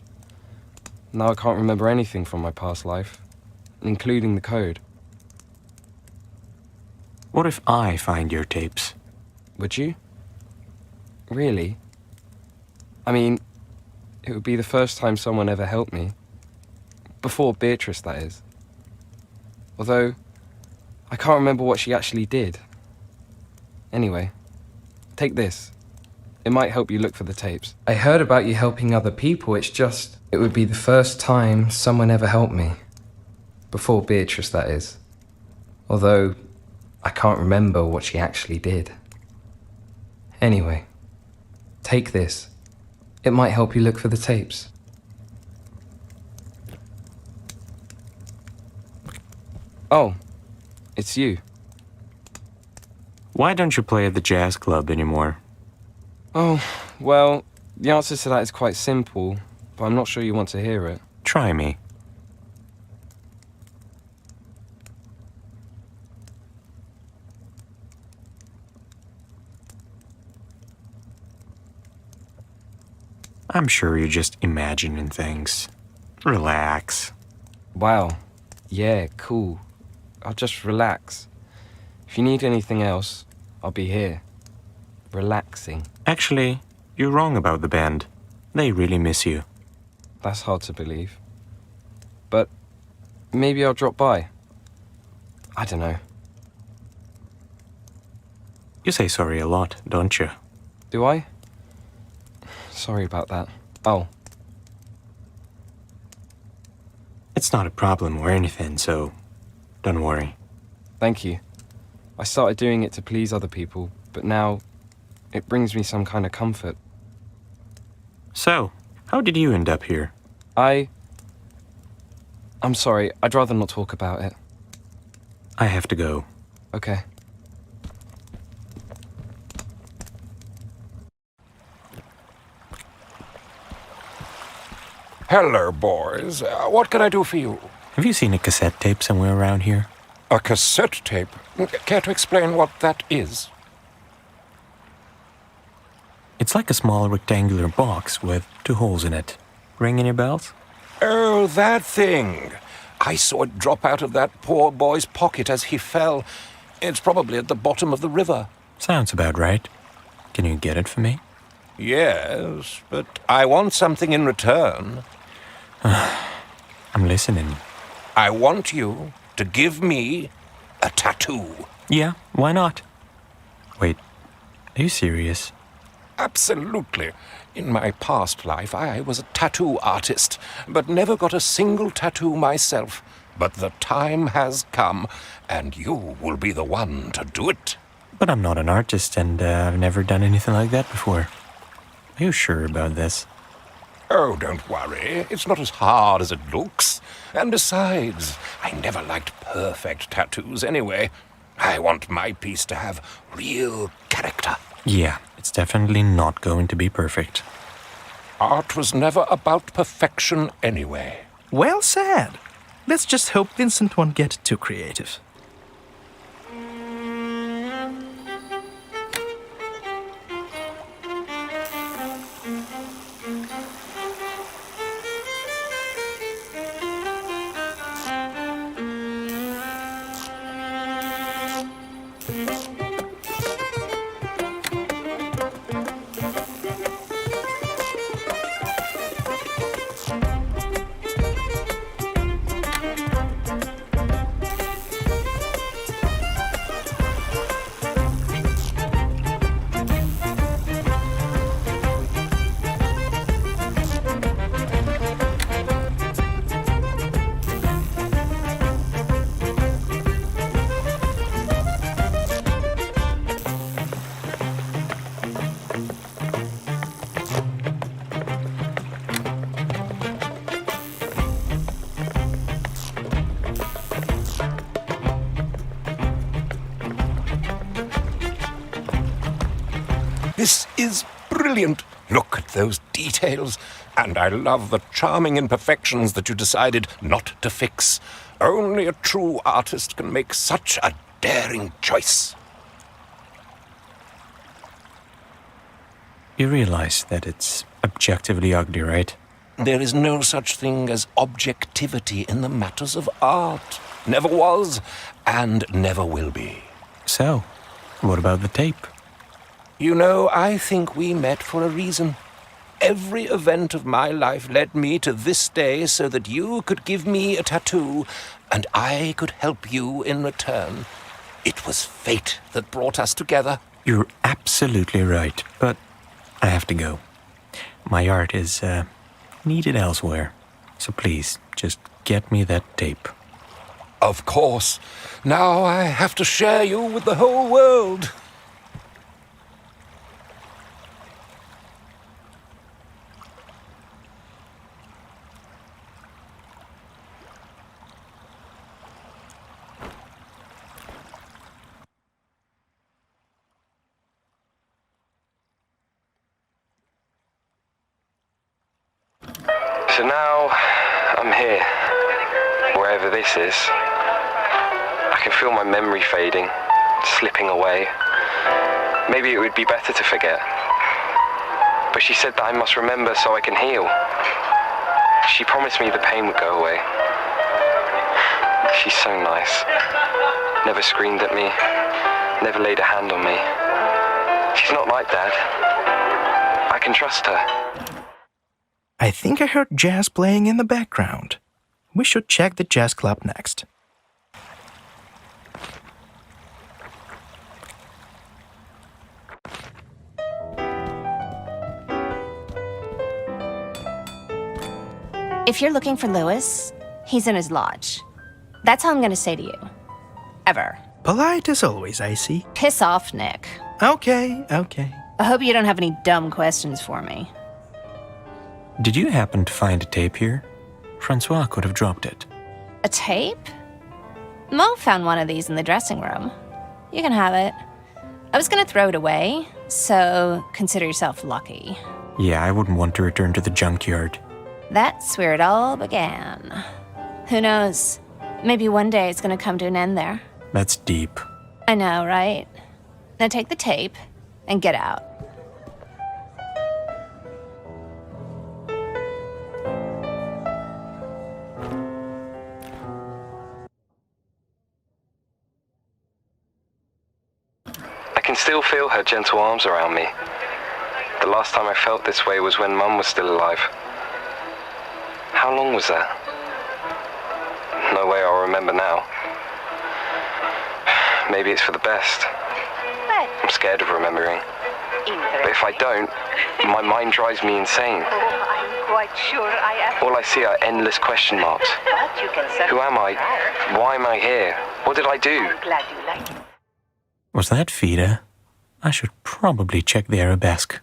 Now I can't remember anything from my past life, including the code. What if I find your tapes? Would you? Really? I mean, it would be the first time someone ever helped me. Before Beatrice, that is. Although, I can't remember what she actually did. Anyway, take this. It might help you look for the tapes. I heard about you helping other people, it's just... It would be the first time someone ever helped me. Before Beatrice, that is. Although, I can't remember what she actually did. Anyway, take this. It might help you look for the tapes. Oh, it's you. Why don't you play at the jazz club anymore? Oh, well, the answer to that is quite simple, but I'm not sure you want to hear it. Try me. I'm sure you're just imagining things. Relax. Wow. Yeah, cool. I'll just relax. If you need anything else, I'll be here. Relaxing. Actually, you're wrong about the band. They really miss you. That's hard to believe. But maybe I'll drop by. I don't know. You say sorry a lot, don't you? Do I? Sorry about that. Oh. It's not a problem or anything, so don't worry. Thank you. I started doing it to please other people, but now it brings me some kind of comfort. So, how did you end up here? I'm sorry, I'd rather not talk about it. I have to go. Okay. Hello, boys. What can I do for you? Have you seen a cassette tape somewhere around here? A cassette tape? Care to explain what that is? It's like a small rectangular box with 2 holes in it. Ring any bells? Oh, that thing. I saw it drop out of that poor boy's pocket as he fell. It's probably at the bottom of the river. Sounds about right. Can you get it for me? Yes, but I want something in return. I'm listening. I want you to give me a tattoo. Yeah, why not? Wait, are you serious? Absolutely. In my past life, I was a tattoo artist, but never got a single tattoo myself. But the time has come, and you will be the one to do it. But I'm not an artist, and I've never done anything like that before. Are you sure about this? Oh, don't worry. It's not as hard as it looks. And besides, I never liked perfect tattoos anyway. I want my piece to have real character. Yeah, it's definitely not going to be perfect. Art was never about perfection anyway. Well said. Let's just hope Vincent won't get too creative. This is brilliant. Look at those details. And I love the charming imperfections that you decided not to fix. Only a true artist can make such a daring choice. You realize that it's objectively ugly, right? There is no such thing as objectivity in the matters of art. Never was, and never will be. So, what about the tape? You know, I think we met for a reason. Every event of my life led me to this day so that you could give me a tattoo and I could help you in return. It was fate that brought us together. You're absolutely right, but I have to go. My art is needed elsewhere. So please, just get me that tape. Of course. Now I have to share you with the whole world. So now I'm here, wherever this is. I can feel my memory fading, slipping away. Maybe it would be better to forget. But she said that I must remember so I can heal. She promised me the pain would go away. She's so nice. Never screamed at me, never laid a hand on me. She's not like Dad. I can trust her. I think I heard jazz playing in the background. We should check the jazz club next. If you're looking for Lewis, he's in his lodge. That's all I'm gonna say to you. Ever. Polite as always, I see. Piss off, Nick. Okay. I hope you don't have any dumb questions for me. Did you happen to find a tape here? Francois could have dropped it. A tape? Mo found one of these in the dressing room. You can have it. I was gonna throw it away, so consider yourself lucky. Yeah, I wouldn't want to return to the junkyard. That's where it all began. Who knows? Maybe one day it's gonna come to an end there. That's deep. I know, right? Now take the tape and get out. I can still feel her gentle arms around me. The last time I felt this way was when Mum was still alive. How long was that? No way I'll remember now. Maybe it's for the best. I'm scared of remembering. But if I don't, my mind drives me insane. I'm quite sure I am. All I see are endless question marks. But you can Who am I? Why am I here? What did I do? I'm glad you like it. Was that Fida? I should probably check the arabesque.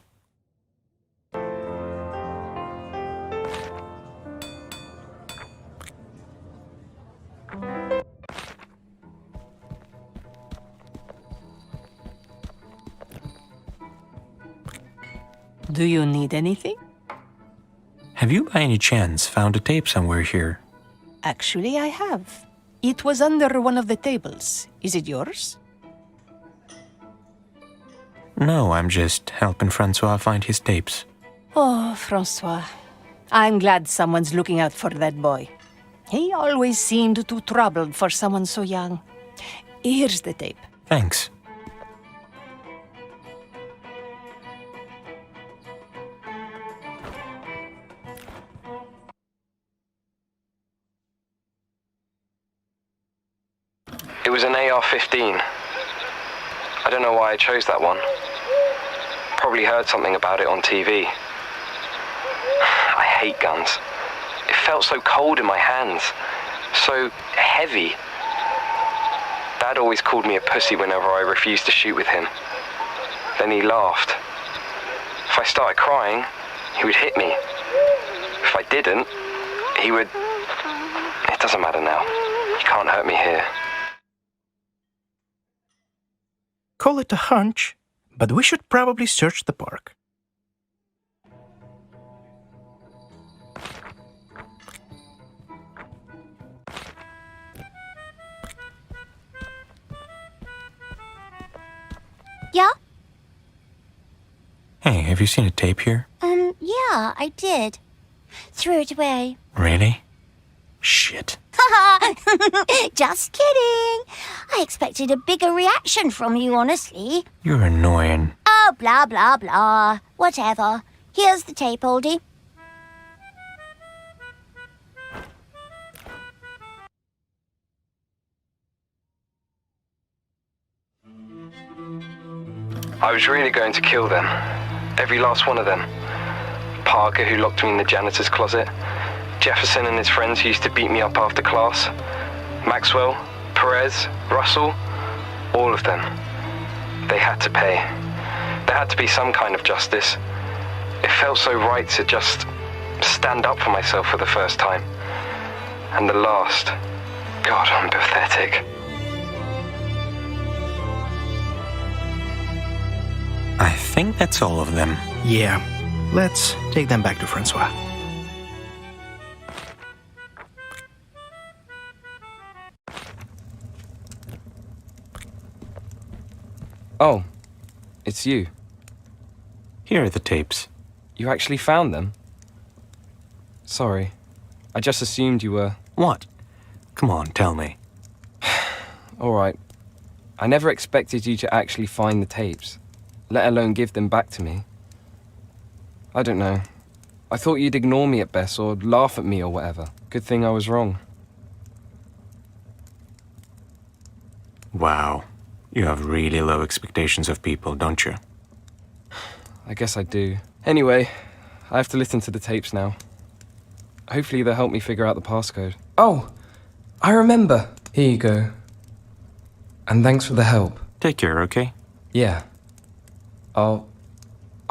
Do you need anything? Have you by any chance found a tape somewhere here? Actually, I have. It was under one of the tables. Is it yours? No, I'm just helping Francois find his tapes. Oh, Francois. I'm glad someone's looking out for that boy. He always seemed too troubled for someone so young. Here's the tape. Thanks. It was an AR-15. I don't know why I chose that one. Probably heard something about it on TV. I hate guns. It felt so cold in my hands. So heavy. Dad always called me a pussy whenever I refused to shoot with him. Then he laughed. If I started crying, he would hit me. If I didn't, he would... It doesn't matter now. You can't hurt me here. Call it a hunch, but we should probably search the park. Yeah? Hey, have you seen a tape here? Yeah, I did. Threw it away. Really? Shit. Just kidding. I expected a bigger reaction from you, honestly. You're annoying. Oh, blah, blah, blah. Whatever. Here's the tape, oldie. I was really going to kill them. Every last one of them. Parker, who locked me in the janitor's closet. Jefferson and his friends who used to beat me up after class. Maxwell, Perez, Russell, all of them. They had to pay. There had to be some kind of justice. It felt so right to just stand up for myself for the first time. And the last. God, I'm pathetic. I think that's all of them. Yeah, let's take them back to Francois. Oh, it's you. Here are the tapes. You actually found them? Sorry. I just assumed you were... What? Come on, tell me. All right. I never expected you to actually find the tapes, let alone give them back to me. I don't know. I thought you'd ignore me at best or laugh at me or whatever. Good thing I was wrong. Wow. You have really low expectations of people, don't you? I guess I do. Anyway, I have to listen to the tapes now. Hopefully they'll help me figure out the passcode. Oh, I remember. Here you go. And thanks for the help. Take care, okay? Yeah. I'll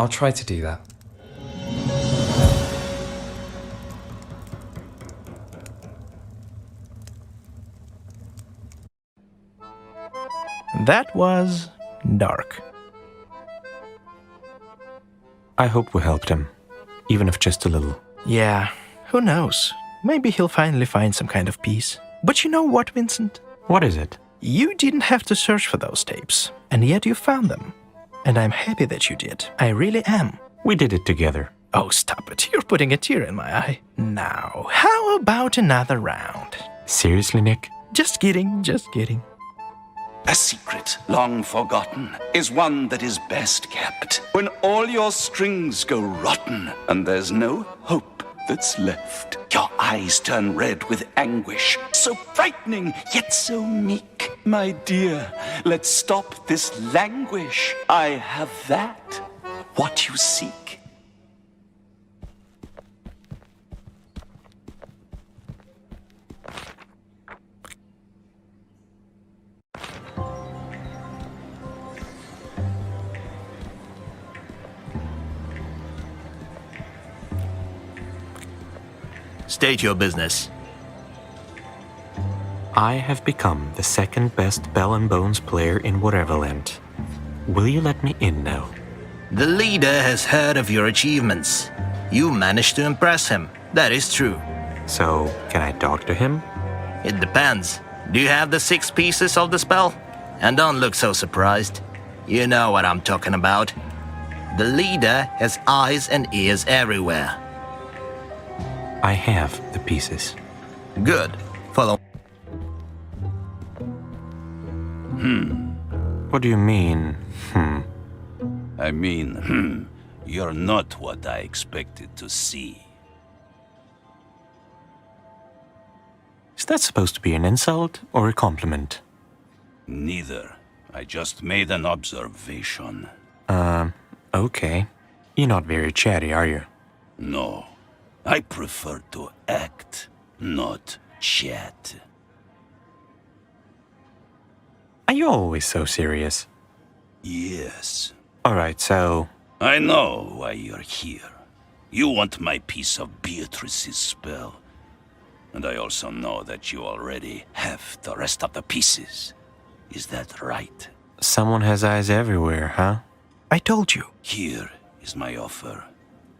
try to do that. That was dark. I hope we helped him, even if just a little. Yeah, who knows? Maybe he'll finally find some kind of peace. But you know what, Vincent? What is it? You didn't have to search for those tapes, and yet you found them. And I'm happy that you did. I really am. We did it together. Oh, stop it. You're putting a tear in my eye. Now, how about another round? Seriously, Nick? Just kidding, just kidding. A secret long forgotten is one that is best kept. When all your strings go rotten and there's no hope that's left, your eyes turn red with anguish. So frightening, yet so meek. My dear, let's stop this languish. I have that, what you seek. State your business. I have become the second best Bell and Bones player in Whateverland. Will you let me in now? The leader has heard of your achievements. You managed to impress him. That is true. So, can I talk to him? It depends. Do you have the 6 pieces of the spell? And don't look so surprised. You know what I'm talking about. The leader has eyes and ears everywhere. I have the pieces. Good. Follow. What do you mean, I mean, you're not what I expected to see. Is that supposed to be an insult or a compliment? Neither. I just made an observation. Okay. You're not very chatty, are you? No. I prefer to act, not chat. Are you always so serious? Yes. Alright, so... I know why you're here. You want my piece of Beatrice's spell. And I also know that you already have the rest of the pieces. Is that right? Someone has eyes everywhere, huh? I told you. Here is my offer.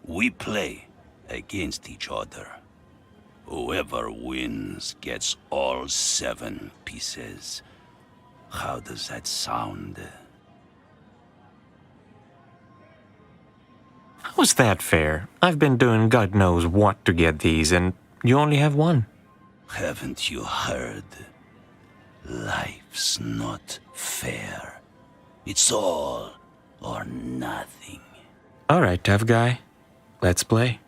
We play against each other. Whoever wins gets all 7 pieces. How does that sound? How's that fair? I've been doing God knows what to get these, and you only have 1. Haven't you heard? Life's not fair. It's all or nothing. Alright, tough guy. Let's play.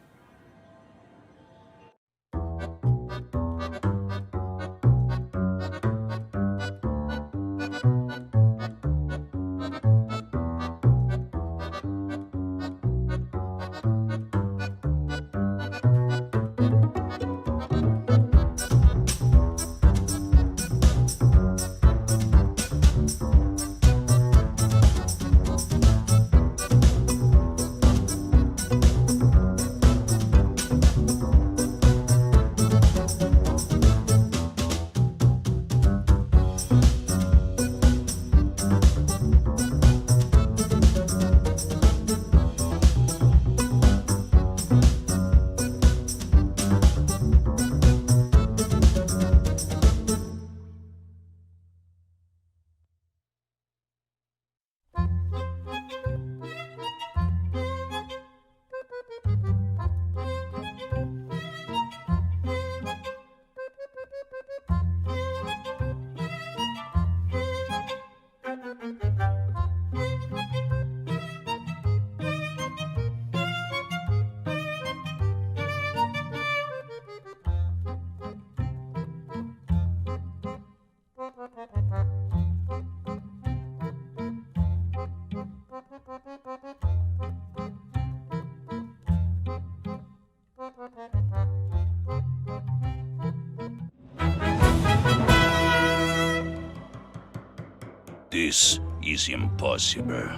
This is impossible.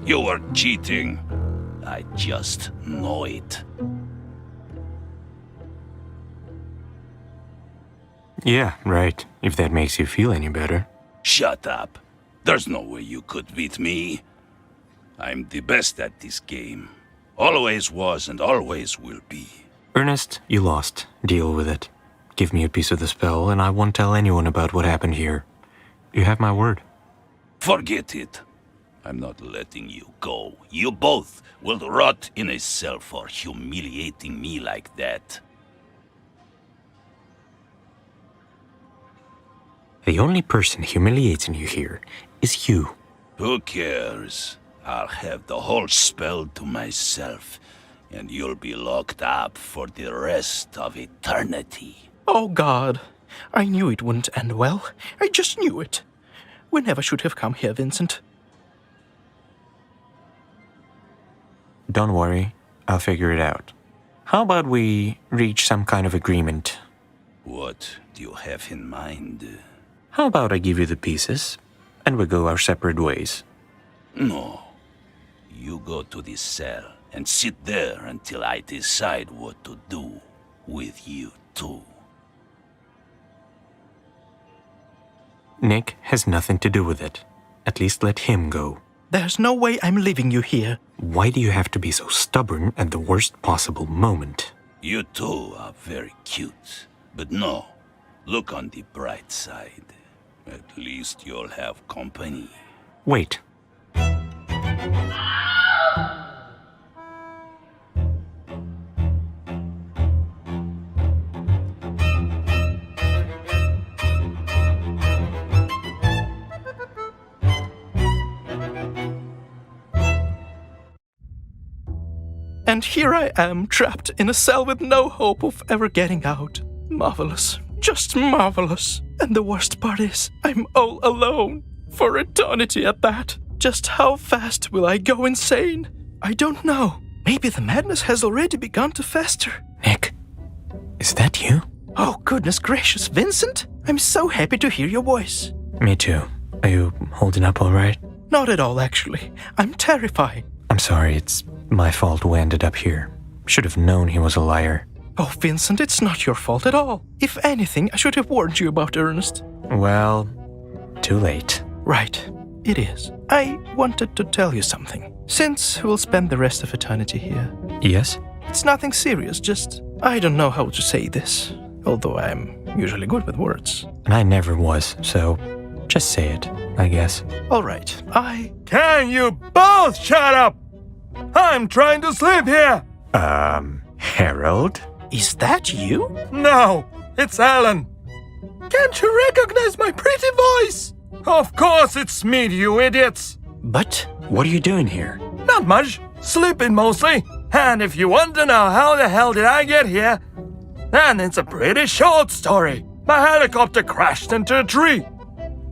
You are cheating. I just know it. Yeah, right. If that makes you feel any better. Shut up. There's no way you could beat me. I'm the best at this game. Always was and always will be. Ernest, you lost. Deal with it. Give me a piece of the spell, and I won't tell anyone about what happened here. You have my word. Forget it. I'm not letting you go. You both will rot in a cell for humiliating me like that. The only person humiliating you here is you. Who cares? I'll have the whole spell to myself, and you'll be locked up for the rest of eternity. Oh, God. I knew it wouldn't end well. I just knew it. We never should have come here, Vincent. Don't worry, I'll figure it out. How about we reach some kind of agreement? What do you have in mind? How about I give you the pieces, and we go our separate ways? No. You go to this cell and sit there until I decide what to do with you two. Nick has nothing to do with it. At least let him go. There's no way I'm leaving you here. Why do you have to be so stubborn at the worst possible moment? You two are very cute. But no, look on the bright side. At least you'll have company. Wait. And here I am, trapped in a cell with no hope of ever getting out. Marvelous. Just marvelous. And the worst part is, I'm all alone. For eternity at that. Just how fast will I go insane? I don't know. Maybe the madness has already begun to fester. Nick, is that you? Oh, goodness gracious, Vincent. I'm so happy to hear your voice. Me too. Are you holding up all right? Not at all, actually. I'm terrified. I'm sorry, it's my fault we ended up here. Should have known he was a liar. Oh, Vincent, it's not your fault at all. If anything, I should have warned you about Ernest. Well, too late. Right, it is. I wanted to tell you something. Since we'll spend the rest of eternity here. Yes? It's nothing serious, just I don't know how to say this. Although I'm usually good with words. And I never was, so just say it, I guess. All right, Can you both shut up? I'm trying to sleep here. Harold? Is that you? No, it's Alan. Can't you recognize my pretty voice? Of course it's me, you idiots. But what are you doing here? Not much. Sleeping mostly. And if you want to know how the hell did I get here, then it's a pretty short story. My helicopter crashed into a tree.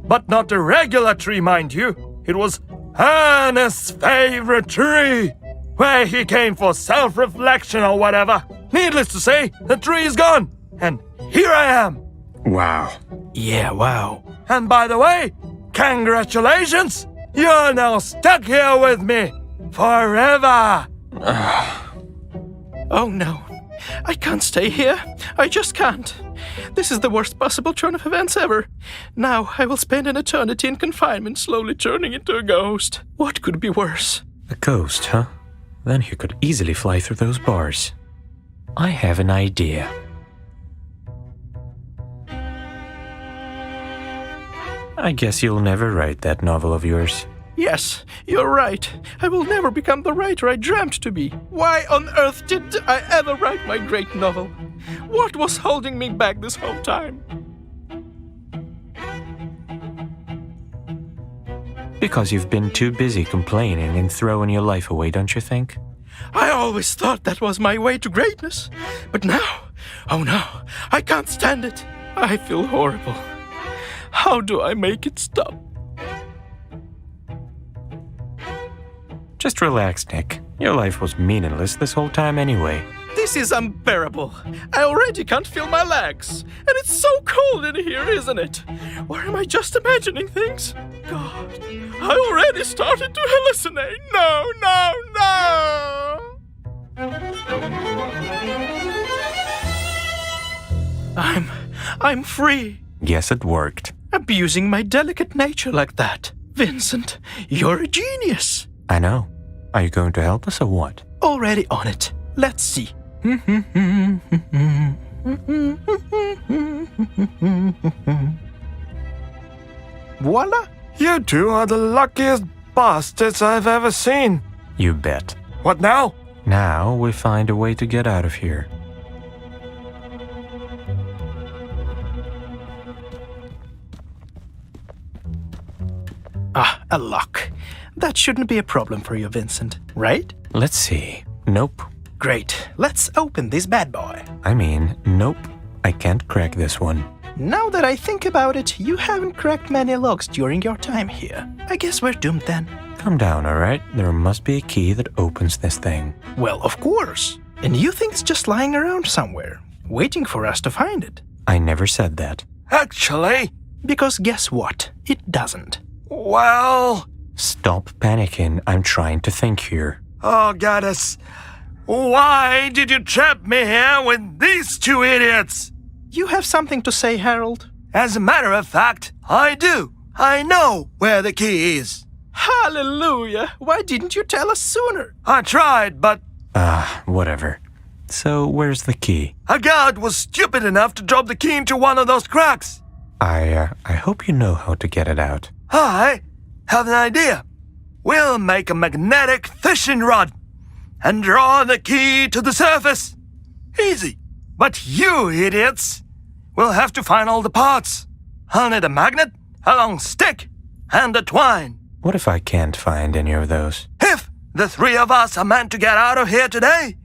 But not the regular tree, mind you. It was Ernest's favorite tree, where he came for self-reflection or whatever. Needless to say, the tree is gone. And here I am. Wow. Yeah, wow. And by the way, congratulations! You're now stuck here with me forever. Oh no, I can't stay here. I just can't. This is the worst possible turn of events ever. Now I will spend an eternity in confinement, slowly turning into a ghost. What could be worse? A ghost, huh? Then you could easily fly through those bars. I have an idea. I guess you'll never write that novel of yours. Yes, you're right. I will never become the writer I dreamt to be. Why on earth did I ever write my great novel? What was holding me back this whole time? Because you've been too busy complaining and throwing your life away, don't you think? I always thought that was my way to greatness. But now, oh no, I can't stand it. I feel horrible. How do I make it stop? Just relax, Nick. Your life was meaningless this whole time anyway. This is unbearable. I already can't feel my legs. And it's so cold in here, isn't it? Or am I just imagining things? God, I already started to hallucinate. No, no, no! I'm free. Yes, it worked. Abusing my delicate nature like that. Vincent, you're a genius. I know. Are you going to help us or what? Already on it. Let's see. Voila! You two are the luckiest bastards I've ever seen. You bet. What now? Now we find a way to get out of here. Ah, a lock. That shouldn't be a problem for you, Vincent, right? Let's see. Nope. Great. Let's open this bad boy. I mean, nope. I can't crack this one. Now that I think about it, you haven't cracked many locks during your time here. I guess we're doomed then. Calm down, alright? There must be a key that opens this thing. Well, of course. And you think it's just lying around somewhere, waiting for us to find it. I never said that. Actually... Because guess what? It doesn't. Well... Stop panicking. I'm trying to think here. Oh, goddess. Why did you trap me here with these two idiots? You have something to say, Harold? As a matter of fact, I do. I know where the key is. Hallelujah! Why didn't you tell us sooner? I tried, but Whatever. So, where's the key? a guard was stupid enough to drop the key into one of those cracks. I hope you know how to get it out. I have an idea. We'll make a magnetic fishing rod and draw the key to the surface. Easy. But you idiots will have to find all the parts. I'll need a magnet, a long stick, and a twine. What if I can't find any of those? If the three of us are meant to get out of here today,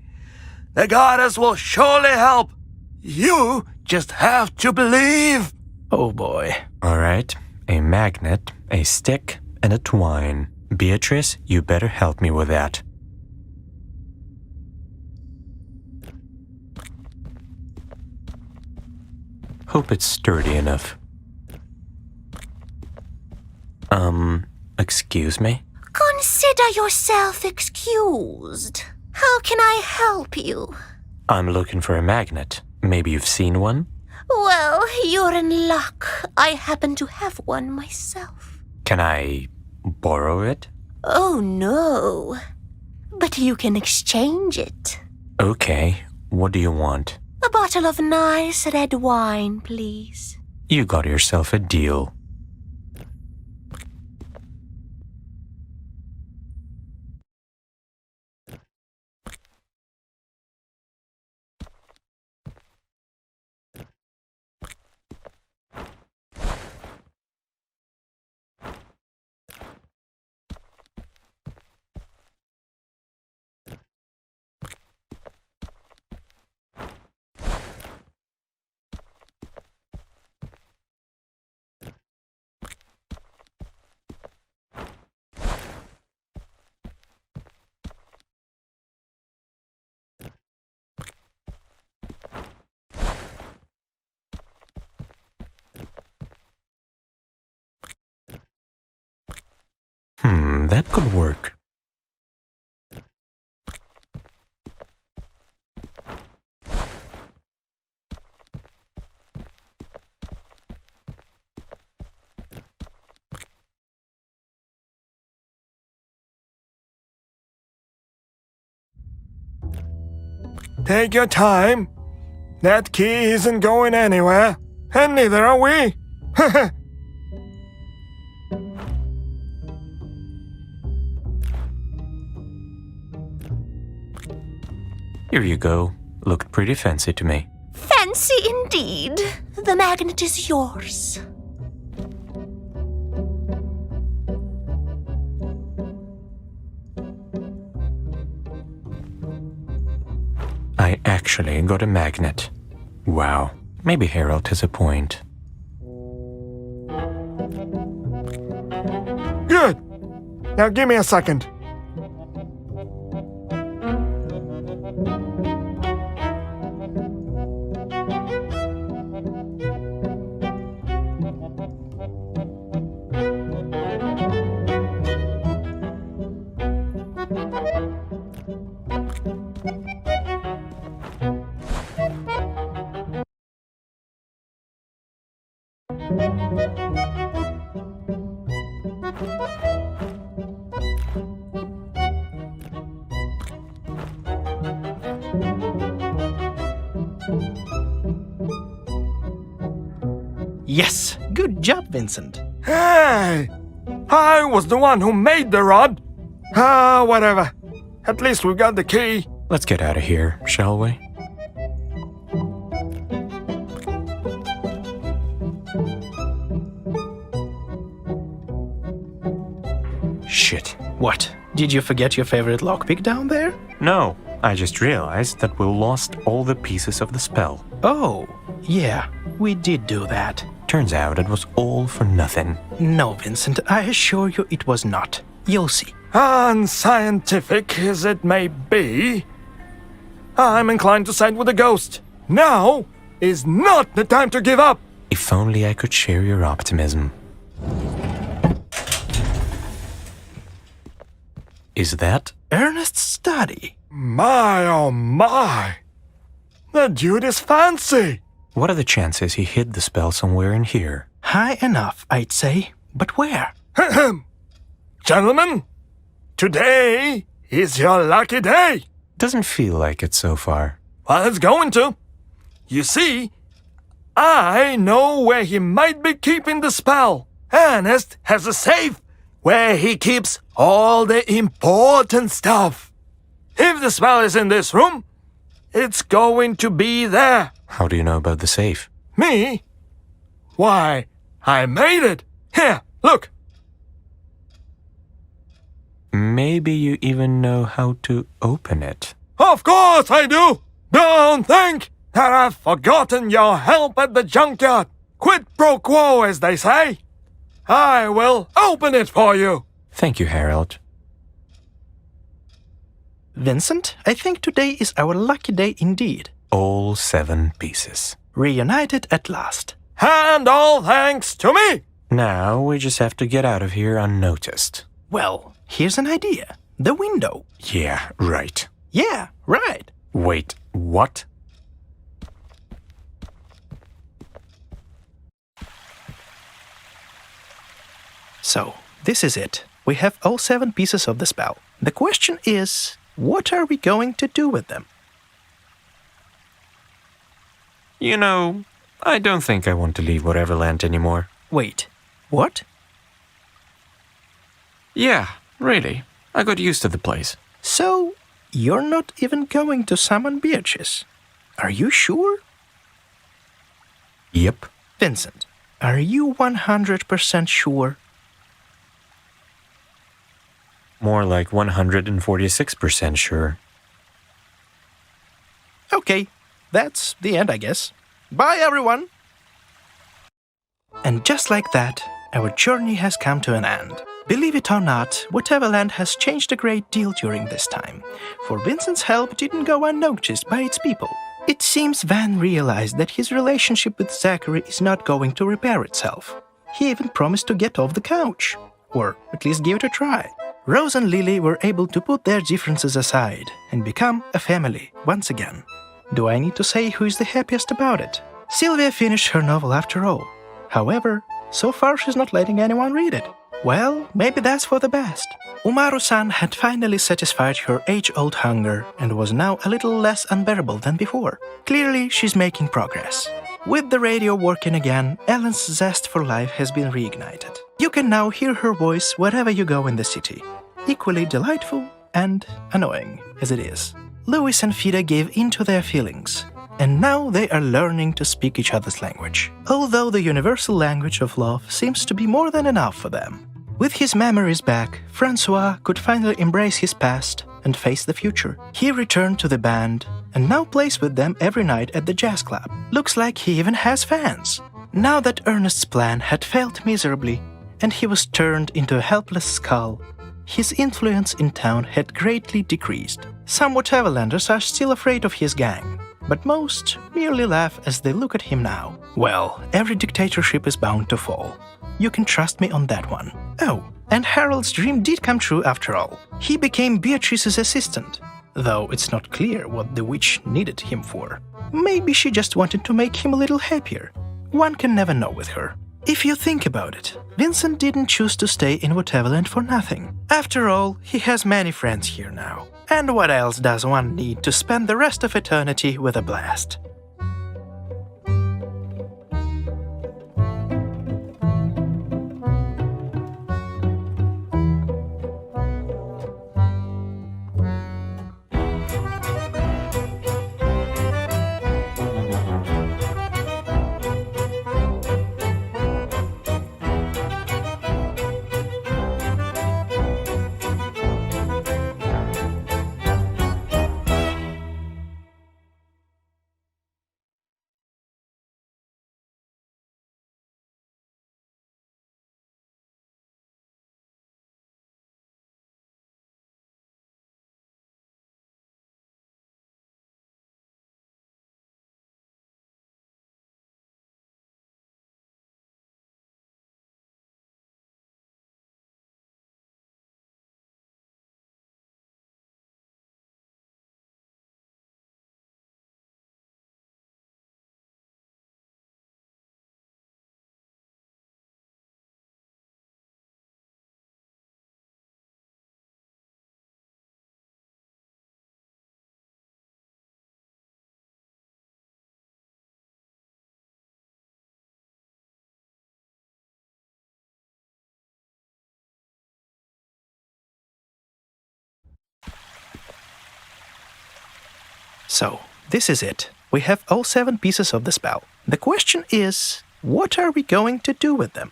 the goddess will surely help. You just have to believe. Oh boy. All right. A magnet, a stick, and a twine. Beatrice, you better help me with that. Hope it's sturdy enough. Excuse me? Consider yourself excused. How can I help you? I'm looking for a magnet. Maybe you've seen one? Well, you're in luck. I happen to have one myself. Can I borrow it? Oh, no. But you can exchange it. Okay. What do you want? A bottle of nice red wine, please. You got yourself a deal. That could work. Take your time. That key isn't going anywhere, and neither are we. Here you go. Looked pretty fancy to me. Fancy indeed. The magnet is yours. I actually got a magnet. Wow. Maybe Harold has a point. Good. Now give me a second. Yes, good job, Vincent. Hey! I was the one who made the rod. Whatever. At least we got the key. Let's get out of here, shall we? Shit. What? Did you forget your favorite lockpick down there? No, I just realized that we lost all the pieces of the spell. Oh, yeah, we did do that. Turns out it was all for nothing. No, Vincent, I assure you it was not. You'll see. Unscientific as it may be, I'm inclined to side with the ghost. Now is not the time to give up. If only I could share your optimism. Is that Ernest's study? My, oh my. The dude is fancy. What are the chances he hid the spell somewhere in here? High enough, I'd say. But where? Gentlemen, today is your lucky day. Doesn't feel like it so far. Well, it's going to. You see, I know where he might be keeping the spell. Ernest has a safe where he keeps all the important stuff. If the spell is in this room, it's going to be there. How do you know about the safe? Me? Why, I made it. Here, look. Maybe you even know how to open it. Of course I do. Don't think that I've forgotten your help at the junkyard. Quid pro quo, as they say. I will open it for you. Thank you, Harold. Vincent, I think today is our lucky day indeed. All 7 pieces. Reunited at last. And all thanks to me. Now we just have to get out of here unnoticed. Well, here's an idea. The window. Yeah, right. Yeah, right. Wait, what? So, this is it. We have all 7 pieces of the spell. The question is, what are we going to do with them? You know, I don't think I want to leave Whateverland anymore. Wait, what? Yeah, really. I got used to the place. So, you're not even going to summon Beatrice? Are you sure? Yep. Vincent, are you 100% sure? More like 146% sure. Okay, that's the end, I guess. Bye, everyone! And just like that, our journey has come to an end. Believe it or not, Whateverland has changed a great deal during this time, for Vincent's help didn't go unnoticed by its people. It seems Van realized that his relationship with Zachary is not going to repair itself. He even promised to get off the couch, or at least give it a try. Rose and Lily were able to put their differences aside and become a family once again. Do I need to say who is the happiest about it? Sylvia finished her novel after all. However, so far she's not letting anyone read it. Well, maybe that's for the best. Umaru-san had finally satisfied her age-old hunger and was now a little less unbearable than before. Clearly, she's making progress. With the radio working again, Ellen's zest for life has been reignited. You can now hear her voice wherever you go in the city. Equally delightful and annoying as it is. Louis and Fida gave in to their feelings, and now they are learning to speak each other's language. Although the universal language of love seems to be more than enough for them. With his memories back, Francois could finally embrace his past and face the future. He returned to the band and now plays with them every night at the jazz club. Looks like he even has fans. Now that Ernest's plan had failed miserably and he was turned into a helpless skull, his influence in town had greatly decreased. Some Whateverlanders are still afraid of his gang, but most merely laugh as they look at him now. Well, every dictatorship is bound to fall. You can trust me on that one. Oh, and Harold's dream did come true after all. He became Beatrice's assistant, though it's not clear what the witch needed him for. Maybe she just wanted to make him a little happier. One can never know with her. If you think about it, Vincent didn't choose to stay in Whateverland for nothing. After all, he has many friends here now. And what else does one need to spend the rest of eternity with a blast? So, this is it. We have all 7 pieces of the spell. The question is, what are we going to do with them?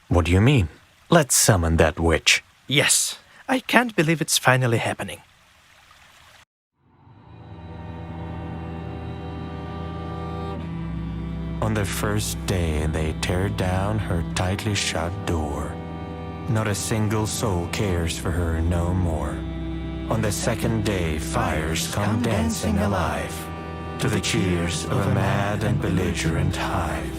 What do you mean? Let's summon that witch. Yes, I can't believe it's finally happening. On the first day, they tear down her tightly shut door. Not a single soul cares for her no more. On the second day, fires come dancing alive to the cheers of a mad and belligerent hive.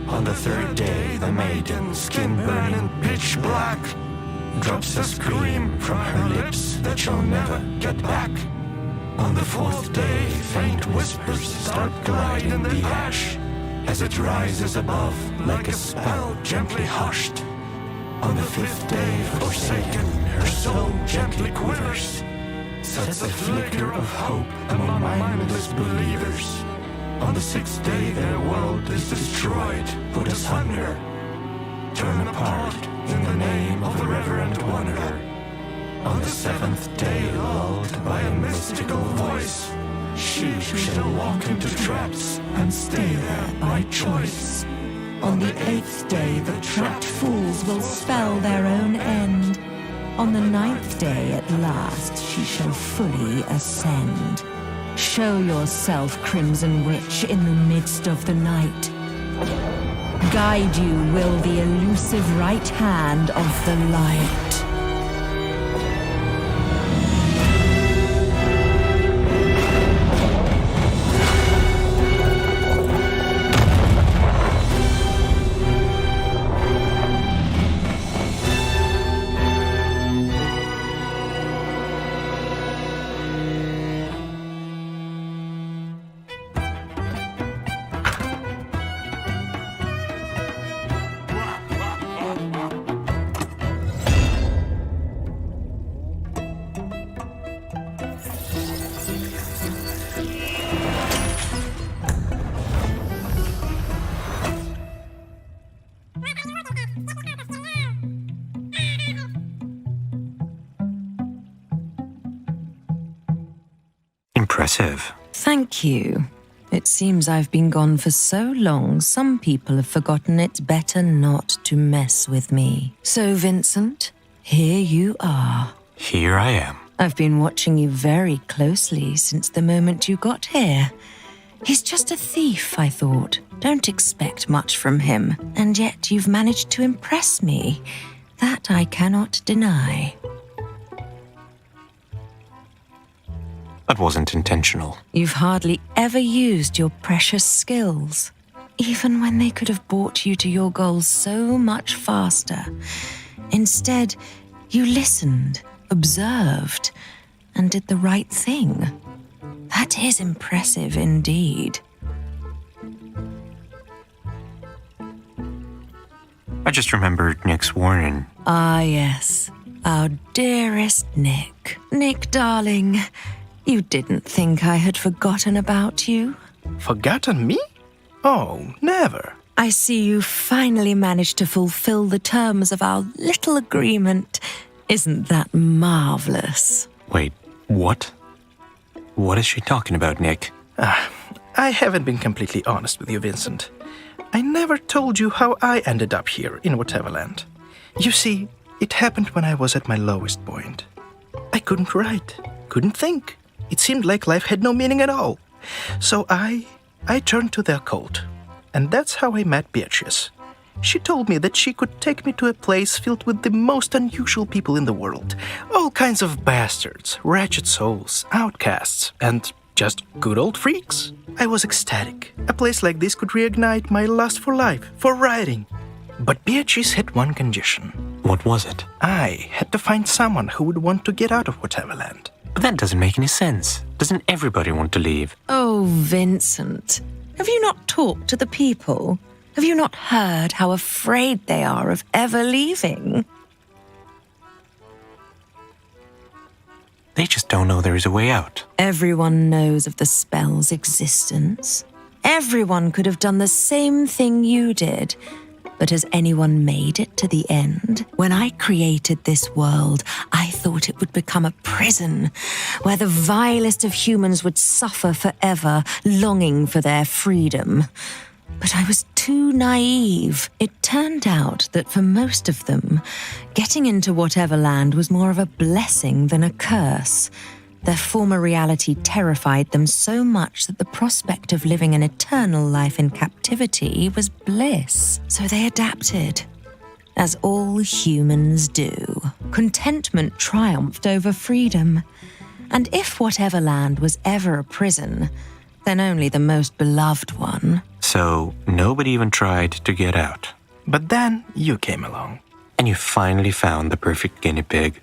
On the third day, the maiden, skin burning pitch black, drops a scream from her lips that she'll never get back. On the fourth day, faint whispers start gliding the ash as it rises above like a spell gently hushed. On the fifth day, forsaken, her soul gently quivers, sets a flicker of hope among mindless believers. On the sixth day, their world is destroyed, put asunder, torn apart in the name of the reverent wonder. On the seventh day, lulled by a mystical voice, sheep shall walk into traps and stay there by choice. On the 8th day, the trapped fools will spell their own end. On the 9th day, at last, she shall fully ascend. Show yourself, Crimson Witch, in the midst of the night. Guide you will the elusive right hand of the light. Impressive. Thank you. It seems I've been gone for so long, some people have forgotten it's better not to mess with me. So, Vincent, here you are. Here I am. I've been watching you very closely since the moment you got here. He's just a thief, I thought. Don't expect much from him. And yet you've managed to impress me. That I cannot deny. That wasn't intentional. You've hardly ever used your precious skills, even when they could have brought you to your goals so much faster. Instead, you listened, observed, and did the right thing. That is impressive indeed. I just remembered Nick's warning. Ah, yes. Our dearest Nick. Nick, darling. You didn't think I had forgotten about you? Forgotten me? Oh, never. I see you finally managed to fulfill the terms of our little agreement. Isn't that marvelous? Wait, what? What is she talking about, Nick? I haven't been completely honest with you, Vincent. I never told you how I ended up here in Whateverland. You see, it happened when I was at my lowest point. I couldn't write, couldn't think. It seemed like life had no meaning at all. So I turned to the occult. And that's how I met Beatrice. She told me that she could take me to a place filled with the most unusual people in the world. All kinds of bastards, wretched souls, outcasts, and just good old freaks. I was ecstatic. A place like this could reignite my lust for life, for writing. But Beatrice had one condition. What was it? I had to find someone who would want to get out of Whateverland. But that doesn't make any sense. Doesn't everybody want to leave? Oh, Vincent. Have you not talked to the people? Have you not heard how afraid they are of ever leaving? They just don't know there is a way out. Everyone knows of the spell's existence. Everyone could have done the same thing you did. But has anyone made it to the end? When I created this world, I thought it would become a prison, where the vilest of humans would suffer forever, longing for their freedom. But I was too naive. It turned out that for most of them, getting into Whateverland was more of a blessing than a curse. Their former reality terrified them so much that the prospect of living an eternal life in captivity was bliss. So they adapted, as all humans do. Contentment triumphed over freedom. And if Whateverland was ever a prison, then only the most beloved one. So nobody even tried to get out. But then you came along. And you finally found the perfect guinea pig.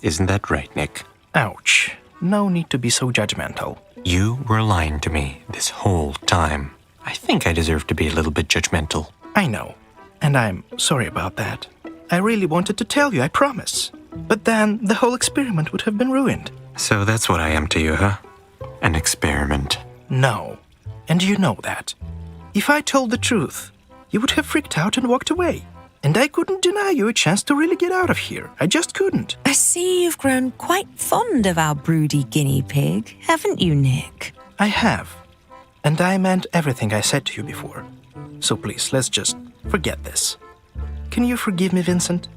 Isn't that right, Nick? Ouch. No need to be so judgmental. You were lying to me this whole time. I think I deserve to be a little bit judgmental. I know. And I'm sorry about that. I really wanted to tell you, I promise. But then the whole experiment would have been ruined. So that's what I am to you, huh? An experiment. No. And you know that. If I told the truth, you would have freaked out and walked away. And I couldn't deny you a chance to really get out of here. I just couldn't. I see you've grown quite fond of our broody guinea pig, haven't you, Nick? I have. And I meant everything I said to you before. So please, let's just forget this. Can you forgive me, Vincent?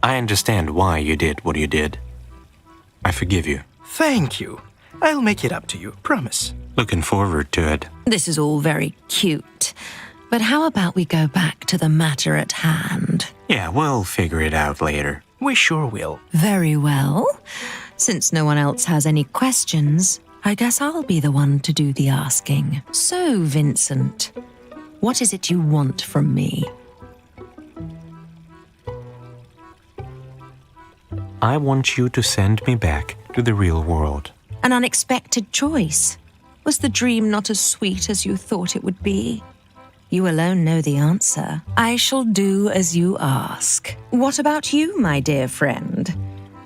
I understand why you did what you did. I forgive you. Thank you. I'll make it up to you, promise. Looking forward to it. This is all very cute. But how about we go back to the matter at hand? Yeah, we'll figure it out later. We sure will. Very well. Since no one else has any questions, I guess I'll be the one to do the asking. So, Vincent, what is it you want from me? I want you to send me back to the real world. An unexpected choice. Was the dream not as sweet as you thought it would be? You alone know the answer. I shall do as you ask. What about you, my dear friend?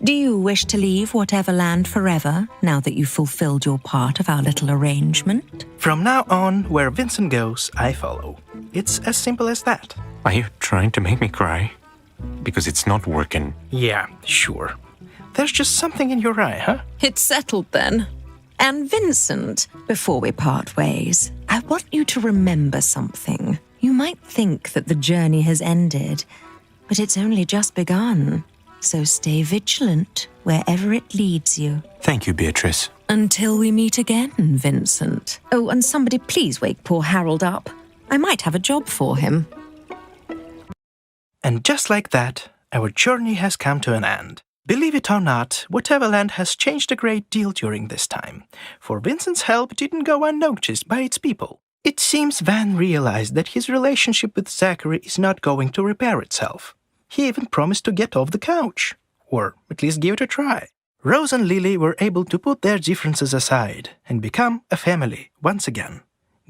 Do you wish to leave Whateverland forever, now that you've fulfilled your part of our little arrangement? From now on, where Vincent goes, I follow. It's as simple as that. Are you trying to make me cry? Because it's not working. Yeah, sure. There's just something in your eye, huh? It's settled then. And Vincent, before we part ways, I want you to remember something. You might think that the journey has ended, but it's only just begun. So stay vigilant wherever it leads you. Thank you, Beatrice. Until we meet again, Vincent. Oh, and somebody please wake poor Harold up. I might have a job for him. And just like that, our journey has come to an end. Believe it or not, Whateverland has changed a great deal during this time, for Vincent's help didn't go unnoticed by its people. It seems Van realized that his relationship with Zachary is not going to repair itself. He even promised to get off the couch, or at least give it a try. Rose and Lily were able to put their differences aside and become a family once again.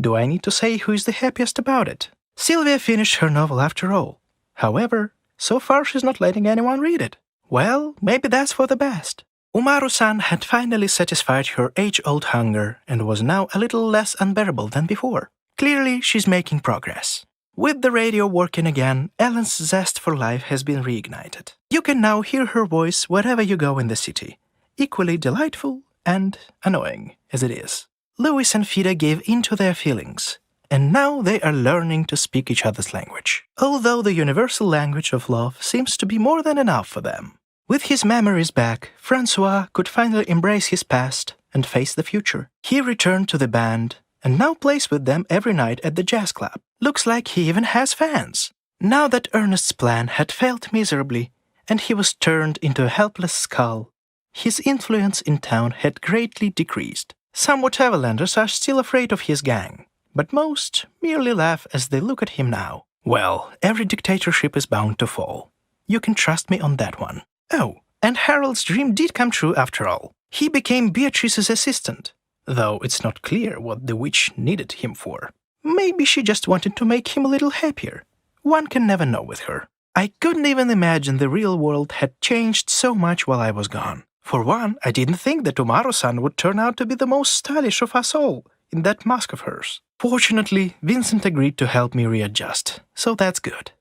Do I need to say who is the happiest about it? Sylvia finished her novel after all. However, so far she's not letting anyone read it. Well, maybe that's for the best. Umaru-san had finally satisfied her age-old hunger and was now a little less unbearable than before. Clearly, she's making progress. With the radio working again, Ellen's zest for life has been reignited. You can now hear her voice wherever you go in the city, equally delightful and annoying as it is. Louis and Fida gave in to their feelings, and now they are learning to speak each other's language, although the universal language of love seems to be more than enough for them. With his memories back, Francois could finally embrace his past and face the future. He returned to the band and now plays with them every night at the jazz club. Looks like he even has fans. Now that Ernest's plan had failed miserably and he was turned into a helpless skull, his influence in town had greatly decreased. Some Whateverlanders are still afraid of his gang, but most merely laugh as they look at him now. Well, every dictatorship is bound to fall. You can trust me on that one. Oh, and Harold's dream did come true after all. He became Beatrice's assistant, though it's not clear what the witch needed him for. Maybe she just wanted to make him a little happier. One can never know with her. I couldn't even imagine the real world had changed so much while I was gone. For one, I didn't think that Umaru-san would turn out to be the most stylish of us all, in that mask of hers. Fortunately, Vincent agreed to help me readjust, so that's good.